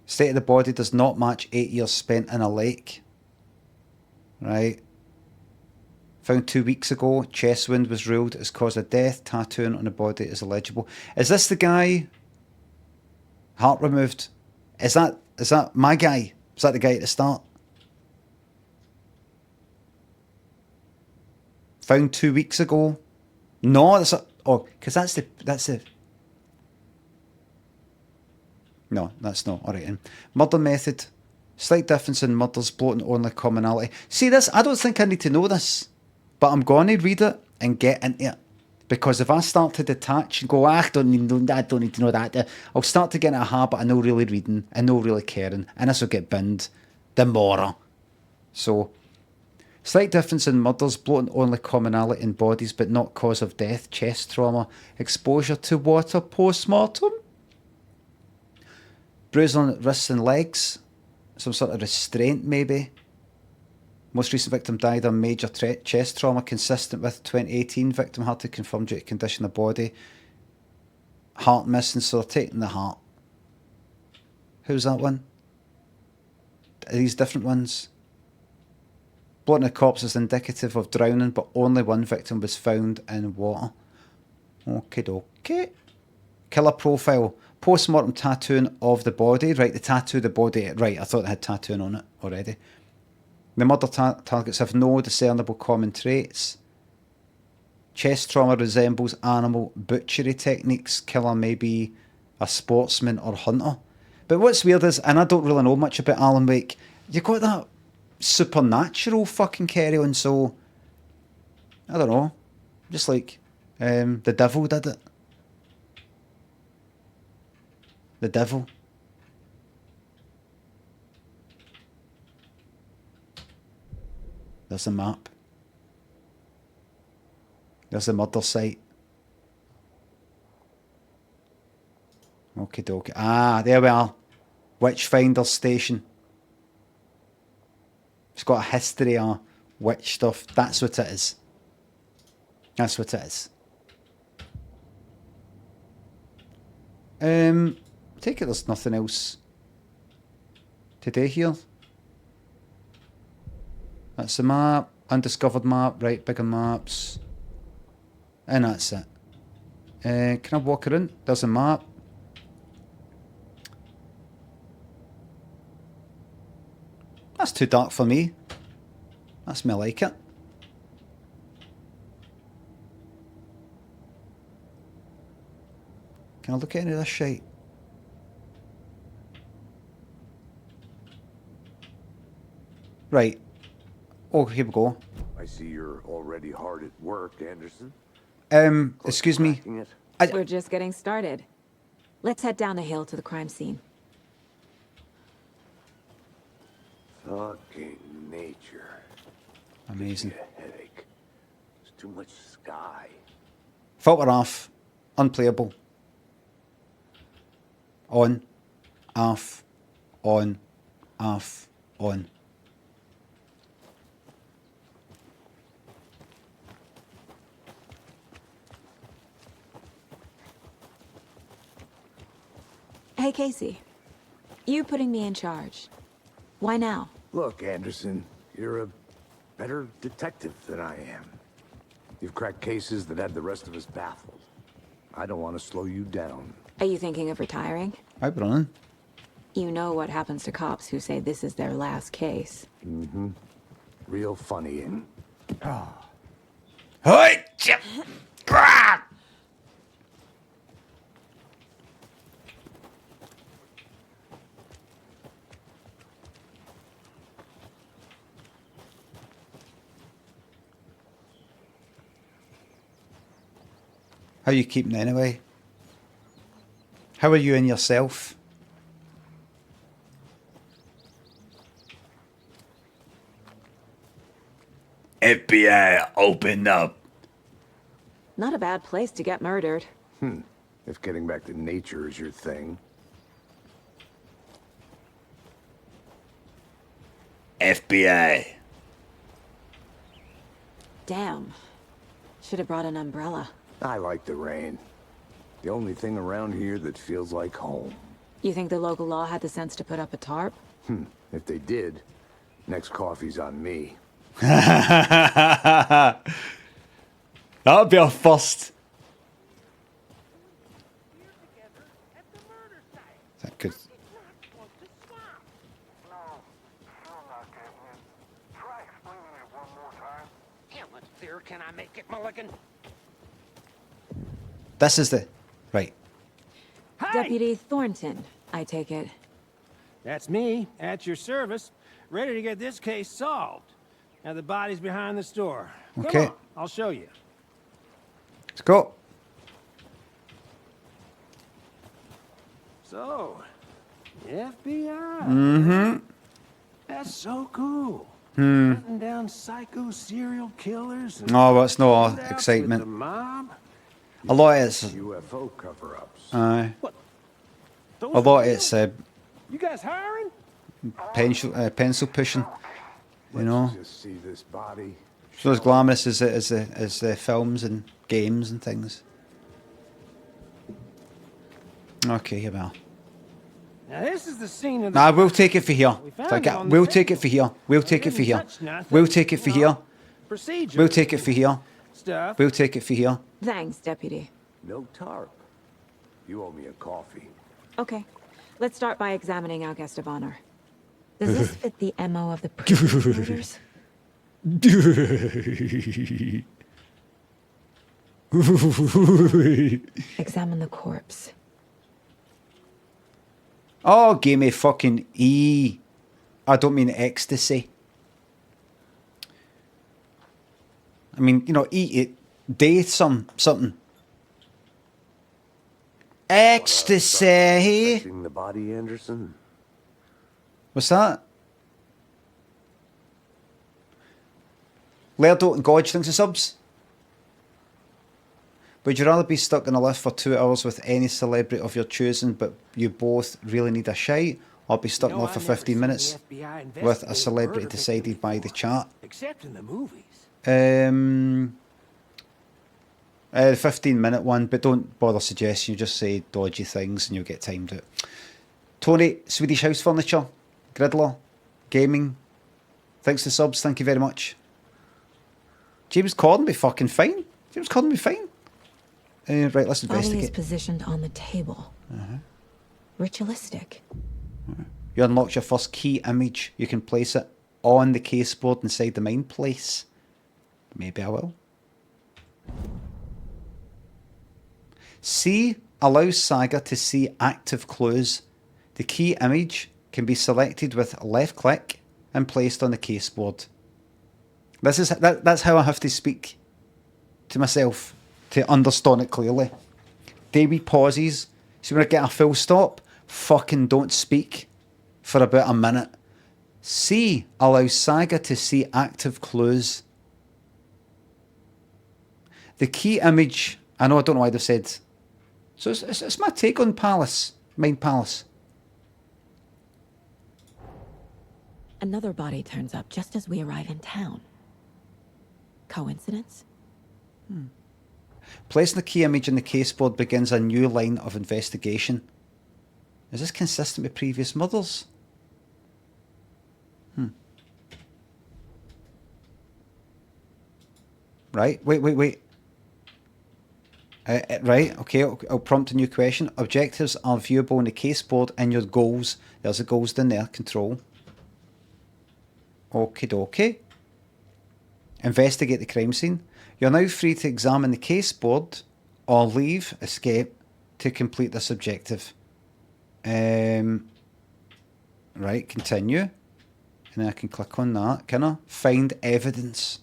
A: State of the body does not match 8 years spent in a lake. Right. Found 2 weeks ago. Chest wound was ruled as cause of death. Tattooing on the body is illegible. Is this the guy? Heart removed. Is that my guy? Is that the guy at the start? Found 2 weeks ago. No, that's a... Oh, because that's the... No, that's not. Alright then. Murder method. Slight difference in murders, bloating only commonality. See this? I don't think I need to know this. But I'm going to read it and get into it. Because if I start to detach and go, I don't need to know that, I'll start to get in a habit of no really reading and no really caring. And this will get binned. The more. So, slight difference in murders, bloating only commonality in bodies but not cause of death, chest trauma, exposure to water post-mortem. Bruise on wrists and legs, some sort of restraint maybe. Most recent victim died of major chest trauma consistent with 2018. Victim hard to confirm due to condition of body. Heart missing, so they're taking the heart. Who's that one? Are these different ones? Blood on the corpse is indicative of drowning, but only one victim was found in water. Okie dokie. Killer profile. Post-mortem tattooing of the body. Right, the tattoo of the body. Right, I thought it had tattooing on it already. The murder targets have no discernible common traits. Chest trauma resembles animal butchery techniques. Killer may be a sportsman or hunter. But what's weird is, and I don't really know much about Alan Wake, you got that supernatural fucking carry on, so I don't know. Just like the devil did it. The devil. There's the map. There's the murder site. Okie dokie. Ah, there we are. Witchfinder Station. It's got a history of witch stuff. That's what it is. That's what it is. Take it there's nothing else today here. That's the map. Undiscovered map. Right, bigger maps. And that's it. Can I walk around? There's a map. That's too dark for me. That's me like it. Can I look at any of this shite? Right. Oh, here we go.
E: I see you're already hard at work, Anderson.
A: Excuse me.
E: Cracking it?
F: We're just getting started. Let's head down the hill to the crime scene.
E: Fucking nature.
A: Amazing.
E: Gives me a headache. There's too much sky.
A: Filter off. Unplayable. On. Off. On. Off. On.
F: Hey, Casey. You putting me in charge. Why now?
E: Look, Anderson, you're a better detective than I am. You've cracked cases that had the rest of us baffled. I don't want to slow you down.
F: Are you thinking of retiring?
A: Hi, Brennan.
F: You know what happens to cops who say this is their last case.
E: Mm-hmm. Real funny, and
A: Hey! Chip! Grab! How are you keeping anyway? How are you in yourself? FBI, open up.
F: Not a bad place to get murdered.
E: if getting back to nature is your thing.
A: FBI.
F: Damn. Should have brought an umbrella.
E: I like the rain. The only thing around here that feels like home.
F: You think the local law had the sense to put up a tarp?
E: If they did, next coffee's on me.
A: That would be our first. That could.
I: No, still not getting it. Try explaining it one more time.
J: How much clearer can I make it, Mulligan?
A: This is the right.
F: Deputy Thornton, I take it.
K: That's me, at your service, ready to get this case solved. Now the body's behind the store.
A: Okay.
K: Come on, I'll show you.
A: Let's go.
K: So, FBI.
A: Mm-hmm.
K: That's so cool. Hunting down psycho serial killers. And
A: No, but it's no
K: shootouts with
A: excitement.
K: The mob.
A: A lot of it's.
E: UFO cover-ups.
A: Aye.
K: Those
A: A lot of
K: are
A: it's
K: you guys hiring?
A: pencil pushing. You know,
E: Just see this body.
A: it's not as glamorous as the films and games and things. Okay, here we are.
K: Now this is the scene of the...
A: Nah, we'll take it for here.
K: We found
A: Like,
K: it on the
A: we'll
K: table.
A: take it for here. We'll take it for here. We'll take it for here.
K: Procedure.
A: We'll take it for here.
K: Stuff.
A: We'll take it for here.
F: Thanks, Deputy.
E: No tarp. You owe me a coffee.
F: Okay, let's start by examining our guest of honor. Does this fit the MO of the previous murders? Examine the corpse.
A: Oh, give me fucking E. I don't mean ecstasy. I mean, you know, eat it. Date something. Ecstasy.
E: Touching the body, Anderson?
A: What's that? Lerdo and Godge, thanks for subs. Would you rather be stuck in a lift for 2 hours with any celebrity of your choosing, but you both really need a shite, or be stuck in a lift for 15 minutes with a celebrity decided by the chat?
K: Except in the movies.
A: The 15-minute one, but don't bother suggesting. You just say dodgy things and you'll get timed out. Tony, Swedish House Furniture, Gridler, Gaming, thanks to subs, thank you very much. James Corden be fucking fine. James Corden be fine. Right, let's
F: Body is
A: investigate.
F: positioned on the table. Ritualistic.
A: You unlock your first key image. You can place it on the caseboard inside the mine place. Maybe I will. C allows Saga to see active clues. The key image can be selected with left click and placed on the caseboard. That's how I have to speak to myself to understand it clearly. Davey pauses. So when I get a full stop, fucking don't speak for about a minute. C allows Saga to see active clues. The key image, I don't know why they said. So it's my take on Mind Palace.
F: Another body turns up just as we arrive in town. Coincidence?
A: Placing the key image in the caseboard begins a new line of investigation. Is this consistent with previous murders? Right, wait. Right, okay, I'll prompt a new question. Objectives are viewable in the caseboard and your goals. There's the goals down there, control. Okie dokie. Investigate the crime scene. You're now free to examine the caseboard or leave, escape, to complete this objective. Right, continue. And then I can click on that. Can I? Find evidence.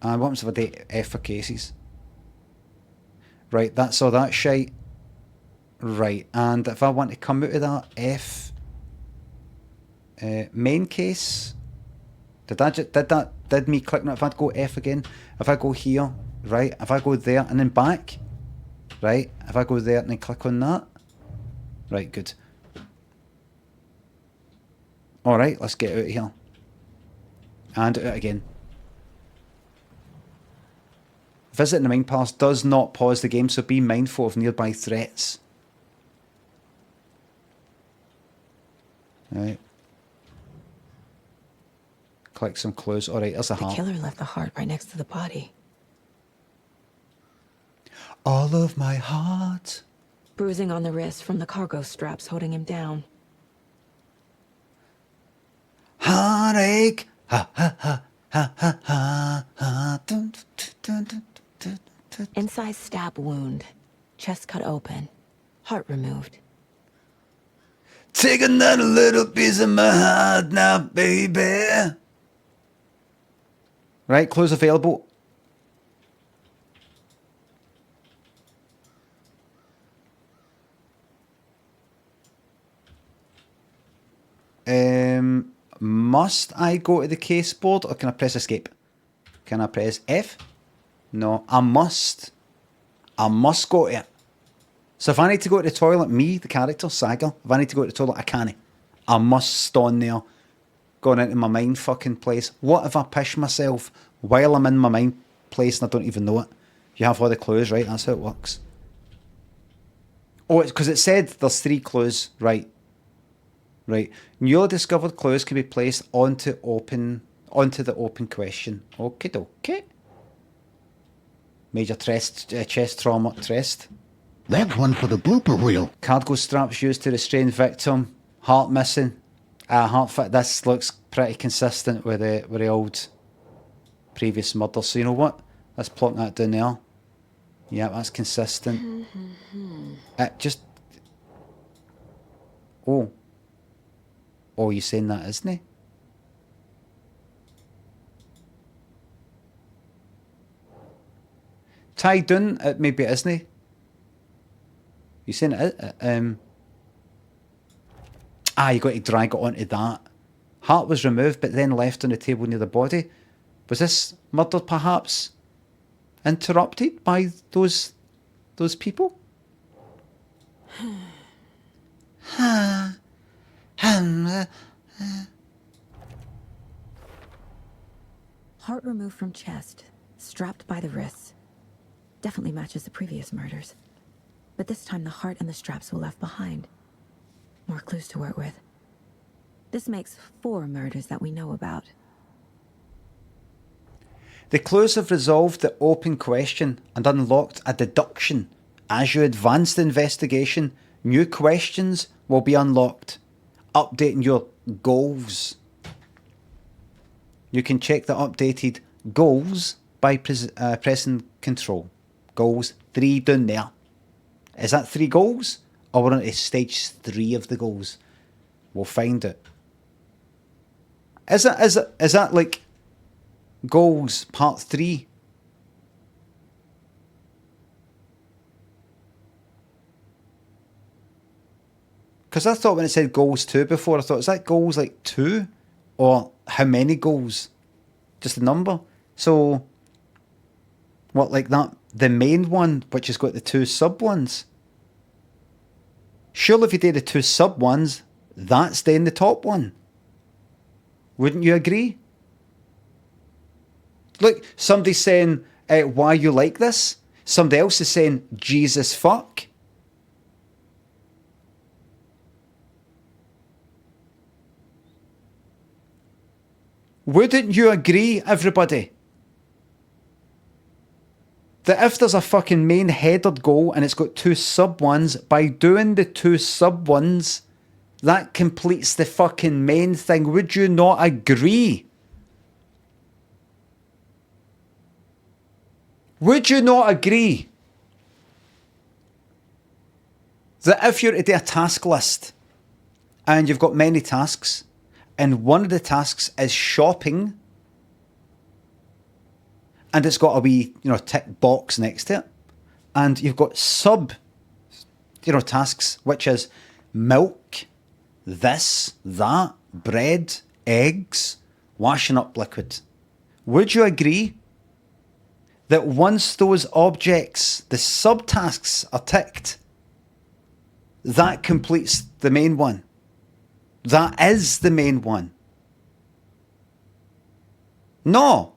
A: And what happens if I do F for cases? Right, that's all that shite. Right, and if I want to come out of that, F. Main case. Did me clicking it? If I go F again, if I go here, right, if I go there and then back, right, if I go there and then click on that, right, good. Alright, let's get out of here. And out again. Visiting the Mine Palace does not pause the game, so be mindful of nearby threats. Right. Collect some clues. Alright, there's a
F: The
A: heart.
F: killer left the heart right next to the body.
A: All of my heart.
F: Bruising on the wrist from the cargo straps holding him down.
A: Heartache. Ha ha ha ha ha ha ha. Dun, dun, dun, dun, dun.
F: Inside stab wound. Chest cut open. Heart removed.
A: Take another little piece of my heart now, baby. Right, clues available. Must I go to the caseboard or can I press escape? Can I press F? No, I must. I must go to it. So if I need to go to the toilet, me, the character, Saga, if I need to go to the toilet, I can't. I must stand there, going into my mind fucking place. What if I pish myself while I'm in my mind place and I don't even know it? You have all the clues, right? That's how it works. Oh, it's because it said there's 3 clues. Right. Right. Newly discovered clues can be placed onto the open question. Okie dokie. Major chest trauma.
B: That's one for the blooper reel.
A: Cargo straps used to restrain victim. Heart missing. Heart fit. This looks pretty consistent with the old previous murder. So you know what? Let's plonk that down there. Yeah, that's consistent. Just... Oh. Oh, you're saying that, isn't he? Tied down, maybe it isn't he? You saying it? You got to drag it onto that. Heart was removed, but then left on the table near the body. Was this murder perhaps interrupted by those people?
F: Heart removed from chest, strapped by the wrists. Definitely matches the previous murders. But this time the heart and the straps were left behind. More clues to work with. This makes 4 murders that we know about.
A: The clues have resolved the open question and unlocked a deduction. As you advance the investigation, new questions will be unlocked, updating your goals. You can check the updated goals by pressing Control. Goals 3 down there. Is that 3 goals? Or we're on to stage 3 of the goals? We'll find it. Is that like goals part 3? Because I thought when it said goals 2 before, I thought, is that goals like 2? Or how many goals? Just a number? So, what, like that, the main one, which has got the 2 sub ones? Surely if you do the 2 sub ones, that's then the top one. Wouldn't you agree? Look, somebody's saying, why you like this? Somebody else is saying, Jesus fuck. Wouldn't you agree, everybody? That if there's a fucking main headed goal and it's got 2 sub ones, by doing the 2 sub ones, that completes the fucking main thing. Would you not agree? Would you not agree that if you're to do a task list and you've got many tasks and one of the tasks is shopping and it's got a wee, tick box next to it, and you've got sub, tasks, which is milk, this, that, bread, eggs, washing up liquid. Would you agree that once those objects, the subtasks, are ticked, that completes the main one? That is the main one. No.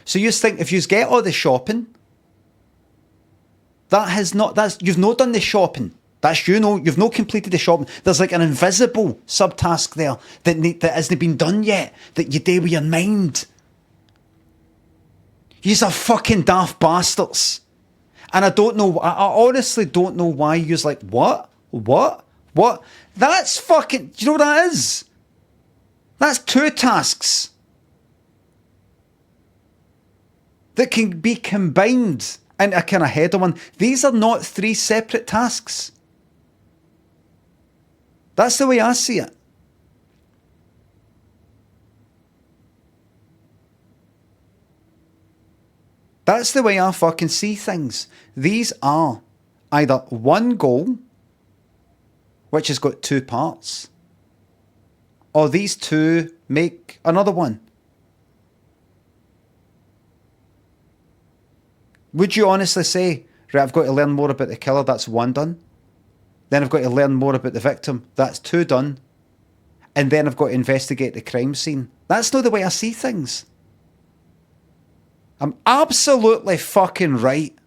A: So you think if you get all the shopping, you've not done the shopping. You've not completed the shopping. There's like an invisible subtask there that hasn't been done yet, that you do with your mind. You're fucking daft bastards. And I honestly don't know why you're like, what? That's fucking, do you know what that is? That's 2 tasks that can be combined in a kind of header one. These are not 3 separate tasks. That's the way I see it. That's the way I fucking see things. These are either one goal, which has got 2 parts, or these 2 make another one. Would you honestly say, right, I've got to learn more about the killer, that's 1 done. Then I've got to learn more about the victim, that's 2 done. And then I've got to investigate the crime scene. That's not the way I see things. I'm absolutely fucking right.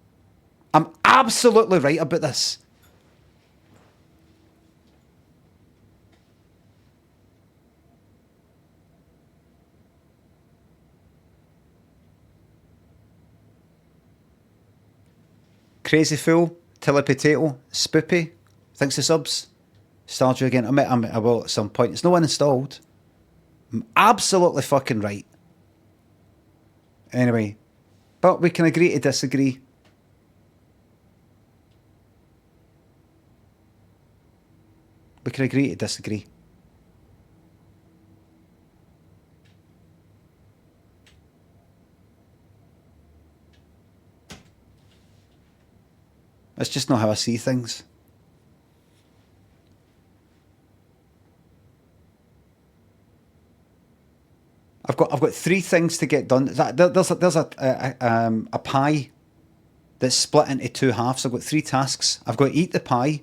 A: I'm absolutely right about this. Crazy Fool, Tilly Potato, Spoopy, thanks for subs. Stardew again. I will at some point. It's no uninstalled. I'm absolutely fucking right. Anyway, but we can agree to disagree. We can agree to disagree. That's just not how I see things. I've got 3 things to get done. There's a pie that's split into 2 halves. I've got 3 tasks. I've got to eat the pie,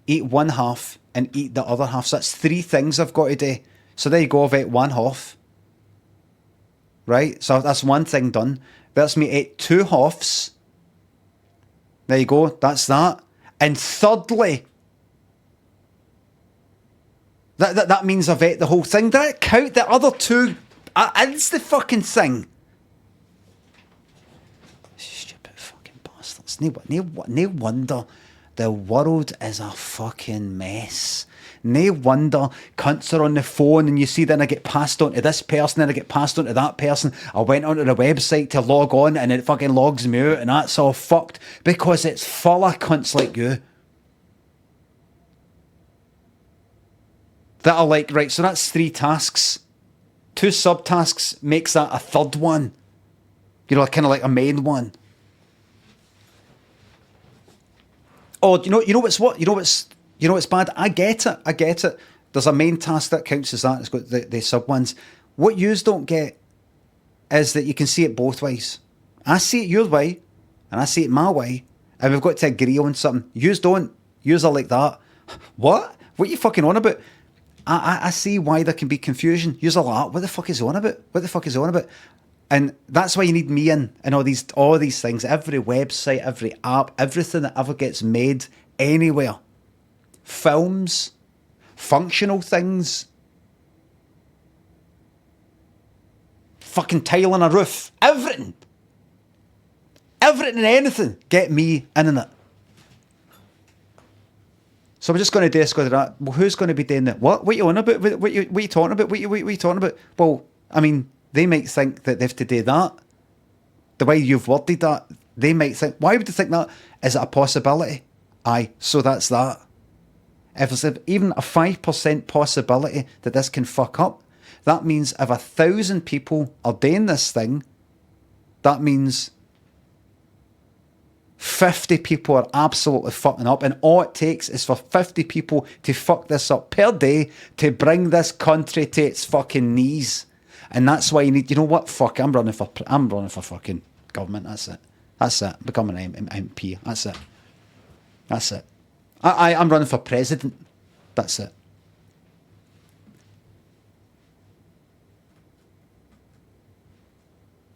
A: eat one half, and eat the other half. So that's 3 things I've got to do. So there you go, I've ate one half. Right? So that's one thing done. That's me ate 2 halves. There you go, that's that. And thirdly, that means I've ate the whole thing. Did I count the other 2? It's the fucking thing. Stupid fucking bastards. No wonder the world is a fucking mess. No wonder cunts are on the phone and you see then I get passed on to this person, then I get passed on to that person. I went onto the website to log on and it fucking logs me out and that's all fucked because it's full of cunts like you. That are like, right, so that's 3 tasks. 2 subtasks makes that a 3rd one. You know, kind of like a main one. Oh, you know what's bad? I get it. There's a main task that counts as that. It's got the sub ones. What yous don't get is that you can see it both ways. I see it your way, and I see it my way, and we've got to agree on something. Yous don't. Yous are like that. What? What are you fucking on about? I see why there can be confusion. Yous are like, what the fuck is he on about? What the fuck is he on about? And that's why you need me in and all these things. Every website, every app, everything that ever gets made anywhere. Films, functional things, fucking tile on a roof, everything and anything, get me in it. So we're just going to do this, go to that. Well, who's going to be doing that? What are you on about? What are you talking about? What are you talking about? Well, I mean, they might think that they have to do that. The way you've worded that, they might think, why would they think that? Is it a possibility? Aye, so that's that. If there's even a 5% possibility that this can fuck up, that means if 1,000 people are doing this thing, that means 50 people are absolutely fucking up, and all it takes is for 50 people to fuck this up per day to bring this country to its fucking knees. And that's why you need, you know what? Fuck, I'm running for fucking government. That's it. Become an MP. That's it. I'm running for president. That's it.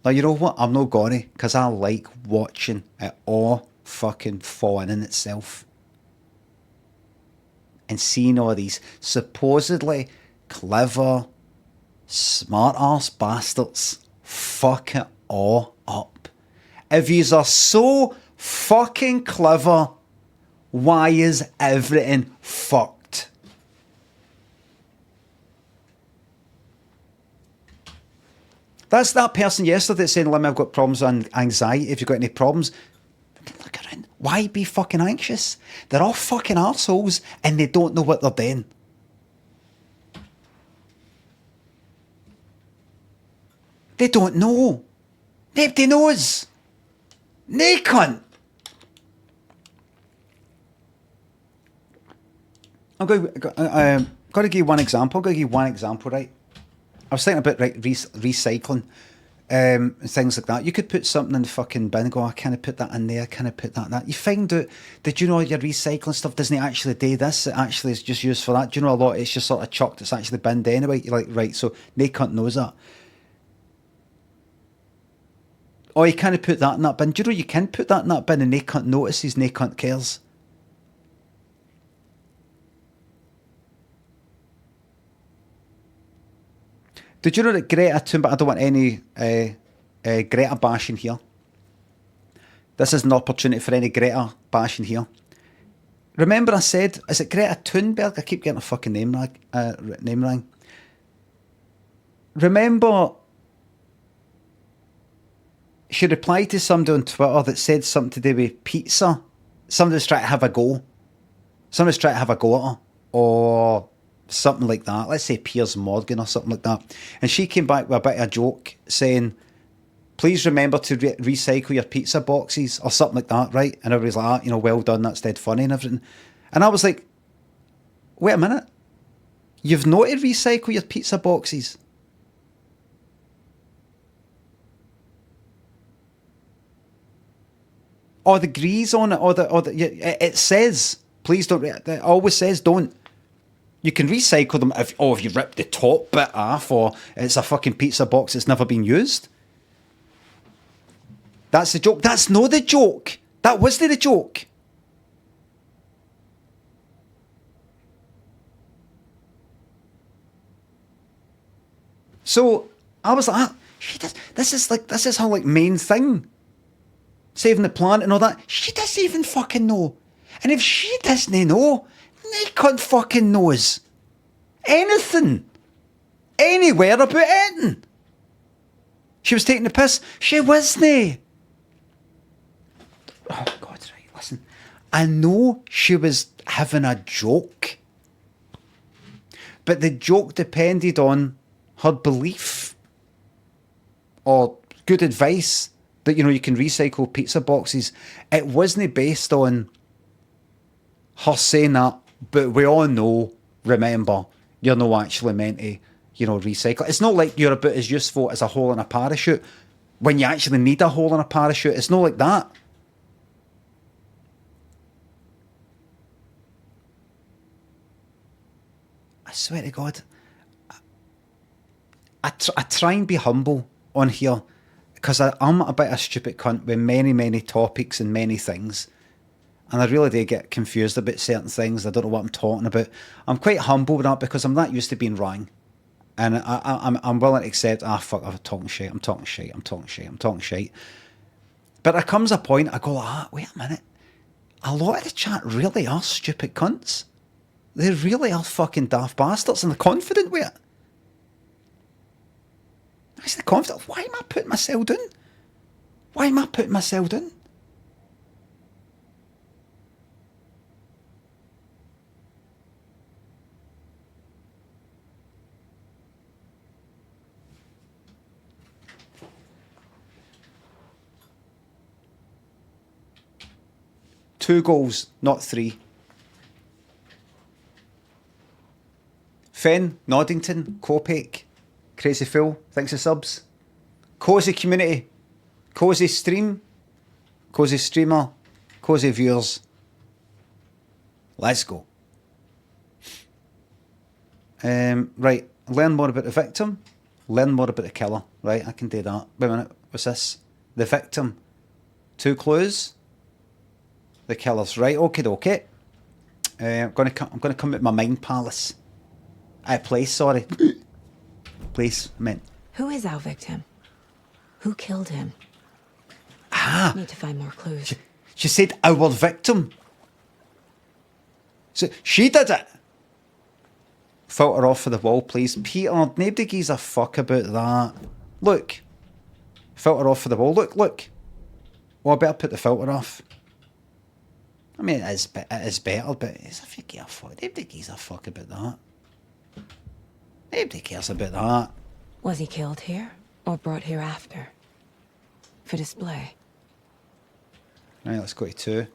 A: Now, you know what? I'm not gonna, because I like watching it all fucking falling in itself. And seeing all these supposedly clever, smart ass bastards fuck it all up. If yous are so fucking clever, why is everything fucked? That's that person yesterday saying, Limmy, I've got problems with anxiety. If you've got any problems, look around. Why be fucking anxious? They're all fucking arseholes and they don't know what they're doing. They don't know. Nobody knows. Nay cunt. I'm going to give you one example. Right? I was thinking about recycling and things like that. You could put something in the fucking bin and go, I can't put that in there, can I put that in that? You find out, did you know your recycling stuff doesn't actually do this? It actually is just used for that. Do you know a lot? It's just sort of chucked. It's actually binned anyway. You're like, right, so they cunt knows that. Oh, you can't put that in that bin. Do you know you can put that in that bin and they cunt notices and they cunt cares? Did you know that Greta Thunberg, I don't want any Greta bashing here. This is an opportunity for any Greta bashing here. Remember I said, is it Greta Thunberg? I keep getting a fucking name wrong. Remember, she replied to somebody on Twitter that said something to do with pizza. Somebody was trying to have a go. Somebody's trying to have a go at her. Or something like that. Let's say Piers Morgan or something like that. And she came back with a bit of a joke saying, please remember to recycle your pizza boxes or something like that, right? And everybody's like, you know, well done, that's dead funny and everything. And I was like, wait a minute. You've not to recycle your pizza boxes. Or the grease on it, it says, please don't, it always says don't. You can recycle them if you rip the top bit off or it's a fucking pizza box that's never been used. That's the joke. That's not the joke. That wasn't the joke. So I was like, this is her like main thing. Saving the planet and all that. She doesn't even fucking know. And if she doesn't know, they can't fucking knows anything. Anywhere about anything. She was taking the piss. She wasn't. Oh, God, right, listen. I know she was having a joke. But the joke depended on her belief or good advice that, you know, you can recycle pizza boxes. It wasn't based on her saying that, but we all know, remember, you're not actually meant to, you know, recycle. It's not like you're about as useful as a hole in a parachute when you actually need a hole in a parachute. It's not like that. I swear to God, I try and be humble on here because I'm a bit of a stupid cunt with many, many topics and many things. And I really do get confused about certain things. I don't know what I'm talking about. I'm quite humble with that because I'm not used to being wrong. And I'm willing to accept, fuck, I'm talking shit. But there comes a point, I go, wait a minute. A lot of the chat really are stupid cunts. They really are fucking daft bastards and they're confident with it. What's the confidence? Why am I putting myself down? Two goals, not three. Fen, Noddington, Copac, Crazy Fool, thanks for subs. Cozy community, cozy stream, cozy streamer, cozy viewers. Let's go. Right, learn more about the victim, learn more about the killer. Right, I can do that. Wait a minute, what's this? The victim. 2 clues. The killers. Right, okay. I'm gonna come with my mind palace. Place. Place, I meant.
F: Who is our victim? Who killed him? Need to find more clues.
A: She said our victim. So she did it. Filter off for the wall, please. Peter, nobody gives a fuck about that. Look. Filter off for the wall. Look. Well, I better put the filter off. I mean, it is better, but it's if you give a fuck. Nobody gives a fuck about that. Nobody cares about that.
F: Was he killed here or brought here after? For display.
A: Right, let's go to 2.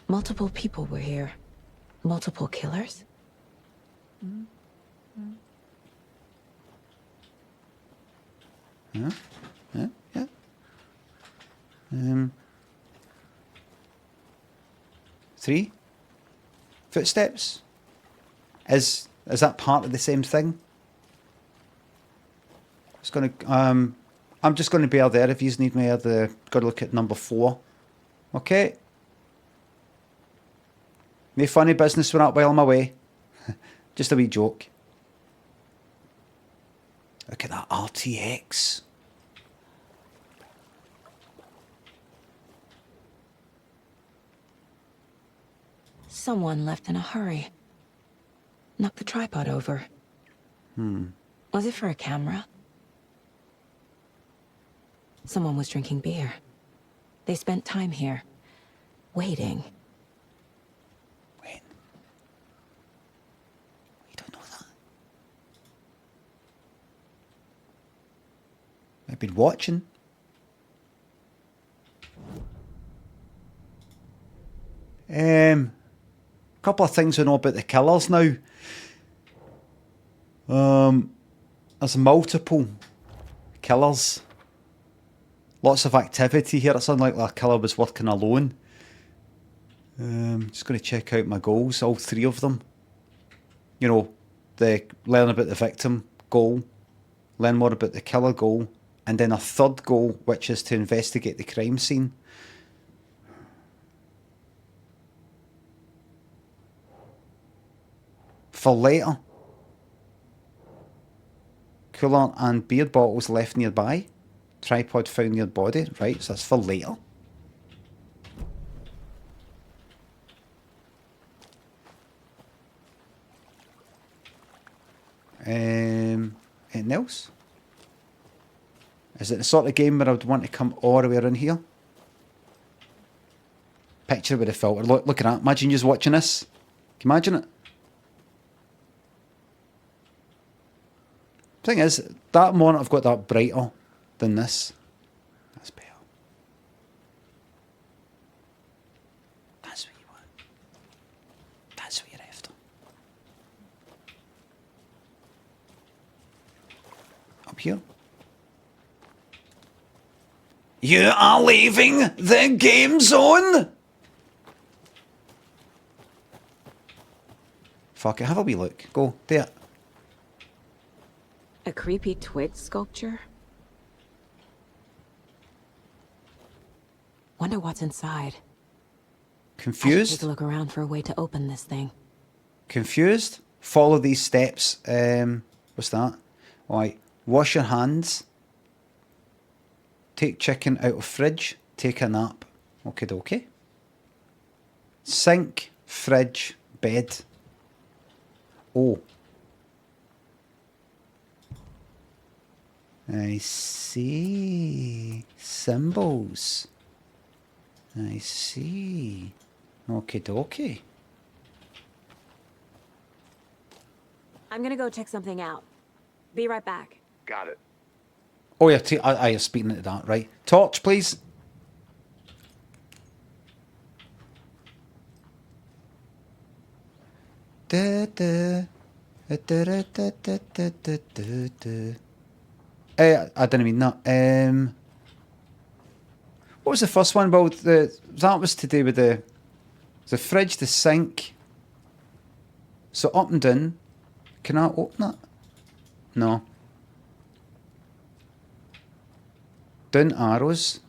F: Multiple people were here. Multiple killers?
A: Yeah. 3. Footsteps. Is that part of the same thing? It's gonna. I'm just going to bear there if you need me. Got to look at number 4. Okay. No funny business went up while I'm away. Just a wee joke. Look at that RTX.
F: Someone left in a hurry. Knocked the tripod over. Was it for a camera? Someone was drinking beer. They spent time here, waiting.
A: When? We don't know that. I've been watching. Couple of things we know about the killers now. There's multiple killers. Lots of activity here. It's unlikely a killer was working alone. Just going to check out my goals, all 3 of them. You know, the learn about the victim goal, learn more about the killer goal, and then a 3rd goal, which is to investigate the crime scene. For later. Cooler and beer bottles left nearby. Tripod found near body. Right, so that's for later. Anything else? Is it the sort of game where I would want to come all the way around here? Picture with a filter. Look at that. Imagine you just watching this. Can you imagine it? Thing is, that monitor I've got that brighter than this. That's better. That's what you want. That's what you're after. Up here. You are leaving the game zone! Fuck it, have a wee look. Go, do it.
F: A creepy twig sculpture? Wonder what's inside.
A: Confused?
F: I should take a look around for a way to open this thing.
A: Confused? Follow these steps. What's that? Alright. Wash your hands. Take chicken out of fridge. Take a nap. Okie dokie. Sink, fridge, bed. Oh. I see. Symbols. I see. Okie dokie.
F: I'm gonna go check something out. Be right back.
E: Got it.
A: Oh yeah, I you're speaking into that, right? Torch, please. Da, da. Da, da, da, da, da, da, da, da. I didn't mean that. What was the first one about? That was to do with the fridge, the sink. So up and down. Can I open it? No. Down arrows.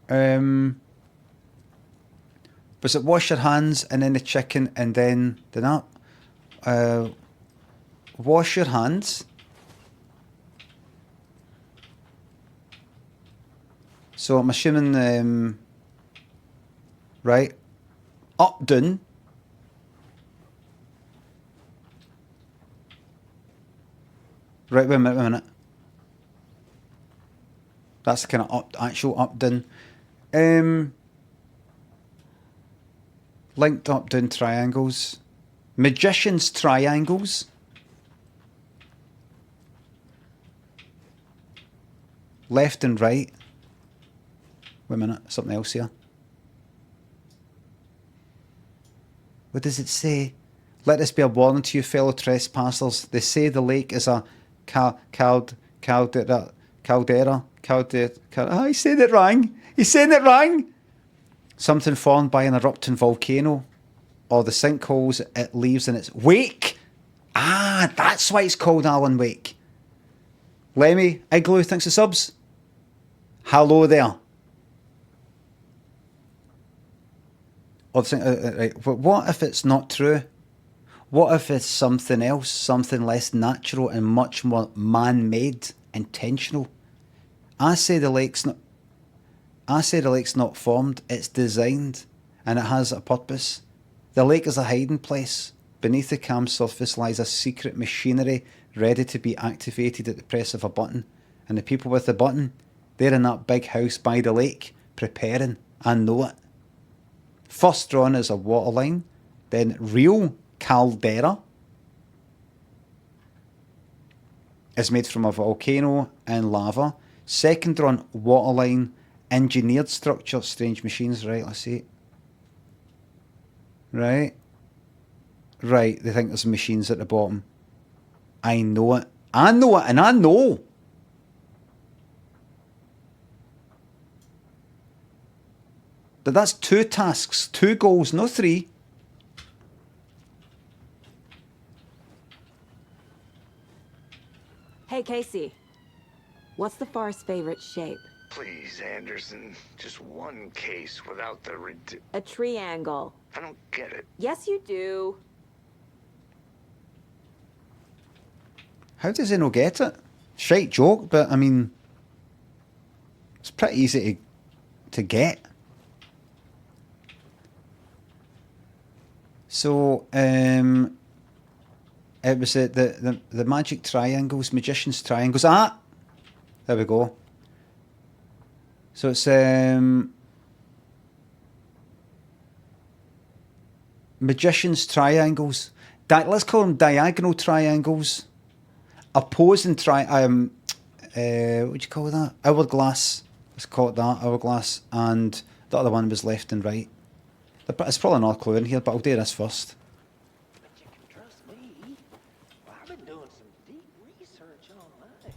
A: Was it wash your hands and then the chicken and then the nap? Wash your hands. So I'm assuming, right, up, down. Right, wait a minute. That's the kind of actual up, down. Linked up, down triangles. Magician's triangles. Left and right. Wait a minute, something else here. What does it say? Let this be a warning to you, fellow trespassers. They say the lake is a caldera. He said it wrong. He's saying it wrong. Something formed by an erupting volcano, or the sinkholes it leaves in its wake. Ah, that's why it's called Alan Wake. Lemmy, Igloo, thanks for subs. Hello there. Right. But what if it's not true? What if it's something else, something less natural and much more man-made, intentional? I say the lake's not... I say the lake's not formed, it's designed, and it has a purpose. The lake is a hiding place. Beneath the calm surface lies a secret machinery ready to be activated at the press of a button. And the people with the button, they're in that big house by the lake, preparing. I know it. First drawn is a waterline, then real caldera is made from a volcano and lava. Second drawn waterline, engineered structure, strange machines. Right, let's see. Right, they think there's machines at the bottom. I know it, and I know. But that's 2 tasks, 2 goals, no 3.
F: Hey, Casey. What's the far's favorite shape?
I: Please, Anderson. Just one case without the
F: A triangle.
I: I don't get it.
F: Yes, you do.
A: How does he not get it? Shite joke, but I mean, it's pretty easy to get. So, it was the magic triangles, magician's triangles. Ah, there we go. So it's magician's triangles. Let's call them diagonal triangles. Opposing what do you call that? Hourglass. Let's call it that, hourglass. And the other one was left and right. It's probably not a clue in here, but I'll do this first.
J: But you can trust me. Well, I've been doing some deep research online.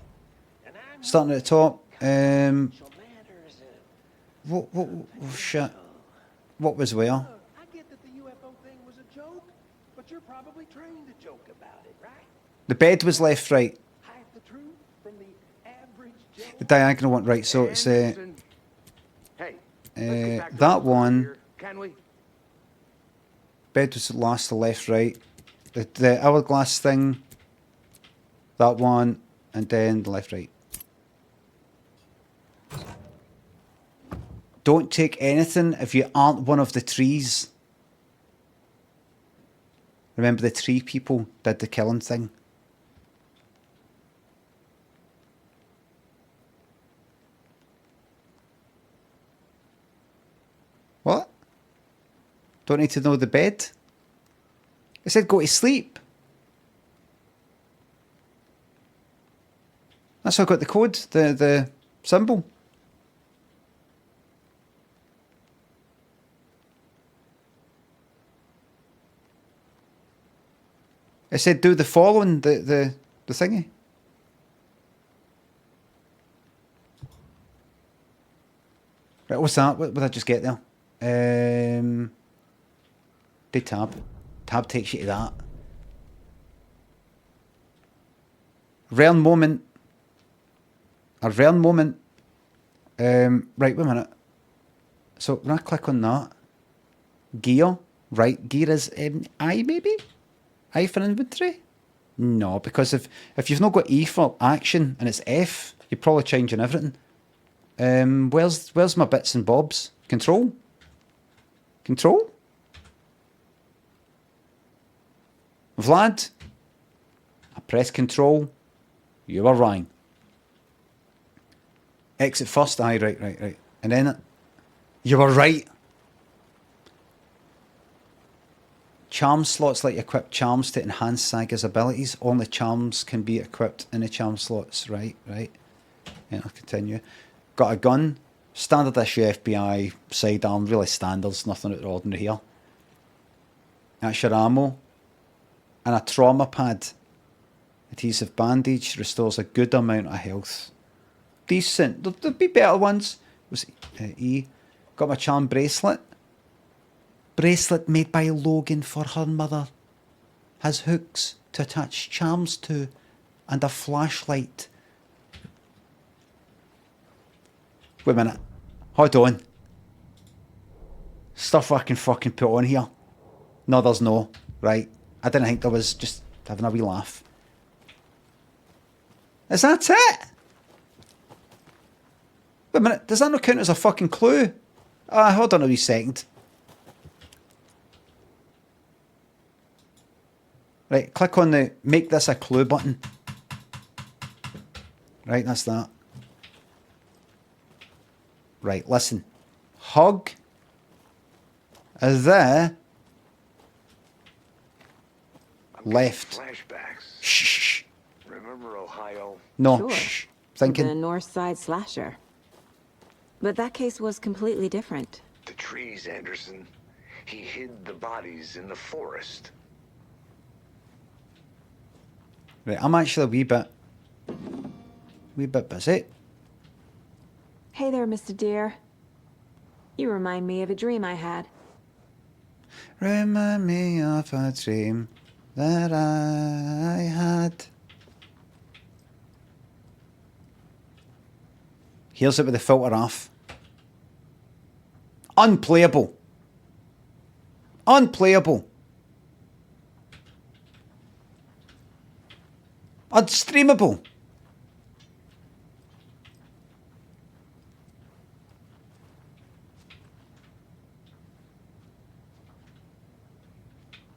J: And I know
A: Starting at the top.
J: social matters.
A: What shit. What was where?
K: I get that the UFO thing was a joke, but you're probably trained to joke about it, right?
A: The bed was left, right.
K: Hide the truth from the average Joe.
A: The diagonal one, right. So it's
E: Anderson. Hey, let's get back to
A: that
E: the
A: one.
E: here, can we?
A: Bed was last to left, right. The hourglass thing. That one, and then the left, right. Don't take anything if you aren't one of the trees. Remember the tree people did the killing thing. What? Don't need to know the bed? I said go to sleep. That's how I got the code, the symbol. I said do the following, the thingy. Right, what's that? What did I just get there? Do tab. Tab takes you to that. Rare moment. A rare moment. Right, wait a minute. So when I click on that, gear, right, gear is I maybe? I for inventory? No, because if you've not got E for action and it's F, you're probably changing everything. Where's my bits and bobs? Control? Control? Vlad? I press control. You were wrong. Exit first. Aye, right. And then you were right. Charm slots let you equip charms to enhance Saga's abilities. Only charms can be equipped in the charm slots. Right. And I'll continue. Got a gun. Standard issue FBI sidearm. Really standards. Nothing out of the ordinary here. That's your ammo. And a trauma pad. Adhesive bandage. Restores a good amount of health. Decent. There'll be better ones. Was E. Got my charm bracelet. Bracelet made by Logan for her mother. Has hooks to attach charms to and a flashlight. Wait a minute. Hold on. Stuff I can fucking put on here. No, there's no. Right. I didn't think there was. Just having a wee laugh. Is that it? Wait a minute, does that not count as a fucking clue? Hold on a wee second. Right, click on the make this a clue button. Right, that's that. Right, listen. Hug the left.
E: Flashbacks.
A: Shh.
E: Remember Ohio?
A: No,
F: Sure.
A: shh. Thinking.
F: The North Side slasher. But that case was completely different.
E: The trees, Anderson. He hid the bodies in the forest.
A: Right, I'm actually a wee bit busy.
F: Hey there, Mr. Deer. You remind me of a dream I had.
A: Remind me of a dream that I had. Here's it with the filter off. Unplayable. Unplayable. Unstreamable.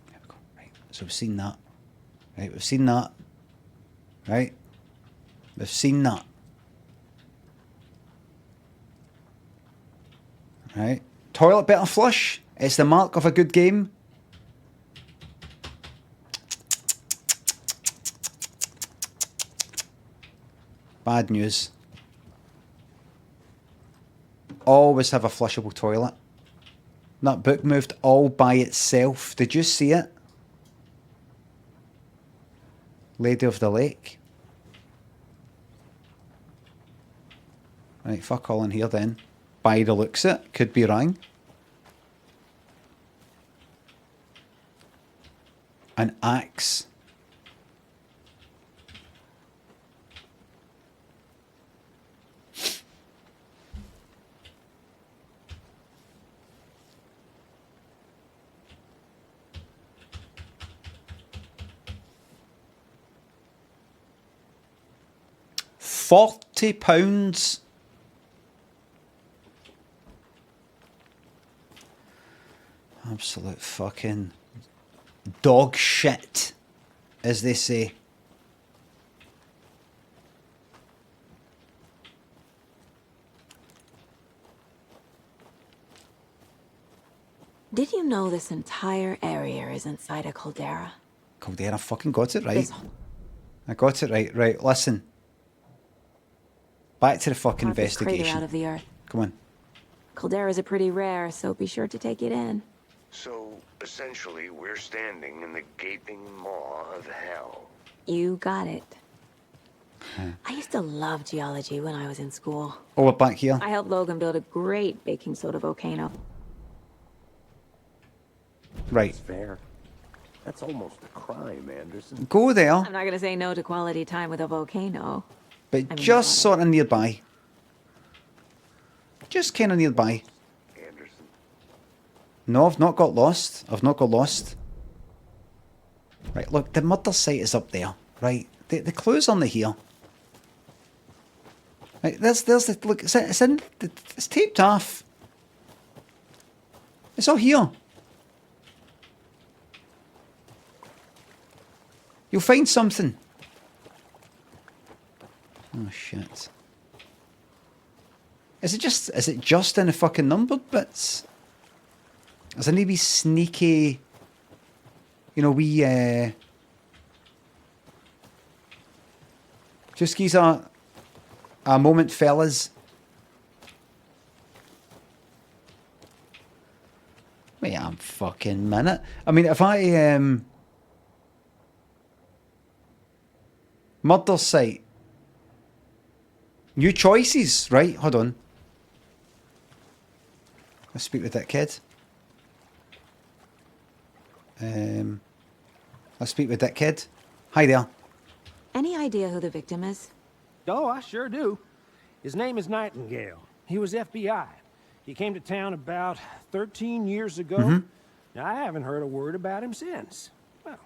A: There we go. Right. So we've seen that. Right, we've seen that. Right. We've seen that. Right. Toilet better flush. It's the mark of a good game. Bad news. Always have a flushable toilet. That book moved all by itself. Did you see it? Lady of the Lake. Right, fuck all in here then. By the looks of it. Could be wrong. An axe. £40. Absolute fucking dog shit, as they say.
F: Did you know this entire area is inside a caldera?
A: Caldera, fucking got it right.
F: This
A: I got it right. Right, listen. Back to the fucking
F: carved this crater
A: investigation.
F: out of the earth.
A: Come on.
F: Calderas are pretty rare, so be sure to take it in.
E: So, essentially, we're standing in the gaping maw of hell.
F: You got it. I used to love geology when I was in school.
A: Oh, we're back here.
F: I helped Logan build a great baking soda volcano.
A: Right.
E: Fair. That's almost a crime, Anderson.
A: Go there,
F: I'm not gonna say no to quality time with a volcano.
A: but just sort of nearby. Just kind of nearby.
E: Anderson.
A: No, I've not got lost. I've not got lost. Right, look, the murder site is up there. Right, the clue's on the here. Right, there's the look. It's taped off. It's all here. You'll find something. Oh shit. Is it just in the fucking numbered bits? Is there any wee sneaky, just give a moment, fellas. Wait a fucking minute. I mean, if I murder site. New choices, right? Hold on. Let's speak with that kid. Let's speak with that kid. Hi there.
F: Any idea who the victim is?
K: Oh, I sure do. His name is Nightingale. He was FBI. He came to town about 13 years ago. Now, I haven't heard a word about him since. Well,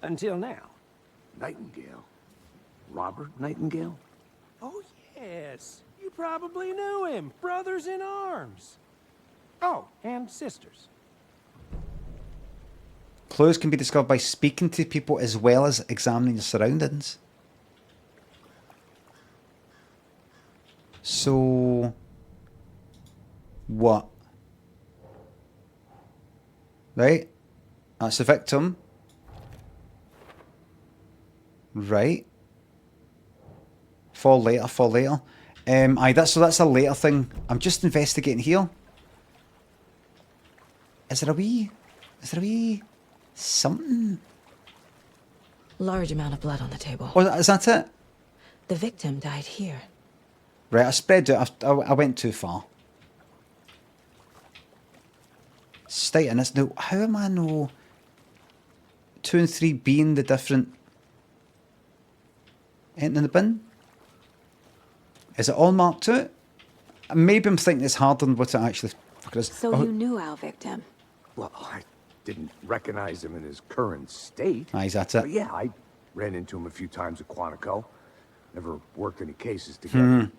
K: until now.
E: Nightingale? Robert Nightingale?
K: Oh, yes. You probably knew him. Brothers in arms. Oh, and sisters.
A: Clues can be discovered by speaking to people as well as examining your surroundings. So, what? Right? That's the victim. Right. Fall later, fall later. Aye, that's a later thing. I'm just investigating here. Is there a wee something?
F: Large amount of blood on the table.
A: Oh, is that it?
F: The victim died here.
A: Right, I spread it. I went too far. Stating this now. How am I know 2 and 3 being the different? Anything in the bin? Is it all marked out? Maybe I'm thinking it's harder than what it actually is.
F: So you knew our victim?
E: Well, I didn't recognize him in his current state.
A: Aye, that's it.
E: But yeah, I ran into him a few times at Quantico. Never worked any cases together.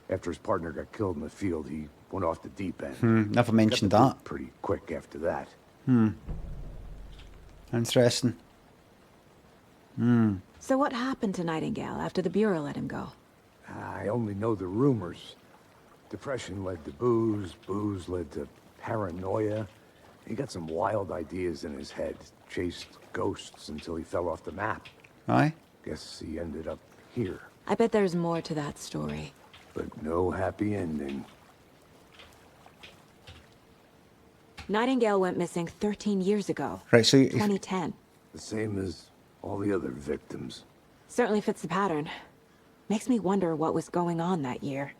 E: After his partner got killed in the field, he went off the deep end.
A: Never mentioned
E: Got the
A: that.
E: boot pretty quick after that.
A: Interesting.
F: So what happened to Nightingale after the Bureau let him go?
E: I only know the rumors. Depression led to booze, booze led to paranoia. He got some wild ideas in his head, chased ghosts until he fell off the map.
A: Aye.
E: Guess he ended up here,
F: I bet there's more to that story.
E: but no happy ending.
F: Nightingale went missing 13 years ago.
A: Right, so
F: 2010.
E: The same as all the other victims.
F: Certainly fits the pattern. Makes me wonder what was going on that year.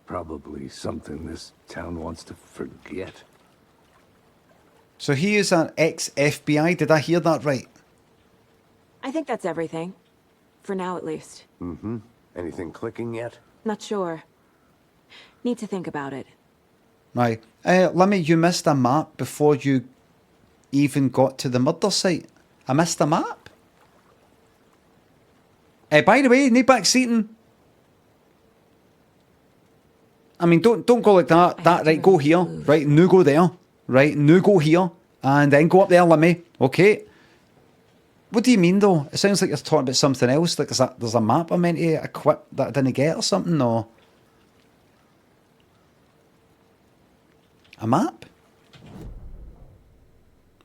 E: Probably something this town wants to forget.
A: So he is an ex-FBI. Did I hear that right?
F: I think that's everything. For now, at least.
E: Mm-hmm. Anything clicking yet?
F: Not sure. Need to think about it.
A: Right. Limmy, you missed a map before you even got to the murder site. I missed a map. By the way, no back seating. I mean, don't go like that. Right, go here. Right, now go there. Right, now go here. And then go up there, Limmy. Okay. What do you mean, though? It sounds like you're talking about something else. Like there's a map I meant to equip that I didn't get or something, or... A map?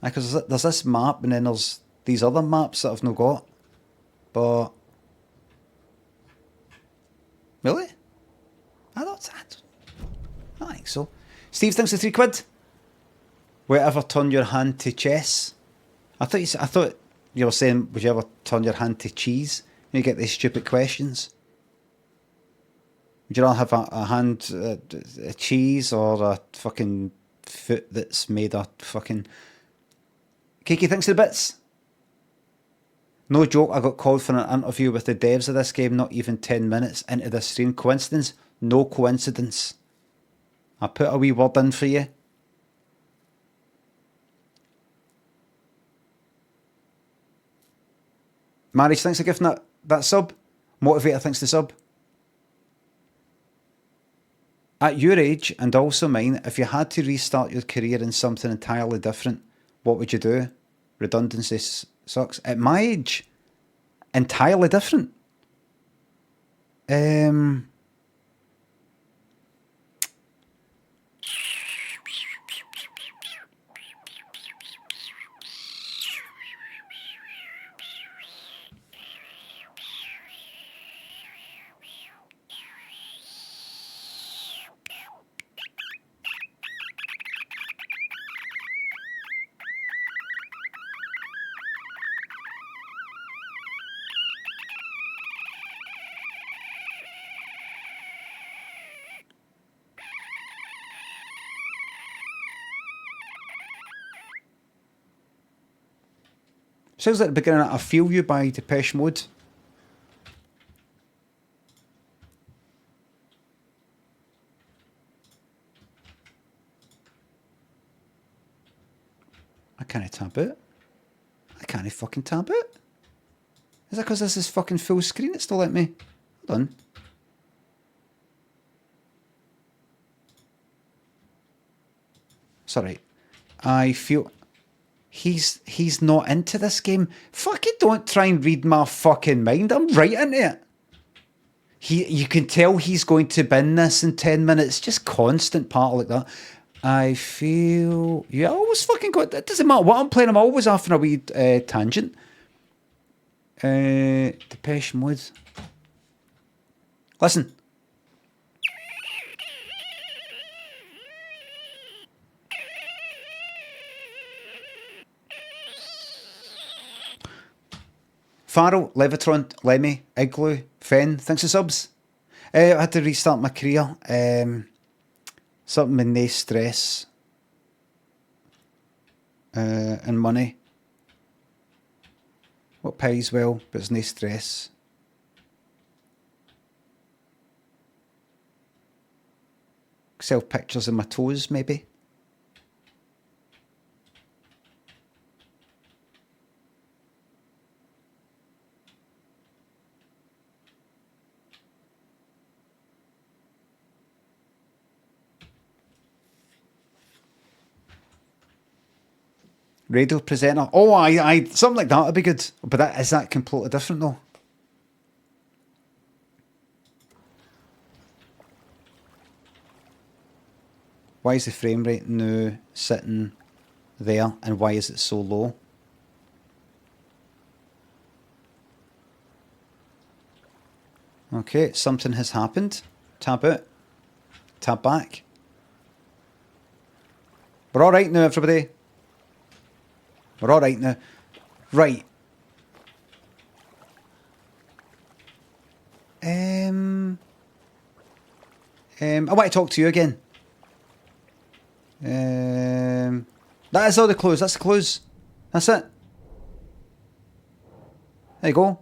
A: Because there's this map and then there's these other maps that I've not got. But... Really? I don't think so. Steve thinks the £3. Whatever turn your hand to chess. I thought you were saying, would you ever turn your hand to cheese? You get these stupid questions. Would you rather have a hand, a cheese, or a fucking foot that's made of fucking... Kiki thinks the bits. No joke, I got called for an interview with the devs of this game not even 10 minutes into the stream. Coincidence? No coincidence. I put a wee word in for you. Marriage thinks of gifting that sub. Motivator thinks the sub. At your age, and also mine, if you had to restart your career in something entirely different, what would you do? Redundancy sucks. At my age, entirely different. Sounds like the beginning of I Feel You by Depeche Mode. I can't tab it. I can't fucking tab it. Is that because this is fucking full screen? It's still let me. Hold on. It's alright. I feel he's not into this game. Fucking don't try and read my fucking mind. I'm right into it. You can tell he's going to bin this in 10 minutes. Just constant part like that. I feel... Yeah, I always fucking got... It doesn't matter what I'm playing. I'm always off on a wee tangent. Depeche Mode. Listen. Farrell, Levitron, Lemmy, Igloo, Fen, thanks for subs. I had to restart my career. Something with no stress. And money. What pays well, but it's no stress. Sell pictures of my toes, maybe. Radio presenter. Oh, I something like that would be good. But is that completely different though? Why is the frame rate now sitting there, and why is it so low? Okay, something has happened. Tab out. Tab back. We're all right now, everybody. We're all right now. Right. I want to talk to you again. That is all the clues. That's the clues. That's it. There you go.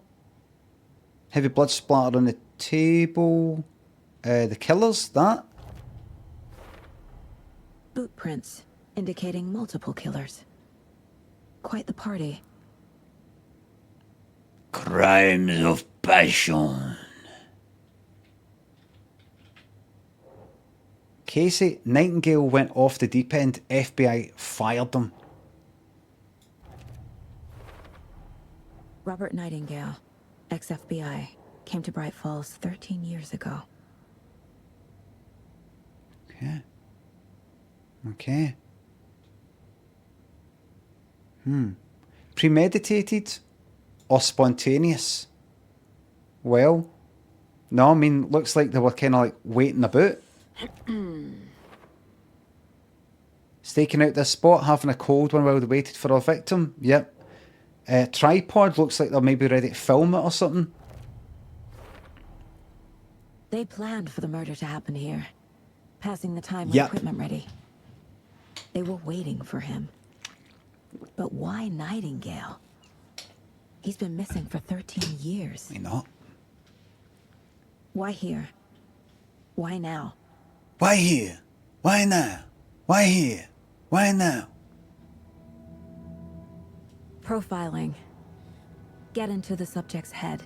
A: Heavy blood splatter on the table. The killers, that.
F: Boot prints indicating multiple killers. Quite the party.
A: Crimes of passion. Casey, Nightingale went off the deep end. FBI fired them.
F: Robert Nightingale, ex-FBI, came to Bright Falls 13 years ago.
A: Okay. Okay. Premeditated or spontaneous? Well, no, I mean, looks like they were kind of like waiting about. Staking out this spot, having a cold one while they waited for a victim. Yep. Tripod looks like they're maybe ready to film it or something.
F: They planned for the murder to happen here, passing the time with
A: Yep.
F: equipment ready. They were waiting for him. But why Nightingale? He's been missing for 13 years.
A: Why not?
F: Why here? Why now?
A: Why here? Why now? Why here? Why now?
F: Profiling. Get into the subject's head.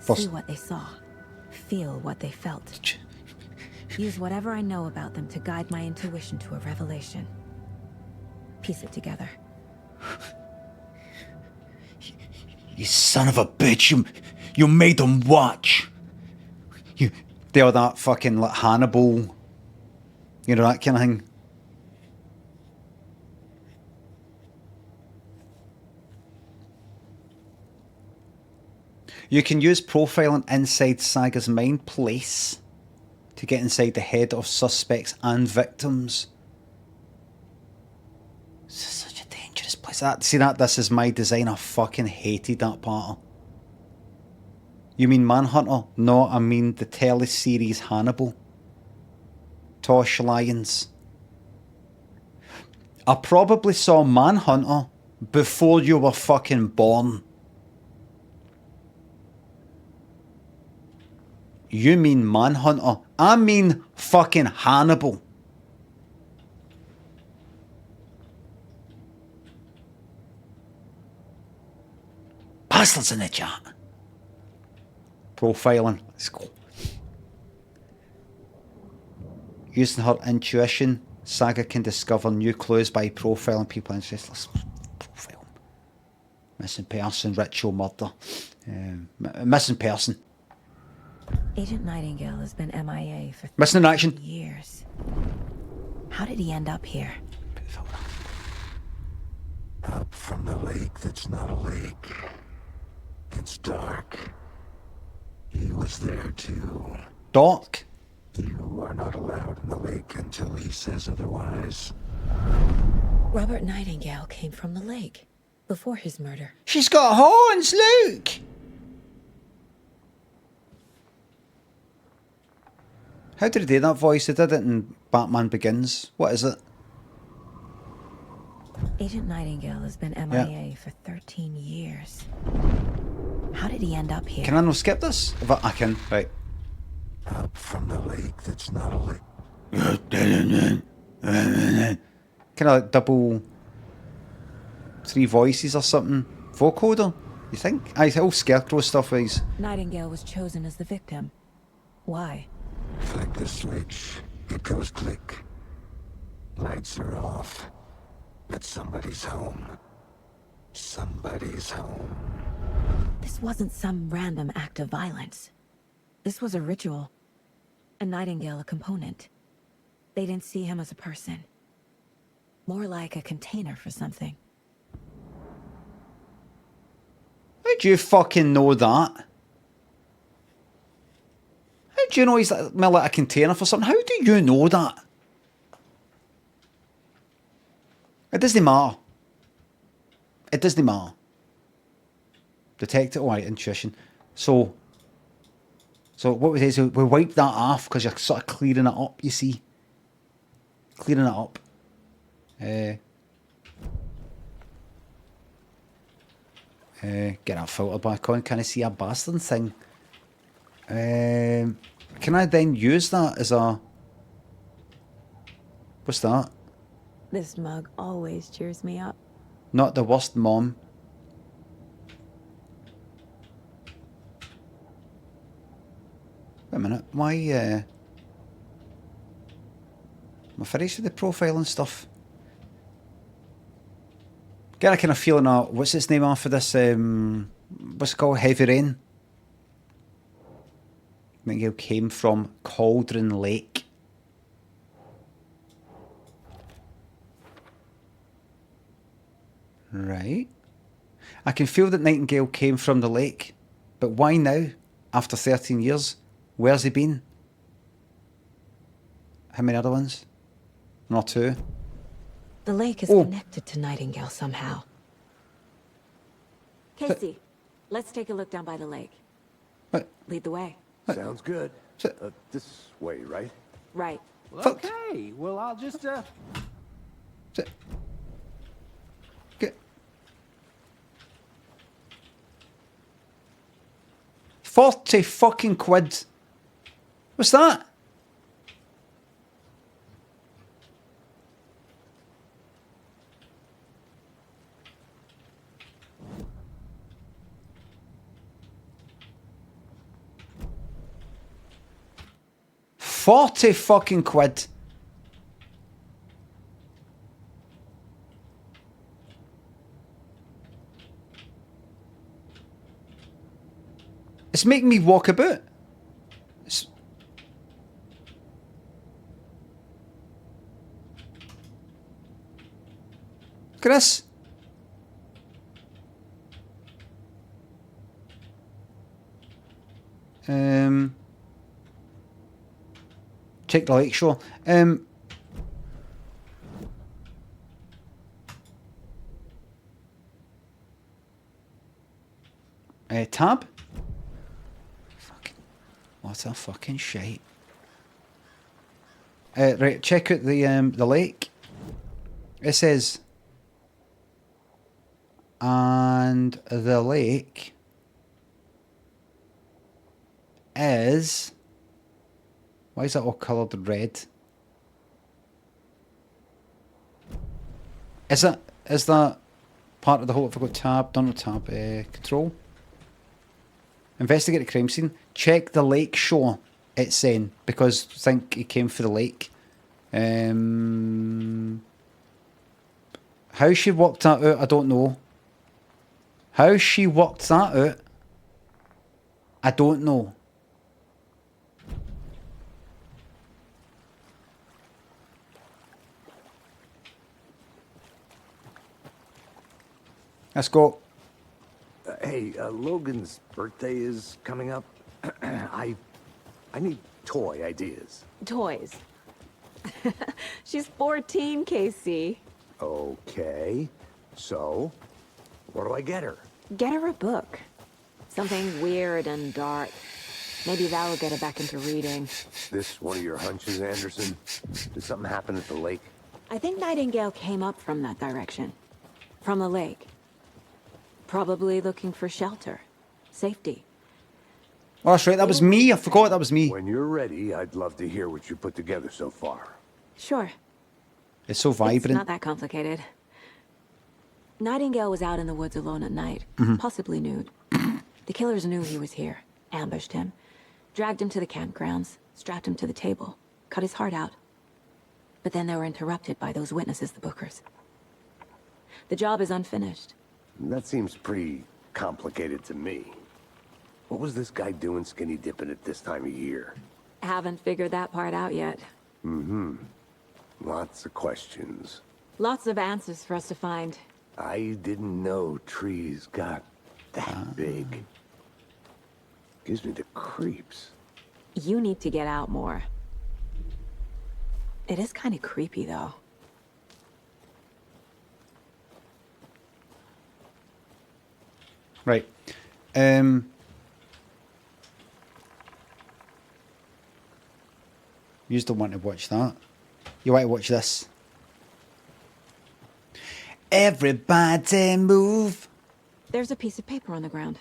A: First-
F: See what they saw. Feel what they felt. Use whatever I know about them to guide my intuition to a revelation. Piece it together.
A: You son of a bitch! You made them watch. They're that fucking like Hannibal. You know, that kind of thing. You can use profiling inside Saga's mind place to get inside the head of suspects and victims. This is such a dangerous place. This is my design. I fucking hated that part. You mean Manhunter? No, I mean the teleseries Hannibal. Tosh Lyons. I probably saw Manhunter before you were fucking born. You mean Manhunter? I mean fucking Hannibal. Bastards in the chat. Profiling. Let's go. Using her intuition. Saga can discover new clues by profiling people interested. Profile. Missing person, ritual murder. Missing person.
F: Agent Nightingale has been MIA for
A: Missing in action.
F: years. How did he end up here?
B: Up from the lake that's not a lake. It's dark. He was there too.
A: Dark?
B: You are not allowed in the lake until he says otherwise.
F: Robert Nightingale came from the lake before his murder.
A: She's got horns, look! How did he do that voice? He did it in Batman Begins. What is it?
F: Agent Nightingale has been MIA for 13 years. How did he end up here?
A: Can I not skip this? If I can, right.
B: Up from the lake that's not a lake.
A: Kind of like double 3 voices or something. Vocoder, you think? Aye, all Scarecrow stuff is.
F: Nightingale was chosen as the victim. Why?
B: Flick the switch. It goes click. Lights are off. But somebody's home. Somebody's home.
F: This wasn't some random act of violence. This was a ritual. And Nightingale a component. They didn't see him as a person. More like a container for something.
A: How'd you fucking know that? How do you know he's like a container for something? How do you know that? It doesn't matter. It doesn't matter. Detect it, alright, intuition. So what we do is we wipe that off because you're sort of clearing it up, you see. Clearing it up. Get that filter back on. Can I see a bastard thing? Can I then use that as a... What's that?
F: This mug always cheers me up.
A: Not the worst mom. Wait a minute. Why, am I finished with the profile and stuff? Get a kind of feeling of, what's its name after this, what's it called? Heavy Rain. Nightingale came from Cauldron Lake. Right. I can feel that Nightingale came from the lake. But why now? After 13 years? Where's he been? How many other ones? One or two?
F: The lake is connected to Nightingale somehow. Casey, let's take a look down by the lake.
A: What?
F: Lead the way.
E: Sounds good. This way, right?
F: Right.
K: Well, okay, well, I'll just,
A: Get 40 fucking quid. What's that? $40 fucking quid. It's making me walk about. Look at this. Check the lake shore. Tab. Fucking, what a fucking shite. Right, check out the lake. It says, and the lake is. Why is that all coloured red? Is that part of the whole? If I go tab, don't know tab, control. Investigate the crime scene. Check the lake shore. It's saying because I think he came for the lake. How she worked that out, I don't know. How she worked that out, I don't know. Let's go.
E: Hey, Logan's birthday is coming up. I need toy ideas.
F: Toys. She's 14, Casey.
E: Okay. So, what do I get her?
F: Get her a book. Something weird and dark. Maybe that'll get her back into reading.
E: This one of your hunches, Anderson? Did something happen at the lake?
F: I think Nightingale came up from that direction. From the lake. Probably looking for shelter. Safety.
A: Oh, that's right, that was me. I forgot that was me.
E: When you're ready, I'd love to hear what you put together so far.
F: Sure.
A: It's so vibrant.
F: It's not that complicated. Nightingale was out in the woods alone at night, possibly nude. The killers knew he was here, ambushed him, dragged him to the campgrounds, strapped him to the table, cut his heart out. But then they were interrupted by those witnesses, the Bookers. The job is unfinished.
E: That seems pretty complicated to me. What was this guy doing skinny dipping at this time of year?
F: Haven't figured that part out yet.
E: Lots of questions.
F: Lots of answers for us to find.
E: I didn't know trees got that big. Gives me the creeps.
F: You need to get out more. It is kind of creepy, though.
A: Right. You don't want to watch that. You want to watch this. Everybody move.
F: There's a piece of paper on the ground.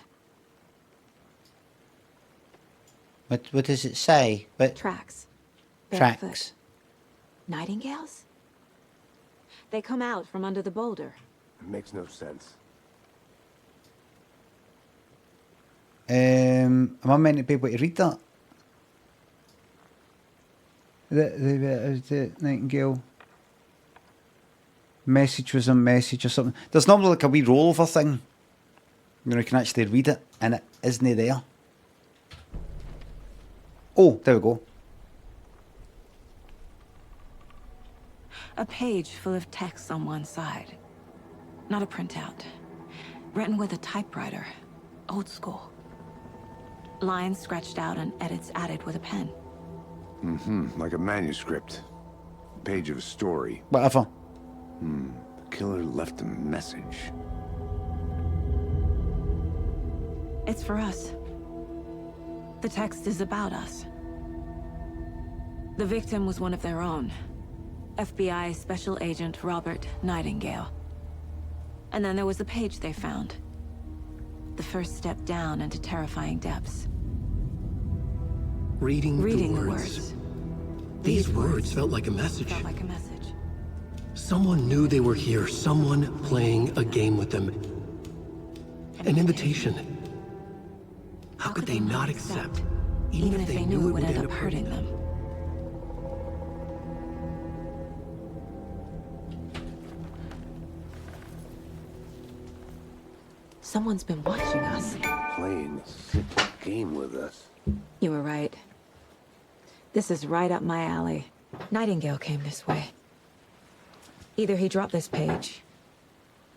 A: What does it say? What?
F: Tracks.
A: Tracks.
F: Barefoot. Nightingales? They come out from under the boulder.
E: It makes no sense.
A: Am I meant to be able to read that? The Nightingale message was a message or something. There's normally like a wee rollover thing. You know, you can actually read it, and it isn't there. Oh, there we go.
F: A page full of text on one side. Not a printout. Written with a typewriter. Old school. Lines scratched out and edits added with a pen.
E: Like a manuscript. Page of a story.
A: Whatever.
E: The killer left a message.
F: It's for us. The text is about us. The victim was one of their own. FBI Special Agent Robert Nightingale. And then there was the page they found. The first step down into terrifying depths.
C: Reading
F: the
C: the words. These words felt like a message.
F: Felt like a message.
C: Someone knew they were here. Someone playing a game with them. An invitation. How could they not accept, even if they knew it would end up hurting them?
F: Someone's been watching us.
E: Playing a sick game with us.
F: You were right. This is right up my alley. Nightingale came this way. Either he dropped this page.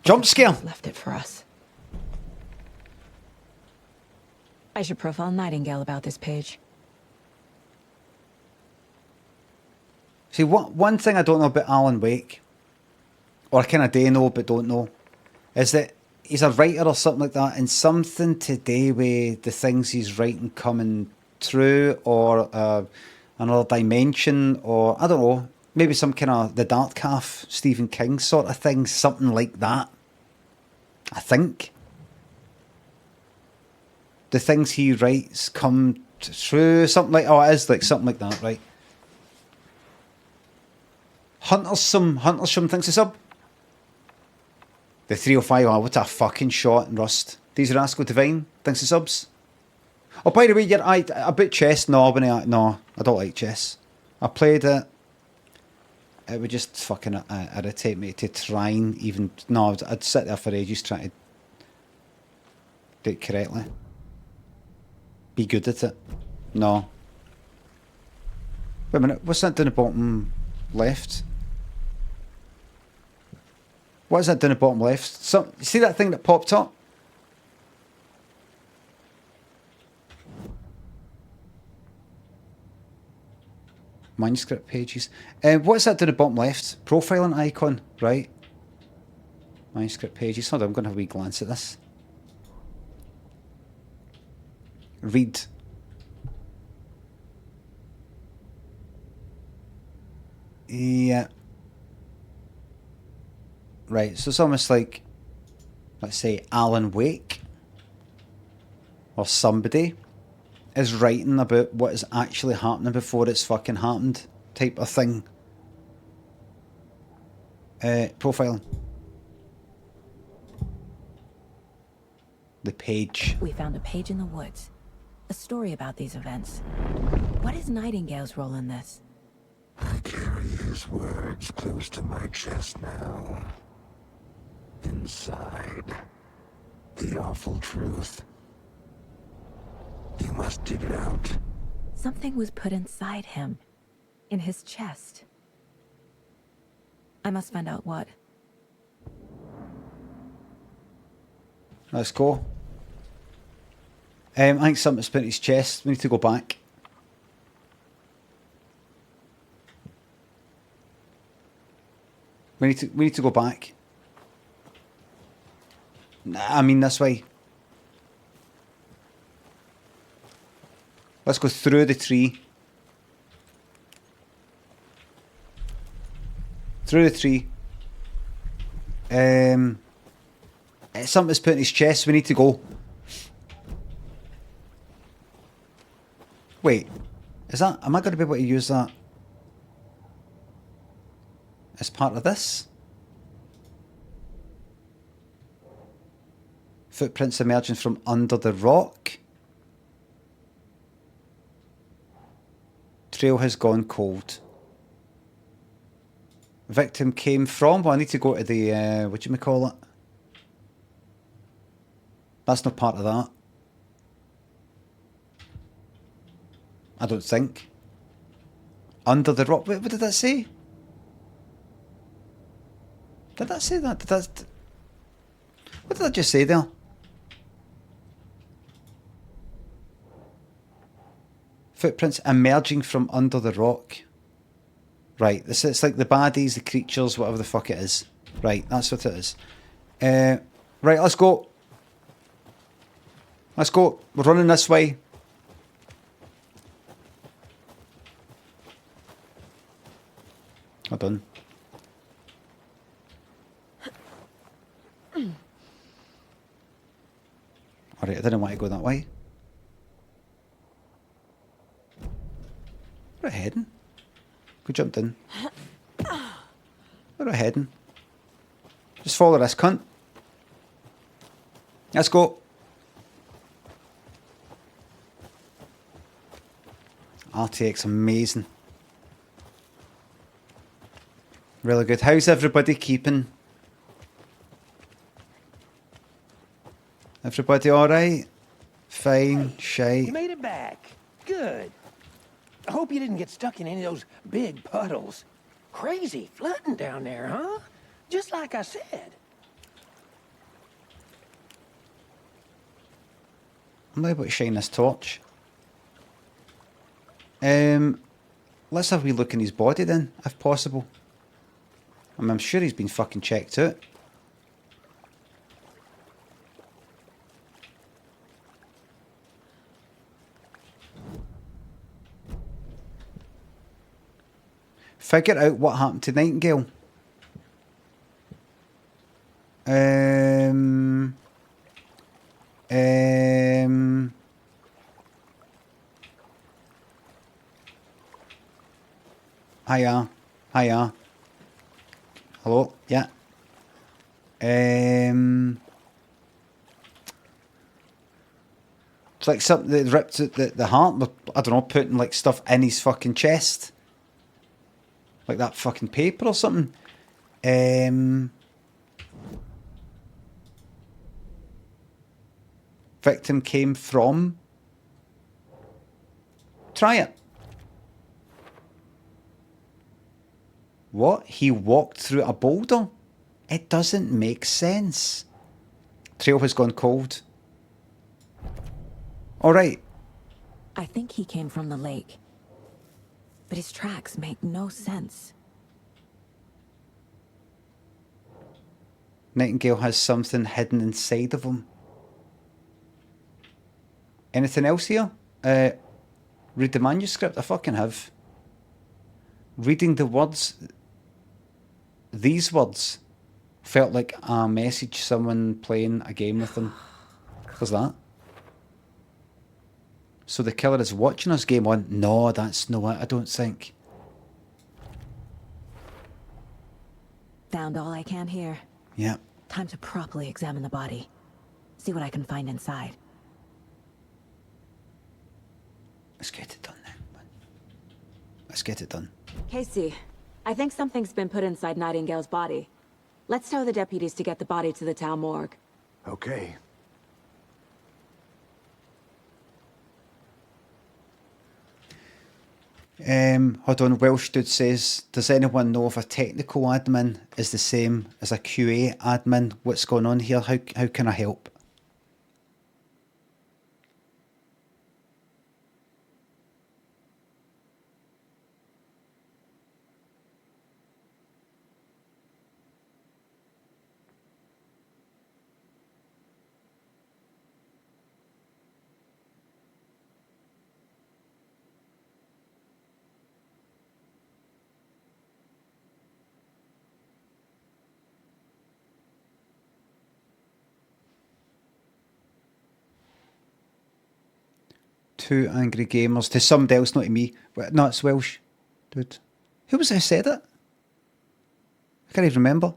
A: Jump scare.
F: Left it for us. I should profile Nightingale about this page.
A: See, one thing I don't know about Alan Wake, or I kind of do know but don't know, is that he's a writer or something like that, and something today with the things he's writing coming through, or another dimension, or I don't know, maybe some kind of the Dark Calf, Stephen King sort of thing, something like that. I think. The things he writes come through, something like, oh, it is like something like that, right? Huntersome thinks it's up. The 305, oh, what a fucking shot in Rust. These Rascal Divine thinks it's subs. Oh, by the way, you're about chess. No, I don't like chess. I played it it would just fucking irritate me to try and even... No, I'd sit there for ages trying to do it correctly. Be good at it. No. Wait a minute, what's that down the bottom left? What is that down the bottom left? See that thing that popped up? Manuscript pages. What's that down the bottom left? Profiling icon, right? Manuscript pages. Hold on, I'm going to have a wee glance at this. Read. Yeah. Right, so it's almost like, let's say, Alan Wake or somebody is writing about what is actually happening before it's fucking happened, type of thing. Profiling. The page.
F: We found a page in the woods. A story about these events. What is Nightingale's role in this?
B: I carry his words close to my chest now. Inside, the awful truth. You must dig it out.
F: Something was put inside him. In his chest. I must find out what.
A: Let's go. I think something's put in his chest. We need to go back. We need to go back. Nah, I mean this way. Let's go through the tree. Through the tree. Something's put in his chest. We need to go. Wait. Is that... Am I going to be able to use that as part of this? Footprints emerging from under the rock. Trail has gone cold. Victim came from... Well, I need to go to the... whatchamacallit? That's not part of that. I don't think. Under the rock... Wait, what did that say? Did that say that? What did I just say there? Footprints emerging from under the rock. Right, it's like the baddies, the creatures, whatever the fuck it is. Right, that's what it is. Right, let's go. Let's go. We're running this way. Hold on. Alright, I didn't want to go that way. Where are we heading? We jumped in. Where are we heading? Just follow this cunt. Let's go. RTX amazing. Really good. How's everybody keeping? Everybody alright? Fine,
J: Hey,
A: shite.
J: you made it back. Good. I hope you didn't get stuck in any of those big puddles. Crazy flooding down there, huh? Just like I said.
A: I'm able to shine this torch. Let's have a wee look in his body then, if possible. I'm sure he's been fucking checked out. Figure out what happened to Nightingale. Hiya. Hiya. Hello? Yeah. It's like something that ripped at the heart. I don't know, putting like stuff in his fucking chest. Like that fucking paper or something. Victim came from... Try it. What? He walked through a boulder? It doesn't make sense. Trail has gone cold. Alright.
F: I think he came from the lake. But his tracks make no sense.
A: Nightingale has something hidden inside of him. Anything else here? Read the manuscript. I fucking have. Reading the words. These words felt like a message someone playing a game with them. What's that? So the killer is watching us game on. No, that's no it, I don't think.
F: Found all I can here.
A: Yeah.
F: Time to properly examine the body. See what I can find inside.
A: Let's get it done now. Let's get it done.
F: Casey, I think something's been put inside Nightingale's body. Let's tell the deputies to get the body to the town morgue.
E: Okay.
A: Hold on, Welsh dude says, does anyone know if a technical admin is the same as a QA admin? What's going on here? How can I help? Two angry gamers. To somebody else, not to me. No, it's Welsh. Dude. Who was it who said it? I can't even remember.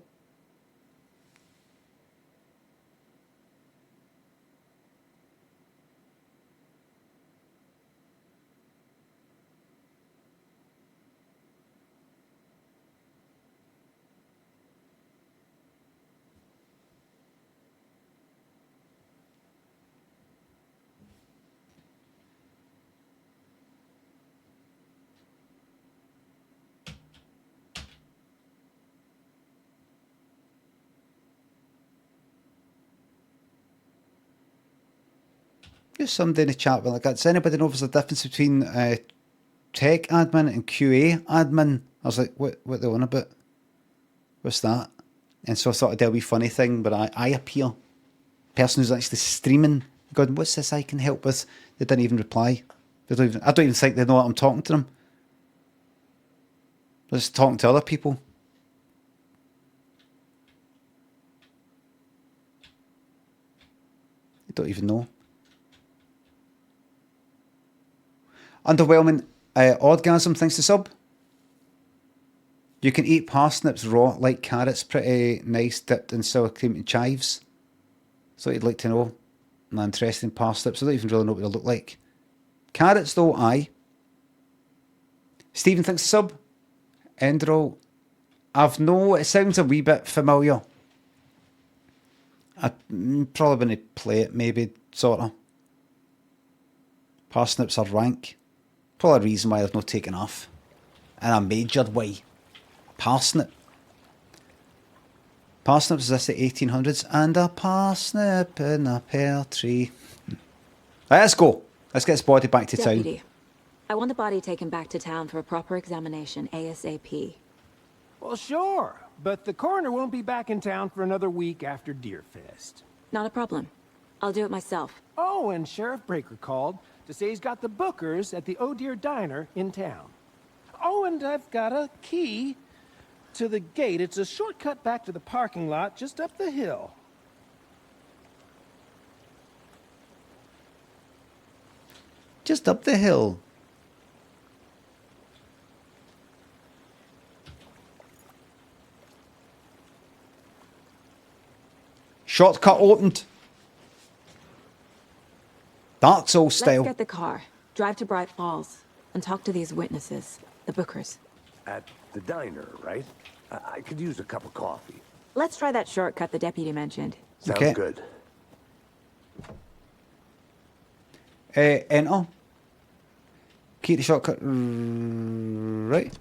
A: Just somebody in the chat with like that. Does anybody know if there's a difference between tech admin and QA admin? I was like, what they on about? What's that? And so I thought I'd do a wee funny thing, but I appear. Person who's actually streaming, going, what's this I can help with? They didn't even reply. I don't even think they know that I'm talking to them. I'm just talking to other people. They don't even know. Underwhelming Oddgasm, thanks to sub. You can eat parsnips raw like carrots, pretty nice, dipped in sour cream and chives. So you'd like to know. Not interesting parsnips. I don't even really know what they look like. Carrots though, aye. Stephen, thanks to sub. Endro. It sounds a wee bit familiar. I probably going to play it, maybe, sort of. Parsnips are rank. Probably a reason why they've not taken off. In a major way. Parsnip. Parsnips is this the 1800s? And a parsnip in a pear tree. Right, let's go. Let's get this body back to
F: Deputy,
A: town.
F: I want the body taken back to town for a proper examination ASAP.
K: Well, sure, but the coroner won't be back in town for another week after Deerfest.
F: Not a problem. I'll do it myself.
K: Oh, and Sheriff Breaker called to say he's got the bookers at the Oh Dear Diner in town. Oh, and I've got a key to the gate. It's a shortcut back to the parking lot just up the hill.
A: Just up the hill. Shortcut opened. Dark Souls style.
F: Let's get the car, drive to Bright Falls, and talk to these witnesses, the bookers.
E: At the diner, right? I could use a cup of coffee.
F: Let's try that shortcut the deputy mentioned.
E: Sounds
A: Okay.
E: good.
A: Enter. Keep the shortcut right.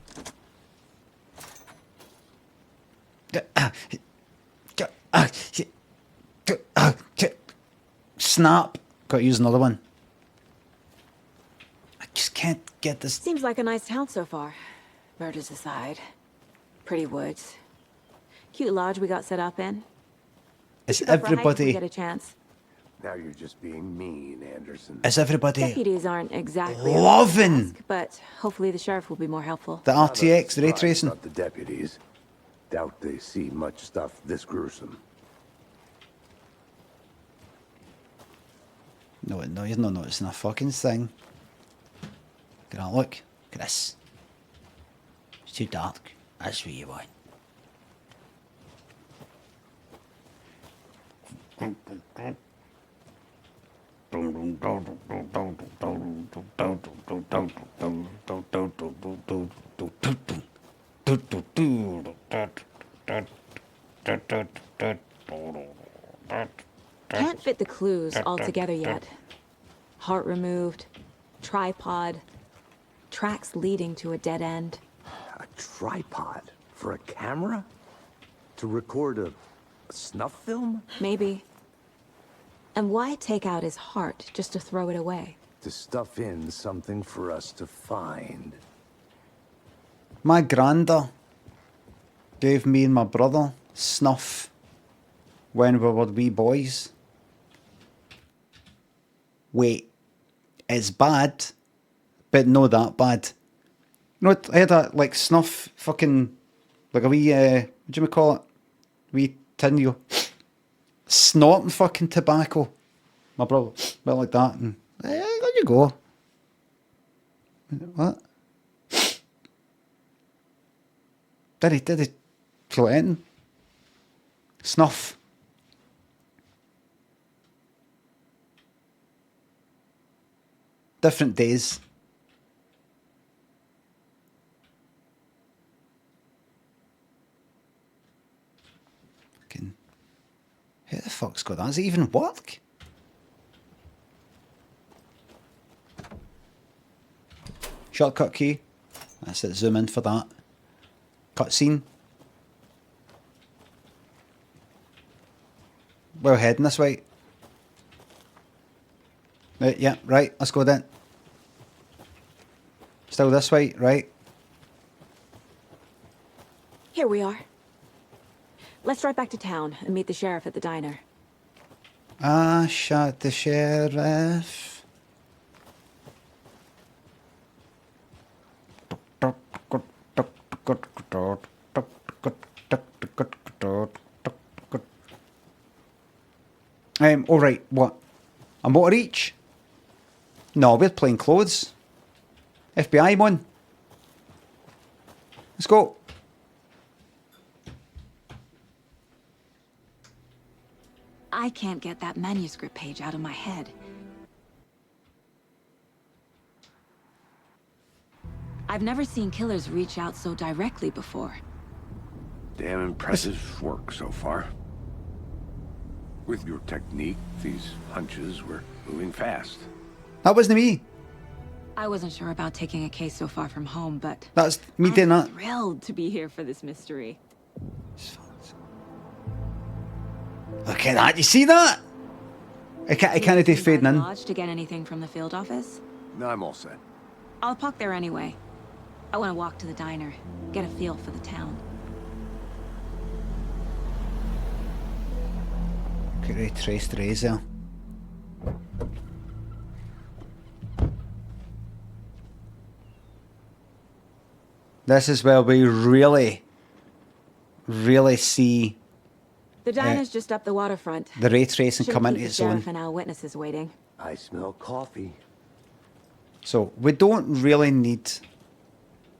A: Snap. Got to use another one. I just can't get this.
F: Seems like a nice town so far. Murders aside. Pretty woods. Cute lodge we got set up in.
A: Is
F: Should go for a hike if we
A: everybody?
F: get a chance.
E: Now you're just being mean, Anderson.
A: Is everybody
F: Deputies aren't exactly up to
A: loving
F: the task, but hopefully the sheriff will be more helpful.
A: the
E: Not a
A: RTX, the ray
E: surprise
A: tracing?
E: about the deputies. Doubt they see much stuff this gruesome.
A: No, you're not noticing a fucking thing. Look at that, look. Look at this. It's too dark. That's what you want.
F: Can't fit the clues all together yet. Heart removed, tripod, tracks leading to a dead end.
E: A tripod for a camera? To record a snuff film?
F: Maybe. And why take out his heart just to throw it away?
E: To stuff in something for us to find.
A: My granda gave me and my brother snuff when we were wee boys. Wait, it's bad, but not that bad. You know what? I had a like snuff fucking like a wee what do you call it? Wee tin you snorting fucking tobacco. My brother went like that and there you go. What? Did he feel it in? Snuff. Different days. Fucking. Who the fuck's got that? Does it even work? Shortcut key. That's it. Zoom in for that. Cutscene. We're heading this way. Yeah, right. Let's go then. Still this way, right?
F: Here we are. Let's drive back to town and meet the sheriff at the diner.
A: Ah, shot the sheriff. All right. What? A motor each? No, we're plain clothes. FBI one. Let's go.
F: I can't get that manuscript page out of my head. I've never seen killers reach out so directly before.
B: Damn impressive work so far. With your technique, these hunches were moving fast.
A: That wasn't me.
F: I wasn't sure about taking a case so far from home, but
A: That's me doing that.
F: I'm thrilled to be here for this mystery.
A: Look at that. You see that? I can't do fading in.
F: Lodge to get anything from the field office?
B: No, I'm all set.
F: I'll park there anyway. I want to walk to the diner, get a feel for the town.
A: Could I trace the razor? This is where we really see
F: The diner's just up the waterfront.
A: the ray tracing
F: Shouldn't
A: come
F: keep
A: into
F: the
A: its own.
F: sheriff and our witnesses waiting.
E: I smell coffee.
A: So we don't really need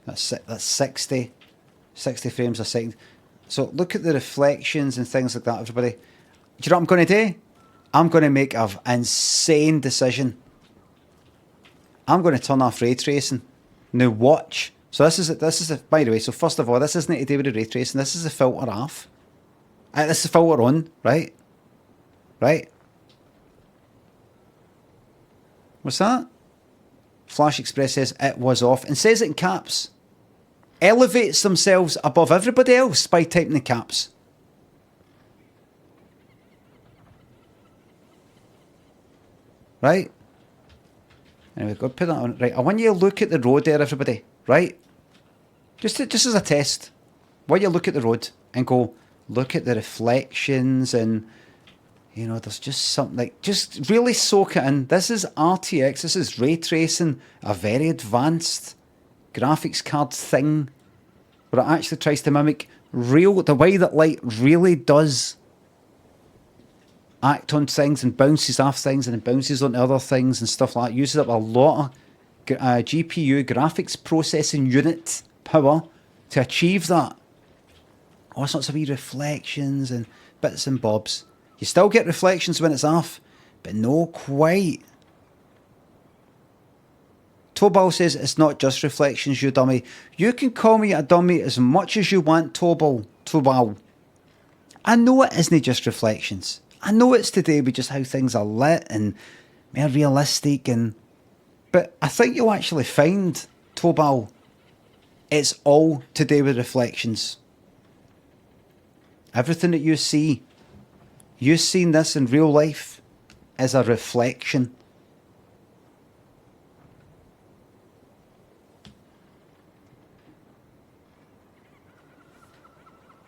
A: that's 60 frames a second. So look at the reflections and things like that, everybody. Do you know what I'm going to do? I'm going to make an insane decision. I'm going to turn off ray tracing. Now watch. So this is by the way, so first of all, this isn't to do with the ray tracing, this is the filter off. This is the filter on, right? Right? What's that? Flash Express says it was off and says it in caps. Elevates themselves above everybody else by typing the caps. Right? Anyway, go put that on. Right, I want you to look at the road there, everybody. Right? Just as a test. I want you to look at the road and go, look at the reflections and, you know, there's just something like, just really soak it in. This is RTX, this is ray tracing, a very advanced graphics card thing where it actually tries to mimic the way that light really does act on things and bounces off things and then bounces onto other things and stuff like that. Uses up a lot of GPU, graphics processing unit power to achieve that. All sorts of wee reflections and bits and bobs. You still get reflections when it's off, but no quite. Tobal says it's not just reflections, you dummy. You can call me a dummy as much as you want, Tobal. I know it isn't just reflections. I know it's to do with just how things are lit and more realistic, but I think you'll actually find, Tobal, it's all to do with reflections. Everything that you see, you've seen this in real life, is a reflection.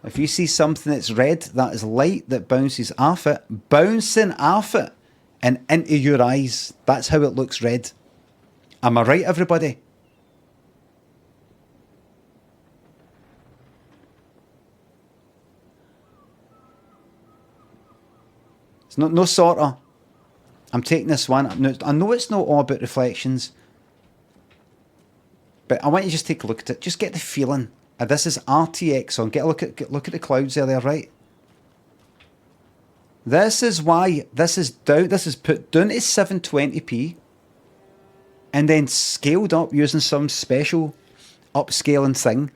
A: If you see something that's red, that is light that bounces off it, bouncing off it and into your eyes. That's how it looks red. Am I right, everybody? It's not no sorta. I'm taking this one. I know it's not all about reflections, but I want you to just take a look at it. Just get the feeling. This is RTX on. Get a look at the clouds there, right? This is why this is down. This is put down to 720p, and then scaled up using some special upscaling thing,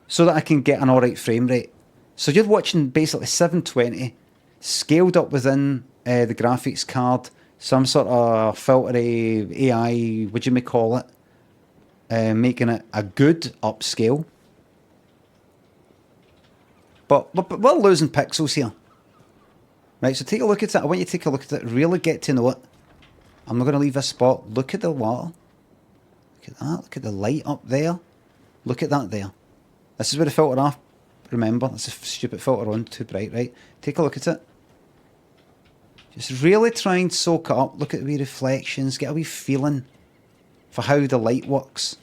A: so that I can get an alright frame rate. So you're watching basically 720, scaled up within the graphics card, some sort of filtery AI, what you may call it. Making it a good upscale. But we're losing pixels here. Right, so take a look at it. I want you to take a look at it, really get to know it. I'm not going to leave this spot. Look at the water. Look at that. Look at the light up there. Look at that there. This is where the filter off. Remember, it's a stupid filter on, too bright, right? Take a look at it. Just really try and soak it up. Look at the wee reflections. Get a wee feeling for how the light works.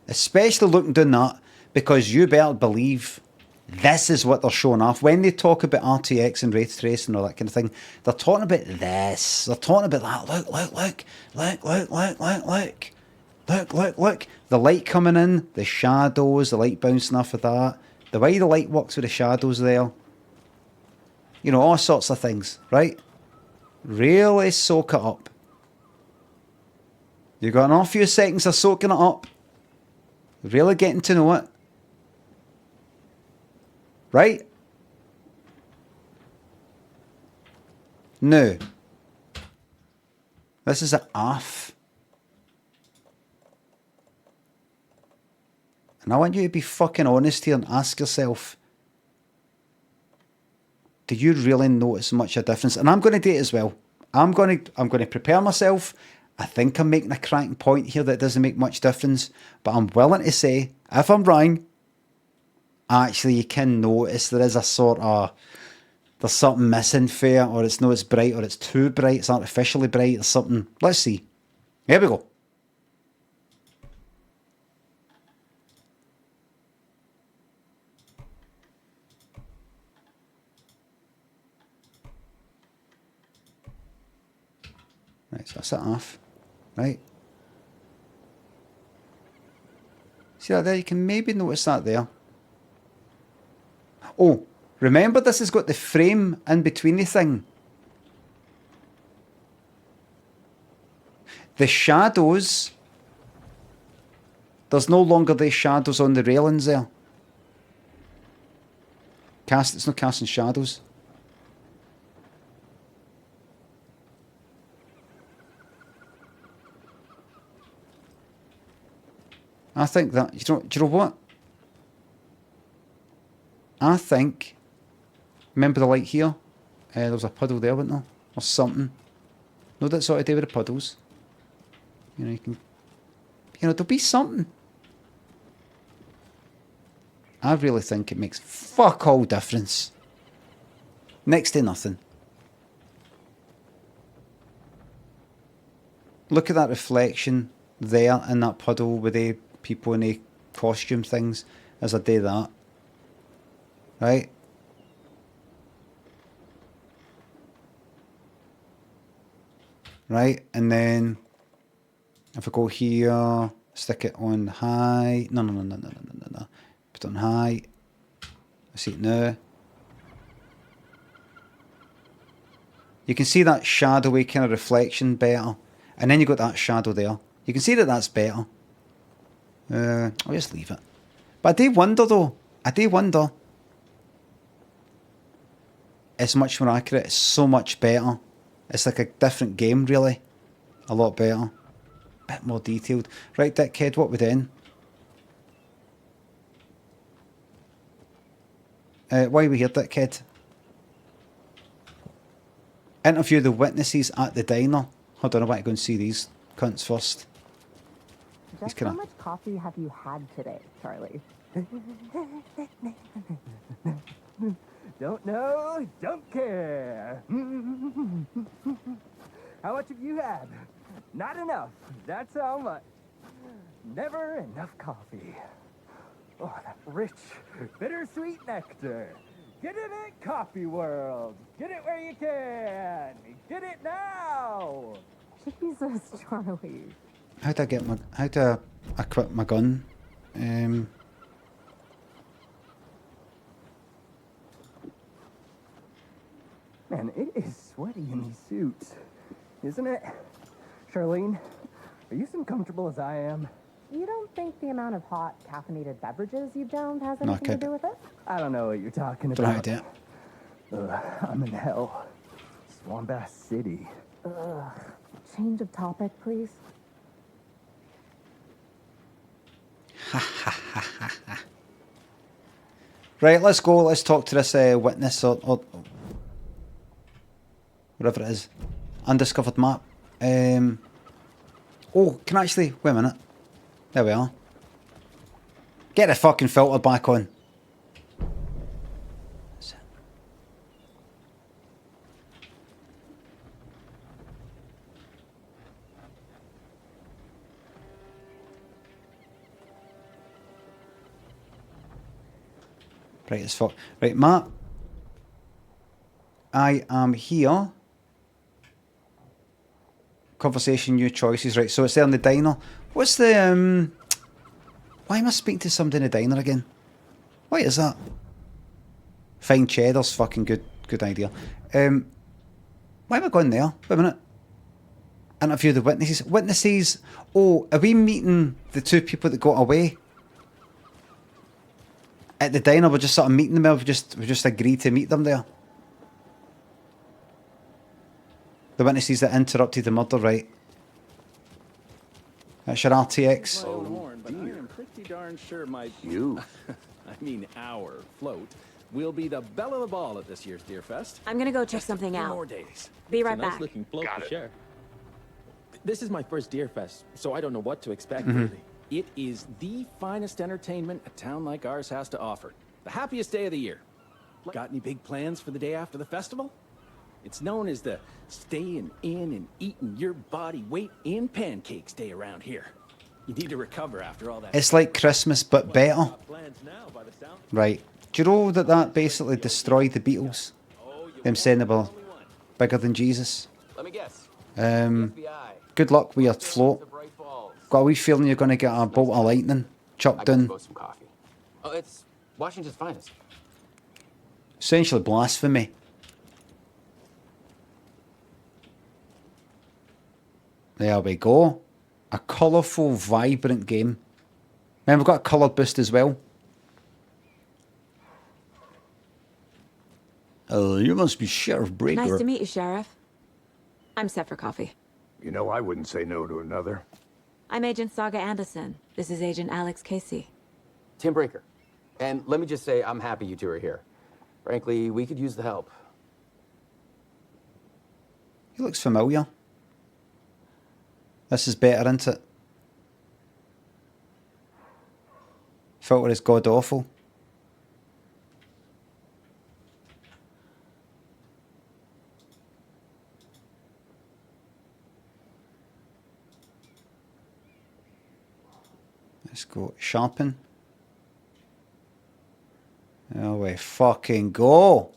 A: Especially looking down that, because you better believe this is what they're showing off. When they talk about RTX and ray tracing and all that kind of thing, they're talking about this. They're talking about that. Look. The light coming in, the shadows, the light bouncing off of that, the way the light works with the shadows there. You know, all sorts of things, right? Really soak it up. You've got another few seconds of soaking it up. Really getting to know it. Right? Now, this is an off. And I want you to be fucking honest here and ask yourself, do you really notice much of a difference? And I'm going to do it as well. I'm going to prepare myself. I think I'm making a cracking point here that doesn't make much difference, but I'm willing to say, if I'm wrong, actually you can notice there is a sort of, there's something missing for, or it's not as bright, or it's too bright, it's artificially bright, or something. Let's see. Here we go. Right, so that's it off. Right. See that there? You can maybe notice that there. Oh, remember this has got the frame in between the thing. The shadows There's no longer these shadows on the railings there. It's not casting shadows. I think that, do you know what? I think, remember the light here? There was a puddle there, wasn't there? Or something. No, that's sort of do with the puddles. You know, you can, there'll be something. I really think it makes fuck all difference. Next to nothing. Look at that reflection there in that puddle with the people in the costume things as I do that. Right? Right, and then if I go here, stick it on high. No. Put it on high. I see it now. You can see that shadowy kind of reflection better. And then you got that shadow there. You can see that that's better. I'll just leave it. But I do wonder though. It's much more accurate. It's so much better. It's like a different game, really. A lot better. Bit more detailed. Right, Dick Kid, what we doing? Why are we here, Dick Kid? Interview the witnesses at the diner. Hold on, I want to go and see these cunts first.
L: Just how much coffee have you had today, Charlie?
M: Don't know, don't care. How much have you had? Not enough. That's how much. Never enough coffee. Oh, that rich, bittersweet nectar. Get it at Coffee World. Get it where you can. Get it now.
L: Jesus, Charlie.
A: How do I equip my gun?
M: Man, it is sweaty in these suits, isn't it? Charlene, are you as comfortable as I am?
L: You don't think the amount of hot caffeinated beverages you've downed has anything to do with it?
M: I don't know what you're talking
A: Don't
M: about.
A: idea.
M: I'm in hell. Swamp Ass City.
L: Change of topic, please.
A: Right, let's go. Let's talk to this witness or whatever it is. Undiscovered map. Oh, can I actually... Wait a minute. There we are. Get the fucking filter back on. Right as fuck. Right, Matt. I am here. Conversation, new choices. Right, so it's there in the diner. What's the, why am I speaking to somebody in the diner again? What is that? Fine cheddar's fucking good idea. Why am I going there? Wait a minute. Interview the witnesses. Witnesses. Oh, are we meeting the two people that got away? At the diner, we're just sort of meeting them. We just agreed to meet them there. The witnesses that interrupted the murder, right? That's your RTX.
N: But I am pretty darn sure you, I mean our float, will be the belle of the ball at this year's Deer Fest.
F: I'm gonna go check something out.
N: More days.
F: Be right
N: It's a nice
F: back.
N: looking float
F: Got
N: to
F: it.
N: share. This is my first Deer Fest, so I don't know what to expect.
A: Mhm.
N: Really. It is the finest entertainment a town like ours has to offer. The happiest day of the year. Got any big plans for the day after the festival? It's known as the staying in and eating your body weight in pancakes day around here. You need to recover after all that.
A: It's like Christmas, but better. Right. Do you know that basically destroyed the Beatles? Them saying they were bigger than Jesus?
O: Let me guess.
A: Good luck with your float. Got a wee feeling you're going to get a bolt of lightning chucked in.
O: Some coffee. Oh, it's Washington's finest.
A: Essentially blasphemy. There we go. A colourful, vibrant game. And we've got a colour boost as well. Oh, you must be Sheriff Breaker.
F: Nice to meet you, Sheriff. I'm set for coffee.
E: You know, I wouldn't say no to another.
F: I'm Agent Saga Anderson. This is Agent Alex Casey.
O: Tim Breaker. And let me just say, I'm happy you two are here. Frankly, we could use the help.
A: He looks familiar. This is better, isn't it? Filter is god awful. Let's go sharpen. Oh, we fucking go.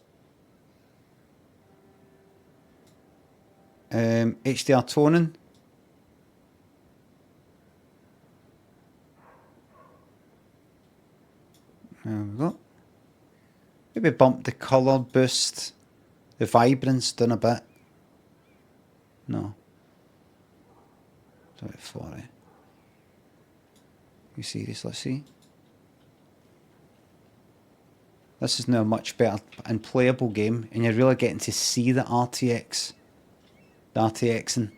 A: HDR toning. There we go. Maybe bump the colour boost, the vibrance down a bit. No. Do it 40. You serious? Let's see. This is now a much better and playable game, and you're really getting to see the RTX. The RTXing.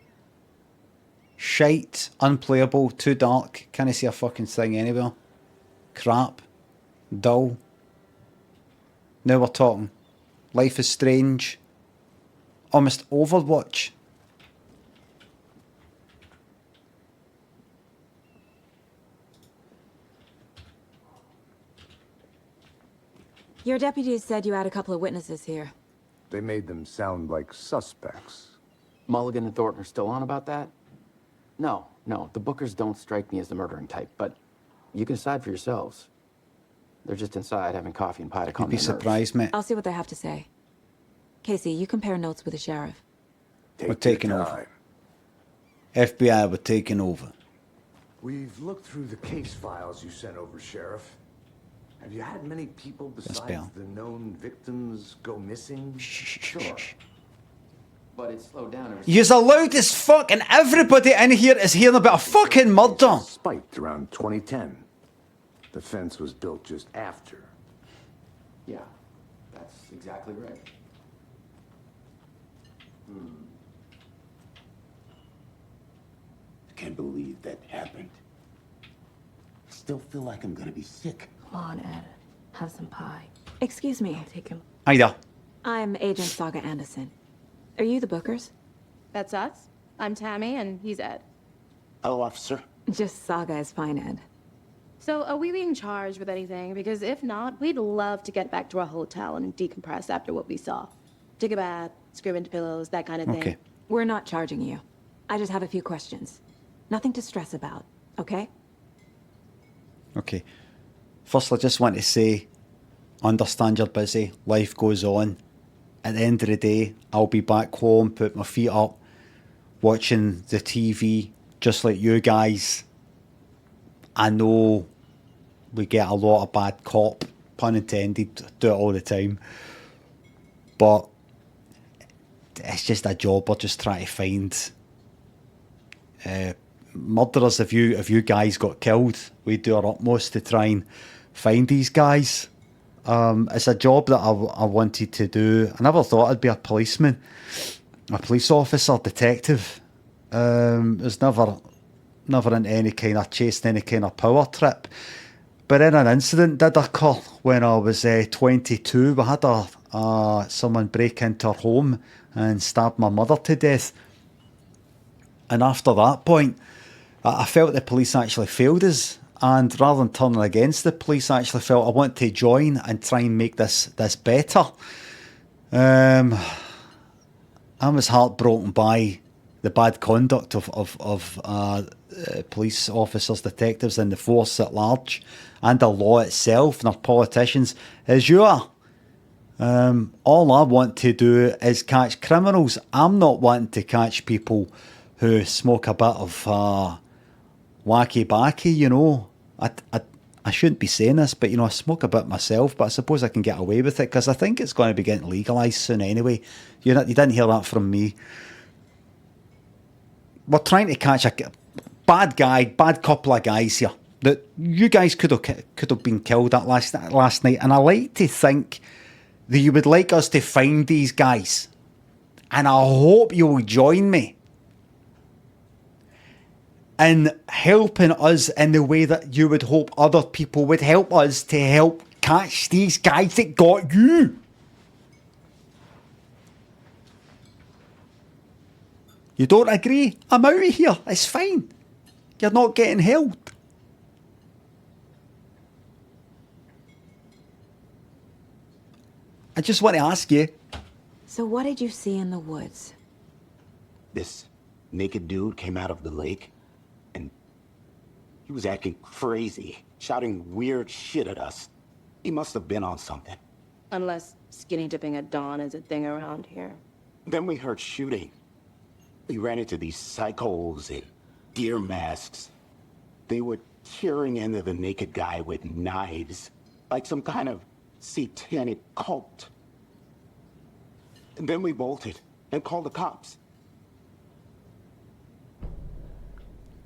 A: Shite, unplayable, too dark, can't see a fucking thing anywhere. Crap. Dull. Now we're talking. Life is Strange. Almost Overwatch.
F: Your deputies said you had a couple of witnesses here.
E: They made them sound like suspects.
O: Mulligan and Thornton are still on about that? No, the Bookers don't strike me as the murdering type, but you can decide for yourselves. They're just inside having coffee and pie to calm
A: You'd be
O: their nerves.
A: surprised, mate.
F: I'll see what they have to say. Casey, you compare notes with the sheriff.
A: We're taking over. FBI, we're taking over.
E: We've looked through the case files you sent over, Sheriff. Have you had many people besides the known victims go missing?
O: Sure. But it slowed down ever
A: You're loud as fuck, and everybody in here is hearing about a fucking murder.
E: Spiked around 2010. The fence was built just after.
O: Yeah, that's exactly right.
P: I can't believe that happened. I still feel like I'm gonna be sick.
F: Come on, Ed. Have some pie. Excuse me. I'll take him.
A: Hi there.
F: I'm Agent Saga Anderson. Are you the Bookers?
Q: That's us. I'm Tammy, and he's Ed.
P: Hello, officer.
F: Just Saga is fine, Ed.
Q: So, are we being charged with anything? Because if not, we'd love to get back to our hotel and decompress after what we saw. Take a bath, scream into pillows, that kind of thing.
A: Okay.
F: We're not charging you. I just have a few questions. Nothing to stress about, okay?
A: Okay. First, I just want to say, understand you're busy. Life goes on. At the end of the day, I'll be back home, put my feet up, watching the TV, just like you guys. I know we get a lot of bad cop, pun intended, do it all the time. But it's just a job. We're just trying to find murderers. If you guys got killed, we do our utmost to try and find these guys. It's a job that I wanted to do. I never thought I'd be a policeman, a police officer, detective. There's never into any kind of chasing any kind of power trip. But then an incident did occur when I was 22. We had someone break into our home and stab my mother to death. And after that point, I felt the police actually failed us. And rather than turning against the police, I actually felt I want to join and try and make this better. I was heartbroken by the bad conduct of police officers, detectives, and the force at large, and the law itself, and our politicians, as you are. All I want to do is catch criminals. I'm not wanting to catch people who smoke a bit of wacky backy, you know. I shouldn't be saying this, but, you know, I smoke a bit myself, but I suppose I can get away with it because I think it's going to be getting legalised soon anyway. You didn't hear that from me. We're trying to catch a bad couple of guys here. that you guys could have been killed at last night, and I like to think that you would like us to find these guys, and I hope you will join me in helping us in the way that you would hope other people would help us to help catch these guys that got you. You don't agree? I'm out of here. It's fine. You're not getting held. I just want to ask you.
F: So what did you see in the woods?
P: This naked dude came out of the lake, and he was acting crazy, shouting weird shit at us. He must have been on something.
Q: Unless skinny dipping at dawn is a thing around here.
P: Then we heard shooting. We ran into these psychos in deer masks. They were tearing into the naked guy with knives, like some kind of satanic cult. And then we bolted and called the cops.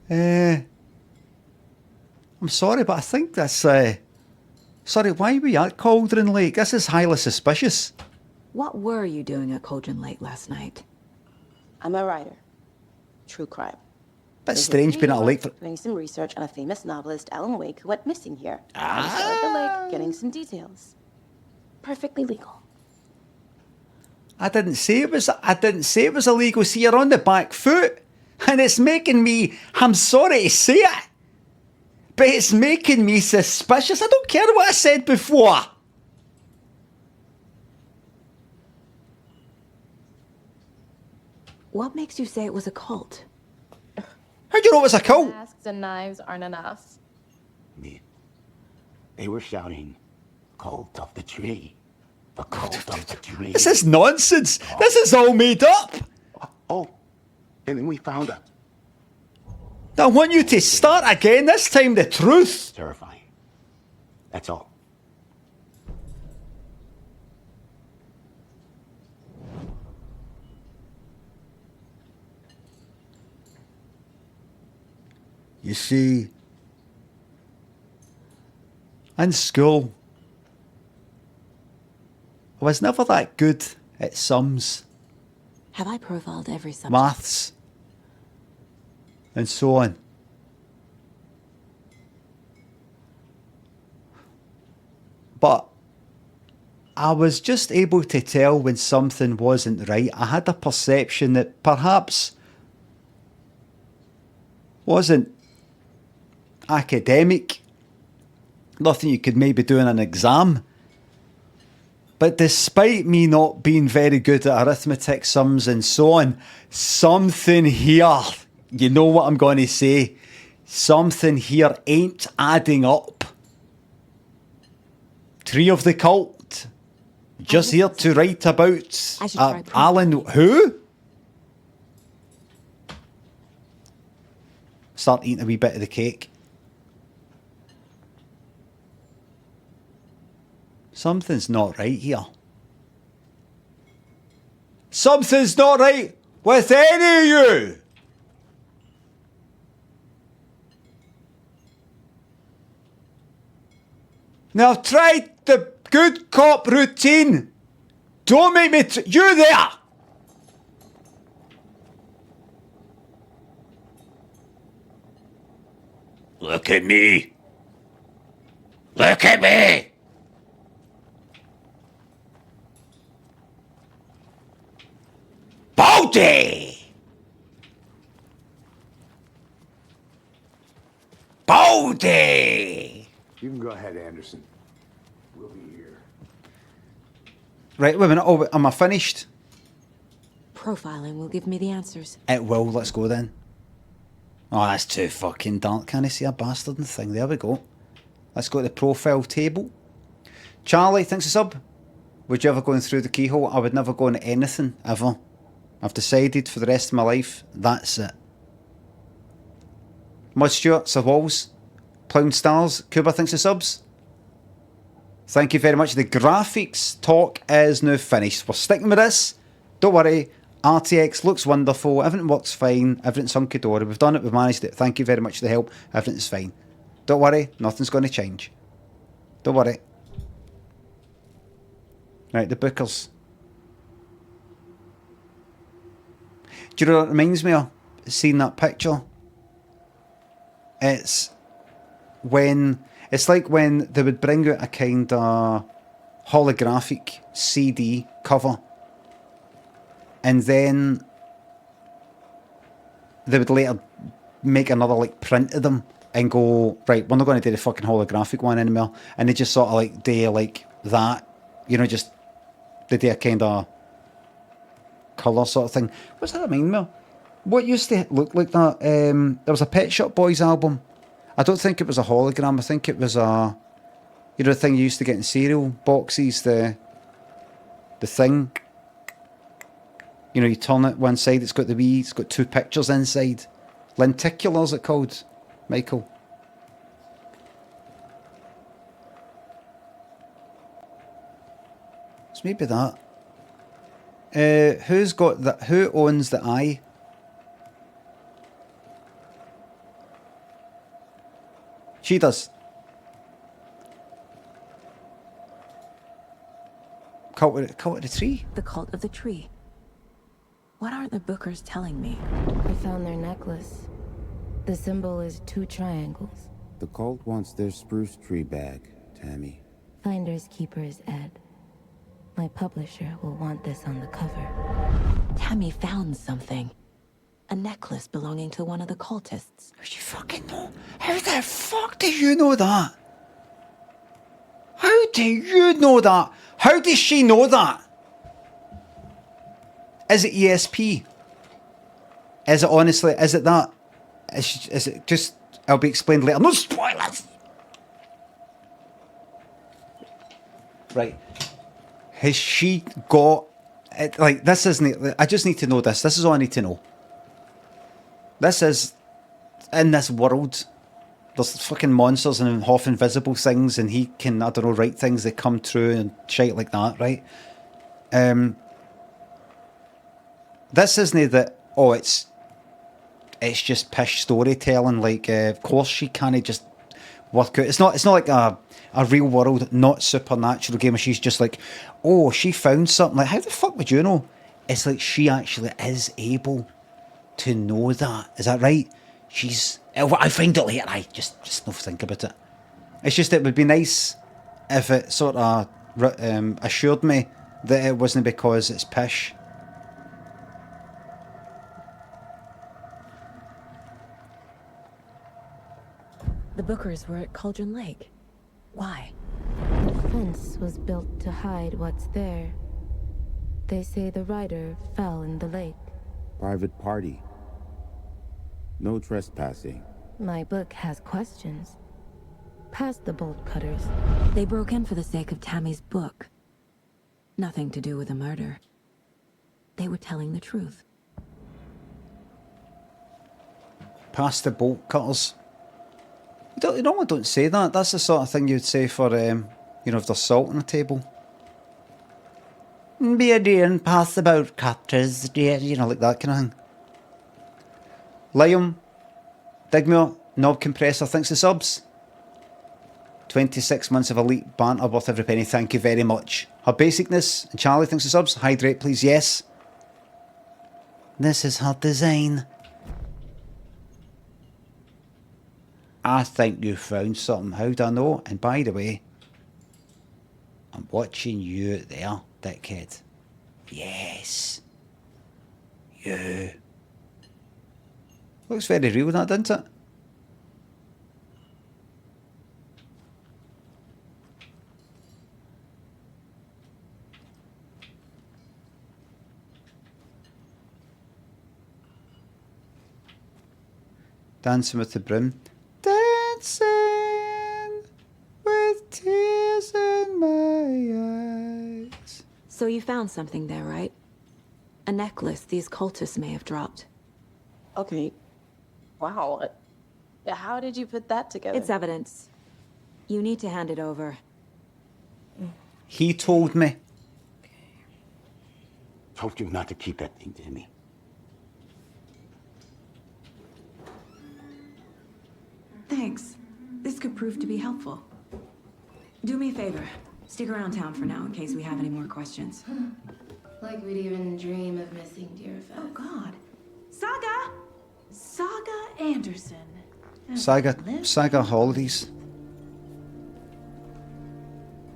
A: I'm sorry, but I think that's... Sorry, why are we at Cauldron Lake? This is highly suspicious.
F: What were you doing at Cauldron Lake last night?
Q: I'm a writer. True crime.
A: Bit strange being at a lake for...
Q: Doing some research on a famous novelist, Alan Wake, who went missing here. I was at the lake getting some details. Perfectly legal.
A: I didn't say it was illegal. See, you're on the back foot. And it's making me... I'm sorry to say it. But it's making me suspicious. I don't care what I said before.
F: What makes you say it was a cult?
A: How'd you know it was a cult?
Q: Masks and knives aren't enough.
P: They were shouting, "Cult of the tree. The cult of the tree."
A: This is nonsense. This is all made up.
P: Oh, and then we found her.
A: I want you to start again, this time the truth.
P: Terrifying. That's all.
A: You see, in school, I was never that good at sums,
F: Have I profiled every subject?
A: maths, and so on. But I was just able to tell when something wasn't right. I had a perception that perhaps wasn't academic, nothing you could maybe do in an exam. But despite me not being very good at arithmetic, sums and so on, something here, you know what I'm going to say, something here ain't adding up. Tree of the Cult, just here to write about Alan, who? Start eating a wee bit of the cake. Something's not right here. Something's not right with any of you. Now I've tried the good cop routine. Don't make me... You there! Look at me. Look at me. Baldy! Baldy!
E: You can go ahead, Anderson. We'll be here.
A: Right, wait a minute. Oh, am I finished?
F: Profiling will give me the answers.
A: It will. Let's go then. Oh, that's too fucking dark. Can I see a bastard in the thing? There we go. Let's go to the profile table. Charlie, thanks a sub. Would you ever go in through the keyhole? I would never go into anything, ever. I've decided for the rest of my life, that's it. Mud Stewart, Sir Walls, Plown Stars, Cuba, thanks for subs. Thank you very much. The graphics talk is now finished. We're sticking with this. Don't worry. RTX looks wonderful. Everything works fine. Everything's hunky-dory. We've done it. We've managed it. Thank you very much for the help. Everything's fine. Don't worry, nothing's going to change. Don't worry. Right, the Bookers. Do you know what it reminds me of? Seeing that picture? It's like when they would bring out a kind of holographic CD cover, and then they would later make another like print of them and go, right, we're not going to do the fucking holographic one anymore, and they just sort of like do like that, you know, just they do a kind of colour sort of thing. What's that remind me of? What used to look like that? There was a Pet Shop Boys album. I don't think it was a hologram. I think it was a, you know, the thing you used to get in cereal boxes. The thing. You know, you turn it one side. It's got two pictures inside. Lenticular's it called, Michael? It's maybe that. Who's got that? Who owns the eye? She does. Cult of the tree?
F: The cult of the tree. What aren't the Bookers telling me?
R: I found their necklace. The symbol is 2 triangles.
S: The cult wants their spruce tree back, Tammy.
R: Finders keepers, Ed. My publisher will want this on the cover.
F: Tammy found something. A necklace belonging to one of the cultists.
A: How do you fucking know? How the fuck do you know that? How do you know that? How does she know that? Is it ESP? Is it honestly, is it that? Is it just, I'll be explained later. No spoilers! Right. Has she got, it, like, this isn't, I just need to know this. This is all I need to know. This is, in this world, there's fucking monsters and half invisible things, and he can, I don't know, write things that come true and shit like that, right? This isn't that, oh, it's just pish storytelling, like, of course she can't just work out. It's not like a real world, not supernatural game where she's just like, oh, she found something. Like, how the fuck would you know? It's like she actually is able to know that. Is that right? I find it later. I just don't think about it. It's just, it would be nice if it sort of assured me that it wasn't because it's pish.
F: The Bookers were at Cauldron Lake. Why?
R: The fence was built to hide what's there. They say the rider fell in the lake.
S: Private party. No trespassing.
R: My book has questions. Past the bolt cutters.
F: They broke in for the sake of Tammy's book. Nothing to do with the murder. They were telling the truth.
A: Past the bolt cutters. You normally don't say that. That's the sort of thing you'd say for, you know, if there's salt on the table. Be a dear and pass the bolt cutters, dear. You know, like that kind of thing. Liam, Digmore, Knob Compressor, thanks for subs. 26 months of elite banter worth every penny, thank you very much. Her basicness, and Charlie, thanks for subs. Hydrate, please, yes. This is her design. I think you found something, how do I know? And by the way, I'm watching you out there, dickhead. Yes. You. Looks very real, that, doesn't it? Dancing with the broom. Dancing with tears in my eyes.
F: So you found something there, right? A necklace these cultists may have dropped.
Q: Okay. Wow. How did you put that together?
F: It's evidence. You need to hand it over.
A: He told me.
P: Told you not to keep that thing, Timmy.
F: Thanks. This could prove to be helpful. Do me a favor. Stick around town for now in case we have any more questions.
Q: Like we'd even dream of missing dear Fez.
F: Oh, God. Saga! Saga Anderson.
A: Saga Holidays.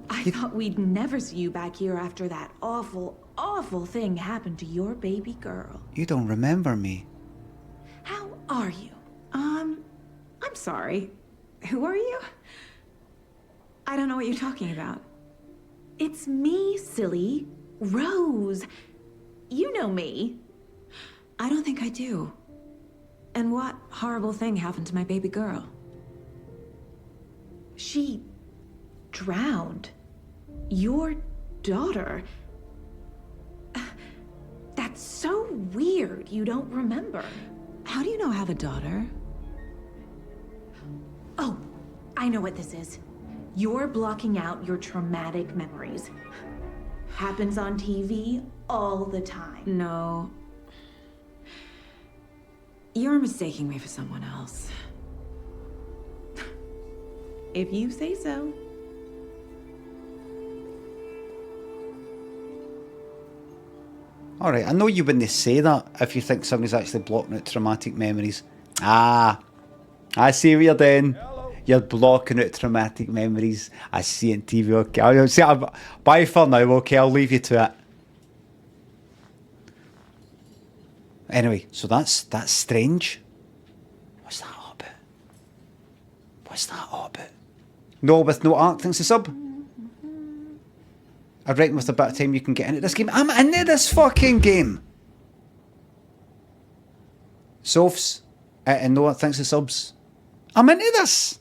F: I thought we'd never see you back here after that awful, awful thing happened to your baby girl.
A: You don't remember me.
F: How are you? I'm sorry. Who are you? I don't know what you're talking about. It's me, silly. Rose. You know me. I don't think I do. And what horrible thing happened to my baby girl? She drowned. Your daughter. That's so weird you don't remember. How do you know I have a daughter? Oh, I know what this is. You're blocking out your traumatic memories. Happens on TV all the time. No. You're mistaking me for someone else. If you say so.
A: Alright, I know you wouldn't say that if you think somebody's actually blocking out traumatic memories. Ah, I see what you're doing. You're blocking out traumatic memories. I see it on TV, okay. I'll see, bye for now, okay, I'll leave you to it. Anyway, so that's strange. What's that all about? What's that all about? No, with no art, thanks to sub. I reckon with a bit of time you can get into this game. I'm into this fucking game. Sophs, and Noah, thanks to subs. I'm into this.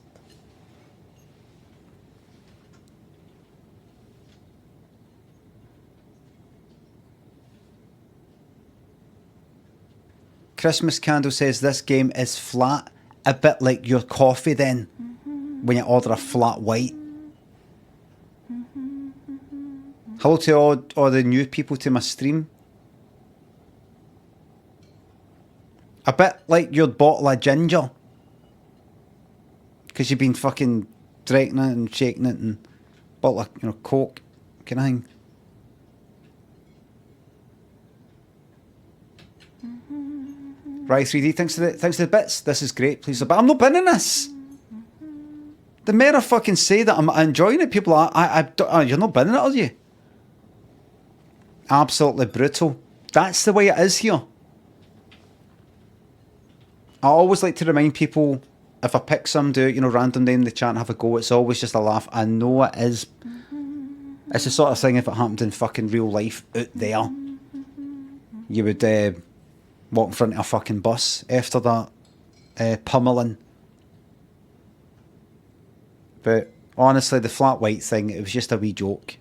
A: Christmas Candle says this game is flat, a bit like your coffee then, when you order a flat white. Hello to all the new people to my stream. A bit like your bottle of ginger. Because you've been fucking drinking it and shaking it and bottle of, Coke kind of thing. Right, 3D, thanks to the bits. This is great, please. But I'm not binning this. The more I fucking say that I'm enjoying it, people are, you're not binning it, are you? Absolutely brutal. That's the way it is here. I always like to remind people, if I pick somebody out, randomly in the chat and have a go, it's always just a laugh. I know it is. It's the sort of thing, if it happened in fucking real life out there, you would walk in front of a fucking bus after that pummeling. But honestly, the flat white thing, it was just a wee joke.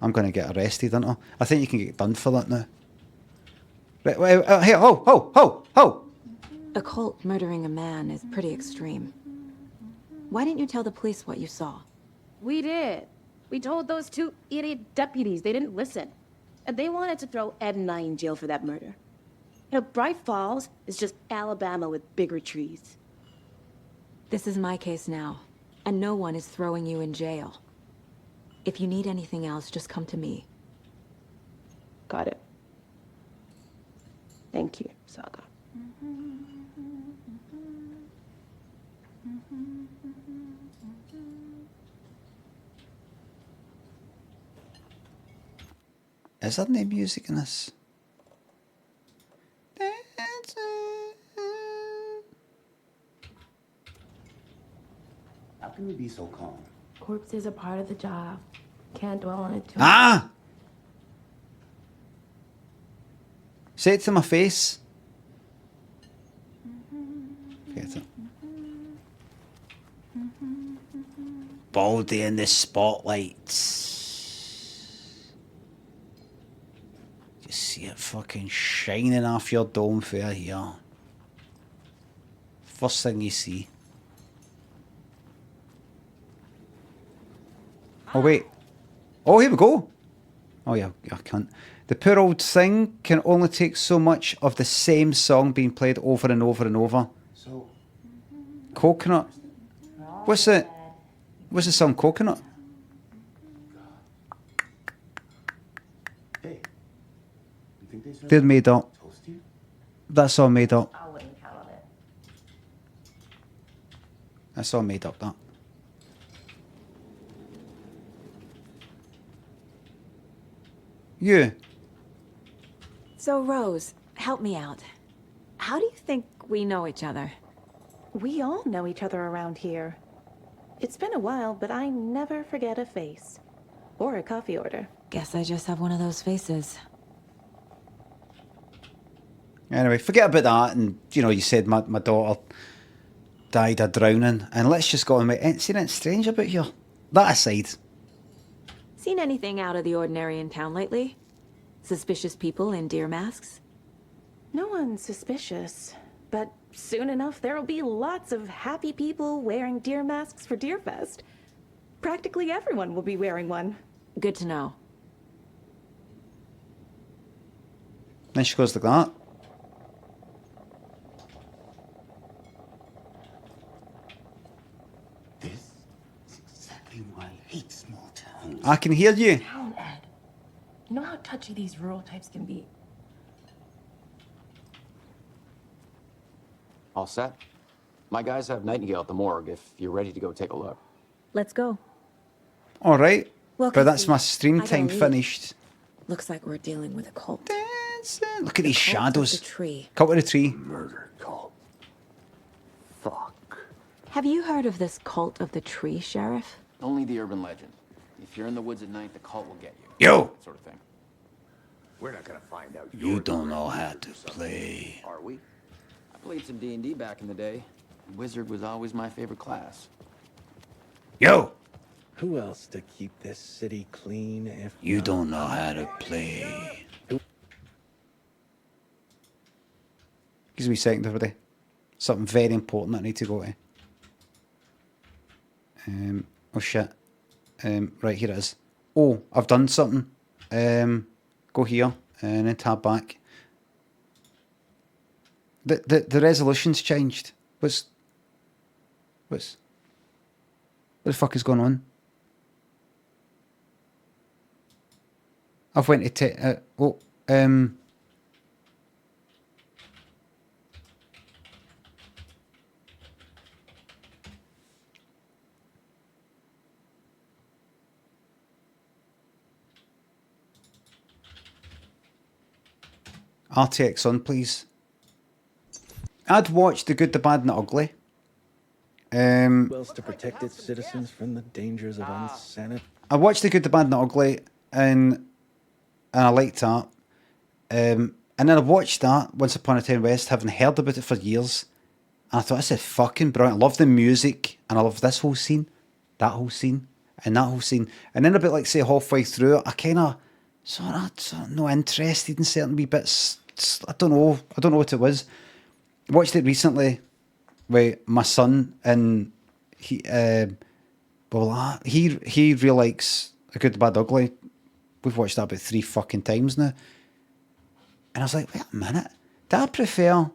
A: I'm going to get arrested, aren't I? I think you can get done for that now. Right, hey, ho!
F: A cult murdering a man is pretty extreme. Why didn't you tell the police what you saw?
Q: We did. We told those two idiot deputies. They didn't listen. And they wanted to throw Ed and I in jail for that murder. Bright Falls is just Alabama with bigger trees.
F: This is my case now, and no one is throwing you in jail. If you need anything else, just come to me.
Q: Got it. Thank you, Saga.
A: Is there any music in this?
P: How can you be so calm?
R: Corpses are part of the job. Can't dwell on it too
A: Ah! Say it to my face. Forget it. Baldy in the spotlights. You see it fucking shining off your dome fair here. First thing you see. Oh wait. Oh, here we go. Oh yeah, I can't. The poor old thing can only take so much of the same song being played over and over and over.
S: So,
A: Coconut. What's the song Coconut?
S: hey, you think they serve
A: They're made up.
S: toast here?
A: That's all made up.
L: I wouldn't count it.
A: That's all made up, that. You.
F: So, Rose, help me out. How do you think we know each other?
Q: We all know each other around here. It's been a while, but I never forget a face. Or a coffee order.
F: Guess I just have one of those faces.
A: Anyway, forget about that. And, you know, you said my daughter died of drowning. And let's just go on with it. See anything strange about here? That aside.
F: Seen anything out of the ordinary in town lately? Suspicious people in deer masks?
Q: No one's suspicious. But soon enough, there'll be lots of happy people wearing deer masks for Deerfest. Practically everyone will be wearing one.
F: Good to know.
A: Then she goes like that.
P: This is exactly why I hate small towns.
A: I can hear you.
L: Town, Ed. You know how touchy these rural types can be.
O: All set? My guys have Nightingale at the morgue if you're ready to go take a look.
F: Let's go.
A: All right.
F: Well,
A: but that's
F: Casey,
A: my stream
F: I gotta
A: time
F: leave.
A: finished.
F: Looks like we're dealing with a cult.
A: Look at these
F: Cult of
A: shadows.
F: the tree.
A: Cult of the tree.
E: Murder cult. Fuck.
F: Have you heard of this cult of the tree, Sheriff?
O: Only the urban legend. If you're in the woods at night, the cult will get you.
A: Yo!
O: That sort of thing.
E: We're not gonna find out.
A: You don't know how to play.
E: Are we?
O: I played some D&D back in the day. Wizard was always my favorite class.
A: Yo!
J: Who else to keep this city clean if
A: You don't know how to play. Give me a second, everybody. Something very important I need to go to. Oh shit. Right, here it is. Oh, I've done something. Go here and then tab back. The resolution's changed. What the fuck is going on? I've went to RTX on, please. I'd watched The Good, the Bad, and the Ugly.
J: Who else to protect its citizens from the dangers of insanity?
A: I watched The Good, the Bad, and the Ugly, and I liked that. And then I watched that Once Upon a Time West, having heard about it for years. And I thought, this is fucking brilliant. I love the music, and I love this whole scene, that whole scene, and that whole scene. And then about, like, say, halfway through it, I kind of sort of not interested in certain wee bits. I don't know what it was. Watched it recently with my son, and he really likes A Good, the Bad, Ugly. We've watched that about 3 fucking times now. And I was like, wait a minute, do I prefer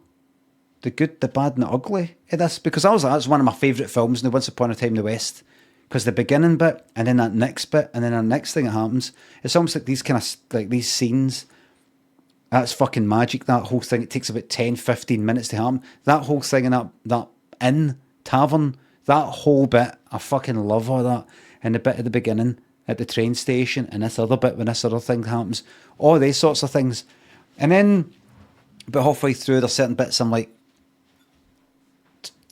A: The Good, the Bad, and the Ugly in this? Because I was like, that's one of my favourite films in the Once Upon a Time in the West. Because the beginning bit, and then that next bit, and then the next thing that happens, it's almost like these kind of, like these scenes. That's fucking magic, that whole thing. It takes about 10, 15 minutes to happen. That whole thing in that inn, tavern, that whole bit, I fucking love all that. And the bit at the beginning, at the train station, and this other bit when this other thing happens. All these sorts of things. And then, about halfway through, there's certain bits I'm like,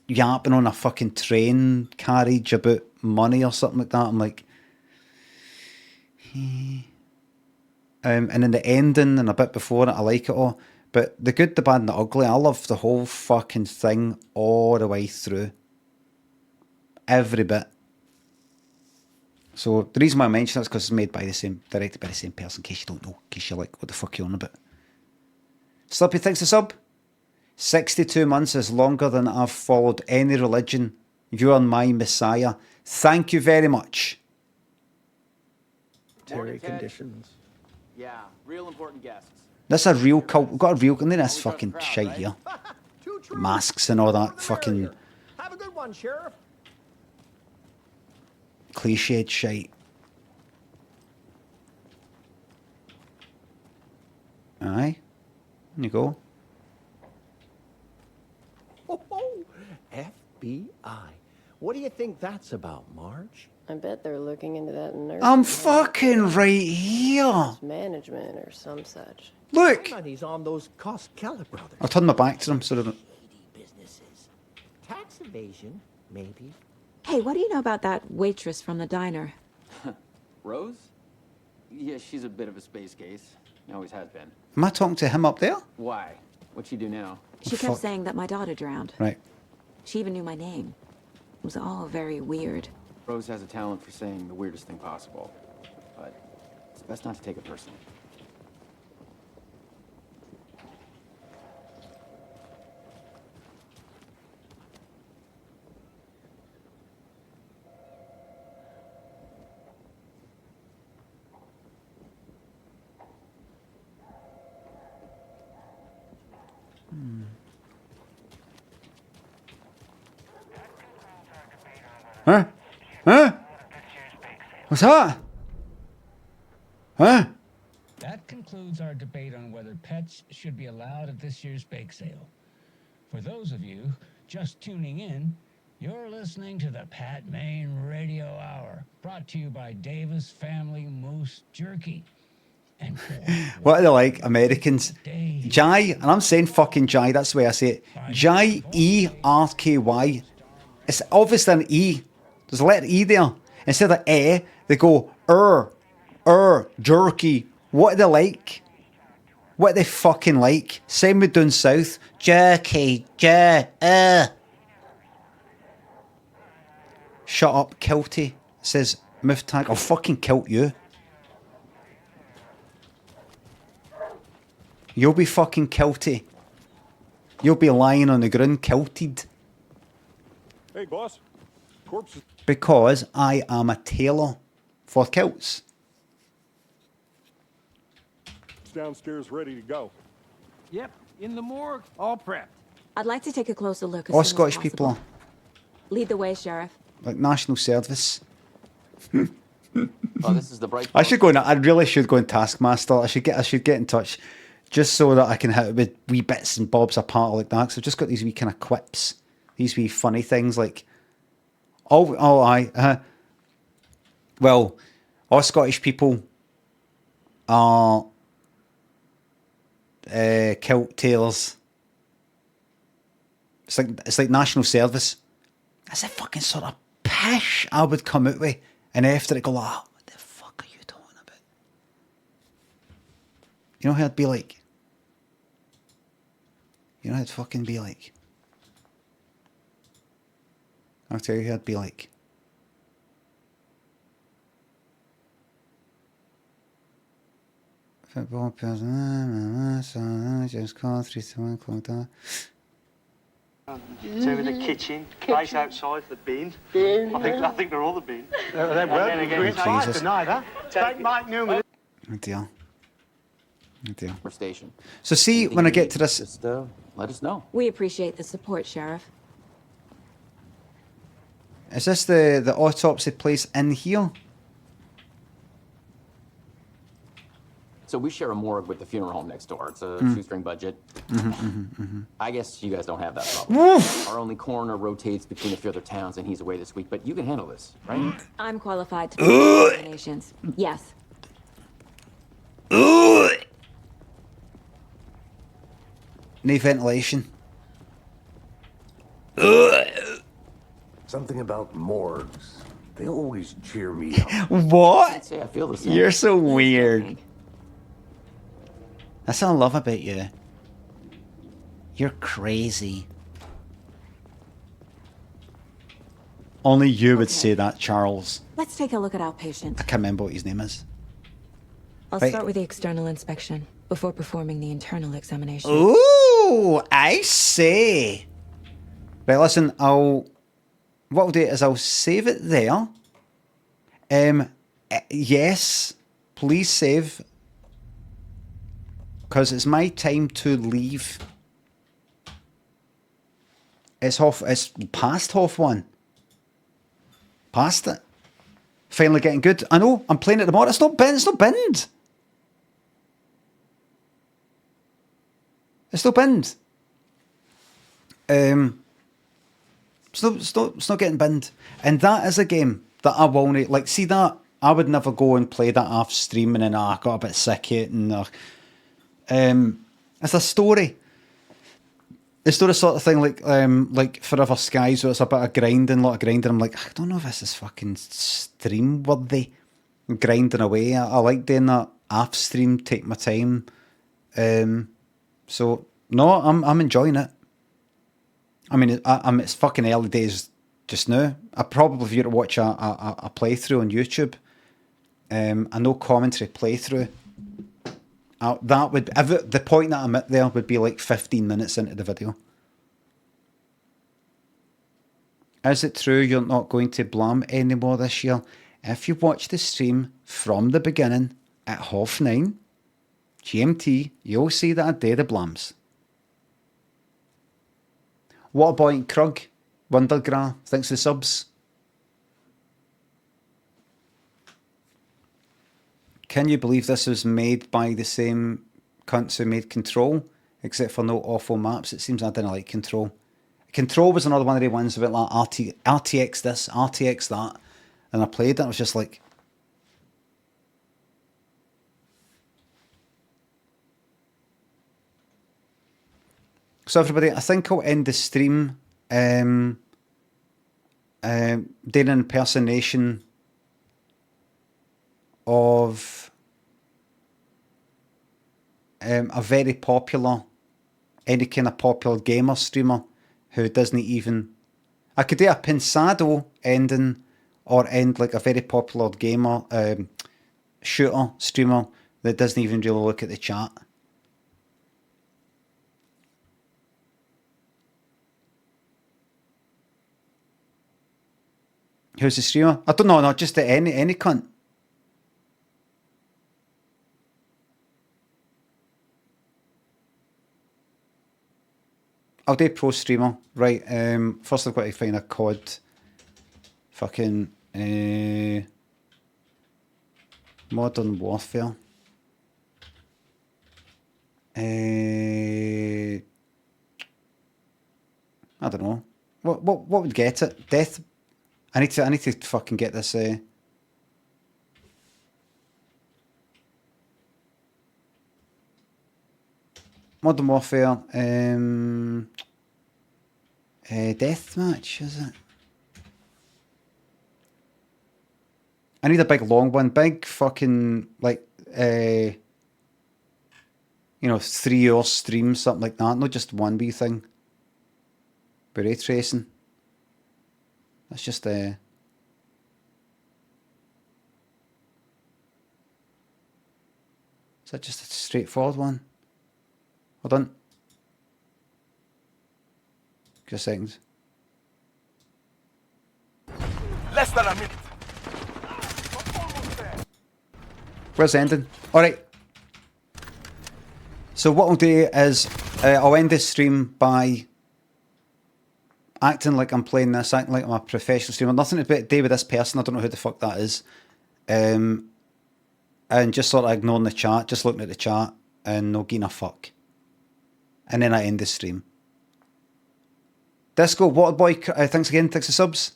A: yapping on a fucking train carriage about money or something like that. I'm like, and then the ending and a bit before it, I like it all. But The Good, the Bad, and the Ugly, I love the whole fucking thing all the way through. Every bit. So the reason why I mention it is because it's made by directed by the same person, in case you don't know, in case you're like, what the fuck are you on about? Slippy, thanks to sub. 62 months is longer than I've followed any religion. You are my Messiah. Thank you very much.
J: Conditions.
O: Yeah, real important guests.
A: This is a real cult. We've got a real. And then this fucking shite here. Masks and all that fucking
J: Have a good one, Sheriff.
A: cliched shite. Aye. There you go.
T: Oh, FBI. What do you think that's about, Marge?
U: I bet they're looking into that nurse.
A: I'm fucking right here.
U: Management or some such.
A: Look.
T: My money's on those Koskela brothers.
A: I'll turn my back to them so they don't.
T: Tax evasion, maybe.
F: Hey, what do you know about that waitress from the diner?
O: Rose? Yeah, she's a bit of a space case. Always has been.
A: Am I talking to him up there?
O: Why? What'd she do now?
F: She kept saying that my daughter drowned.
A: Right.
F: She even knew my name. It was all very weird.
O: Rose has a talent for saying the weirdest thing possible. But it's best not to take it personally.
A: Huh? Huh? What's that? Huh?
V: That concludes our debate on whether pets should be allowed at this year's bake sale. For those of you just tuning in, you're listening to the Pat Maine Radio Hour, brought to you by Davis Family Moose Jerky. And
A: What are they like, Americans? Jai, and I'm saying fucking Jai, that's the way I say it. Jai, E-R-K-Y. It's obviously an E. There's a letter E there. Instead of E, they go jerky. What are they like? What are they fucking like? Same with down south. Jerky, Shut up, Kilty, says Miftag. I'll fucking kilt you. You'll be fucking kilty. You'll be lying on the ground kilted.
H: Hey, boss. Corpse.
A: Because I am a tailor for kilts.
H: It's downstairs ready to go.
K: Yep, in the morgue, all prepped.
F: I'd like to take a closer look.
A: All Scottish people are.
F: Lead the way, Sheriff.
A: Like national service.
O: Oh, this is the bright.
A: I should go. I really should go in Taskmaster. I should get in touch, just so that I can hit it with wee bits and bobs apart like that. Because I've just got these wee kind of quips, these wee funny things like, well, all Scottish people are kilt tailors. It's like national service. That's a fucking sort of pish I would come out with, and after it go, what the fuck are you talking about? You know how it'd be like? You know how it'd fucking be like? I'll tell you how it'd be like. Football person, just call 3 to 1 o'clock.
W: Two in the kitchen, place outside for the bin. I think they're all the bin.
X: They were. I deny that. Take Mike Newman.
A: Oh dear. Oh dear.
O: We're stationed.
A: So see, when I get to this...
O: Just let us know.
F: We appreciate the support, Sheriff.
A: Is this the autopsy place in here?
O: So we share a morgue with the funeral home next door. It's a shoestring budget. I guess you guys don't have that problem. Our only coroner rotates between a few other towns, and he's away this week. But you can handle this, right?
F: I'm qualified to make examinations. Yes.
A: No ventilation.
E: Something about morgues. They always cheer me up.
A: What?
O: I'd say I feel the same.
A: You're so weird. That's what I love about you. You're crazy. Only you would say that, Charles.
F: Let's take a look at our patient.
A: I can't remember what his name is.
F: I'll
A: Right.
F: start with the external inspection before performing the internal examination.
A: Ooh, I see. Right, listen, what I'll do is I'll save it there. Yes, please save. because it's my time to leave. It's past half one. Past it. Finally getting good. I know, I'm playing it tomorrow. It's not binned. It's not binned. It's not getting binned. And that is a game that I won't, like, see that, I would never go and play that off stream and then I got a bit sick of it and it's a story. It's not a sort of thing like Forever Skies where it's a bit of grinding, lot of grinding. I'm like, I don't know if this is fucking stream worthy. Grinding away. I like doing that off stream, take my time. So no, I'm enjoying it. I mean, it's fucking early days just now. I probably, if you were to watch a playthrough on YouTube, a no commentary playthrough, that would, the point that I'm at there would be like 15 minutes into the video. Is it true you're not going to Blam anymore this year? If you watch the stream from the beginning at 9:30 GMT, you'll see that I do the Blams. What about Krug? Wondergra, thanks for the subs. Can you believe this was made by the same cunts who made Control? Except for no awful maps. It seems I didn't like Control. Control was another one of the ones about like RTX this, RTX that. And I played it and I was just like... So everybody, I think I'll end the stream doing an impersonation of a very popular, any kind of popular gamer streamer who doesn't even... I could do a Pensado ending or end like a very popular gamer shooter streamer that doesn't even really look at the chat. Who's the streamer? I don't know, not just any cunt. I'll do pro streamer. Right, first I've got to find a COD. Fucking Modern Warfare. I don't know. What would get it? Death. I need to fucking get this. Modern Warfare. Deathmatch, is it? I need a big long one, big fucking like 3-hour stream, something like that. Not just one wee thing. But ray tracing. That's just Is that just a straightforward one? Hold on. Just a second.
C: Less than a minute.
A: Where's the ending? Alright. So what I'll do is I'll end this stream by acting like I'm playing this, acting like I'm a professional streamer. Nothing to do with this person. I don't know who the fuck that is. And just sort of ignoring the chat, just looking at the chat and no giving a fuck. And then I end the stream. Disco, Waterboy, thanks again, thanks for subs.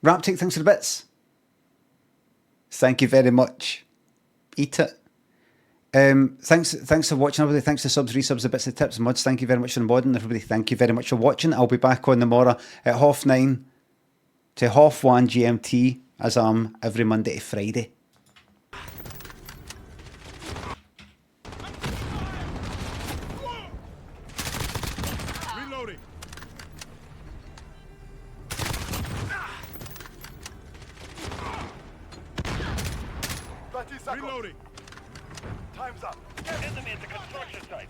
A: Raptic, thanks for the bits. Thank you very much. Eat it. Thanks for watching, everybody. Thanks for subs, resubs, the bits, the tips, and mods. Thank you very much for the modding, everybody. Thank you very much for watching. I'll be back on tomorrow at 9:30 to 1:30 GMT, as I'm every Monday to Friday.
C: Reloading. Reloading. Time's up. Get enemy at the construction site.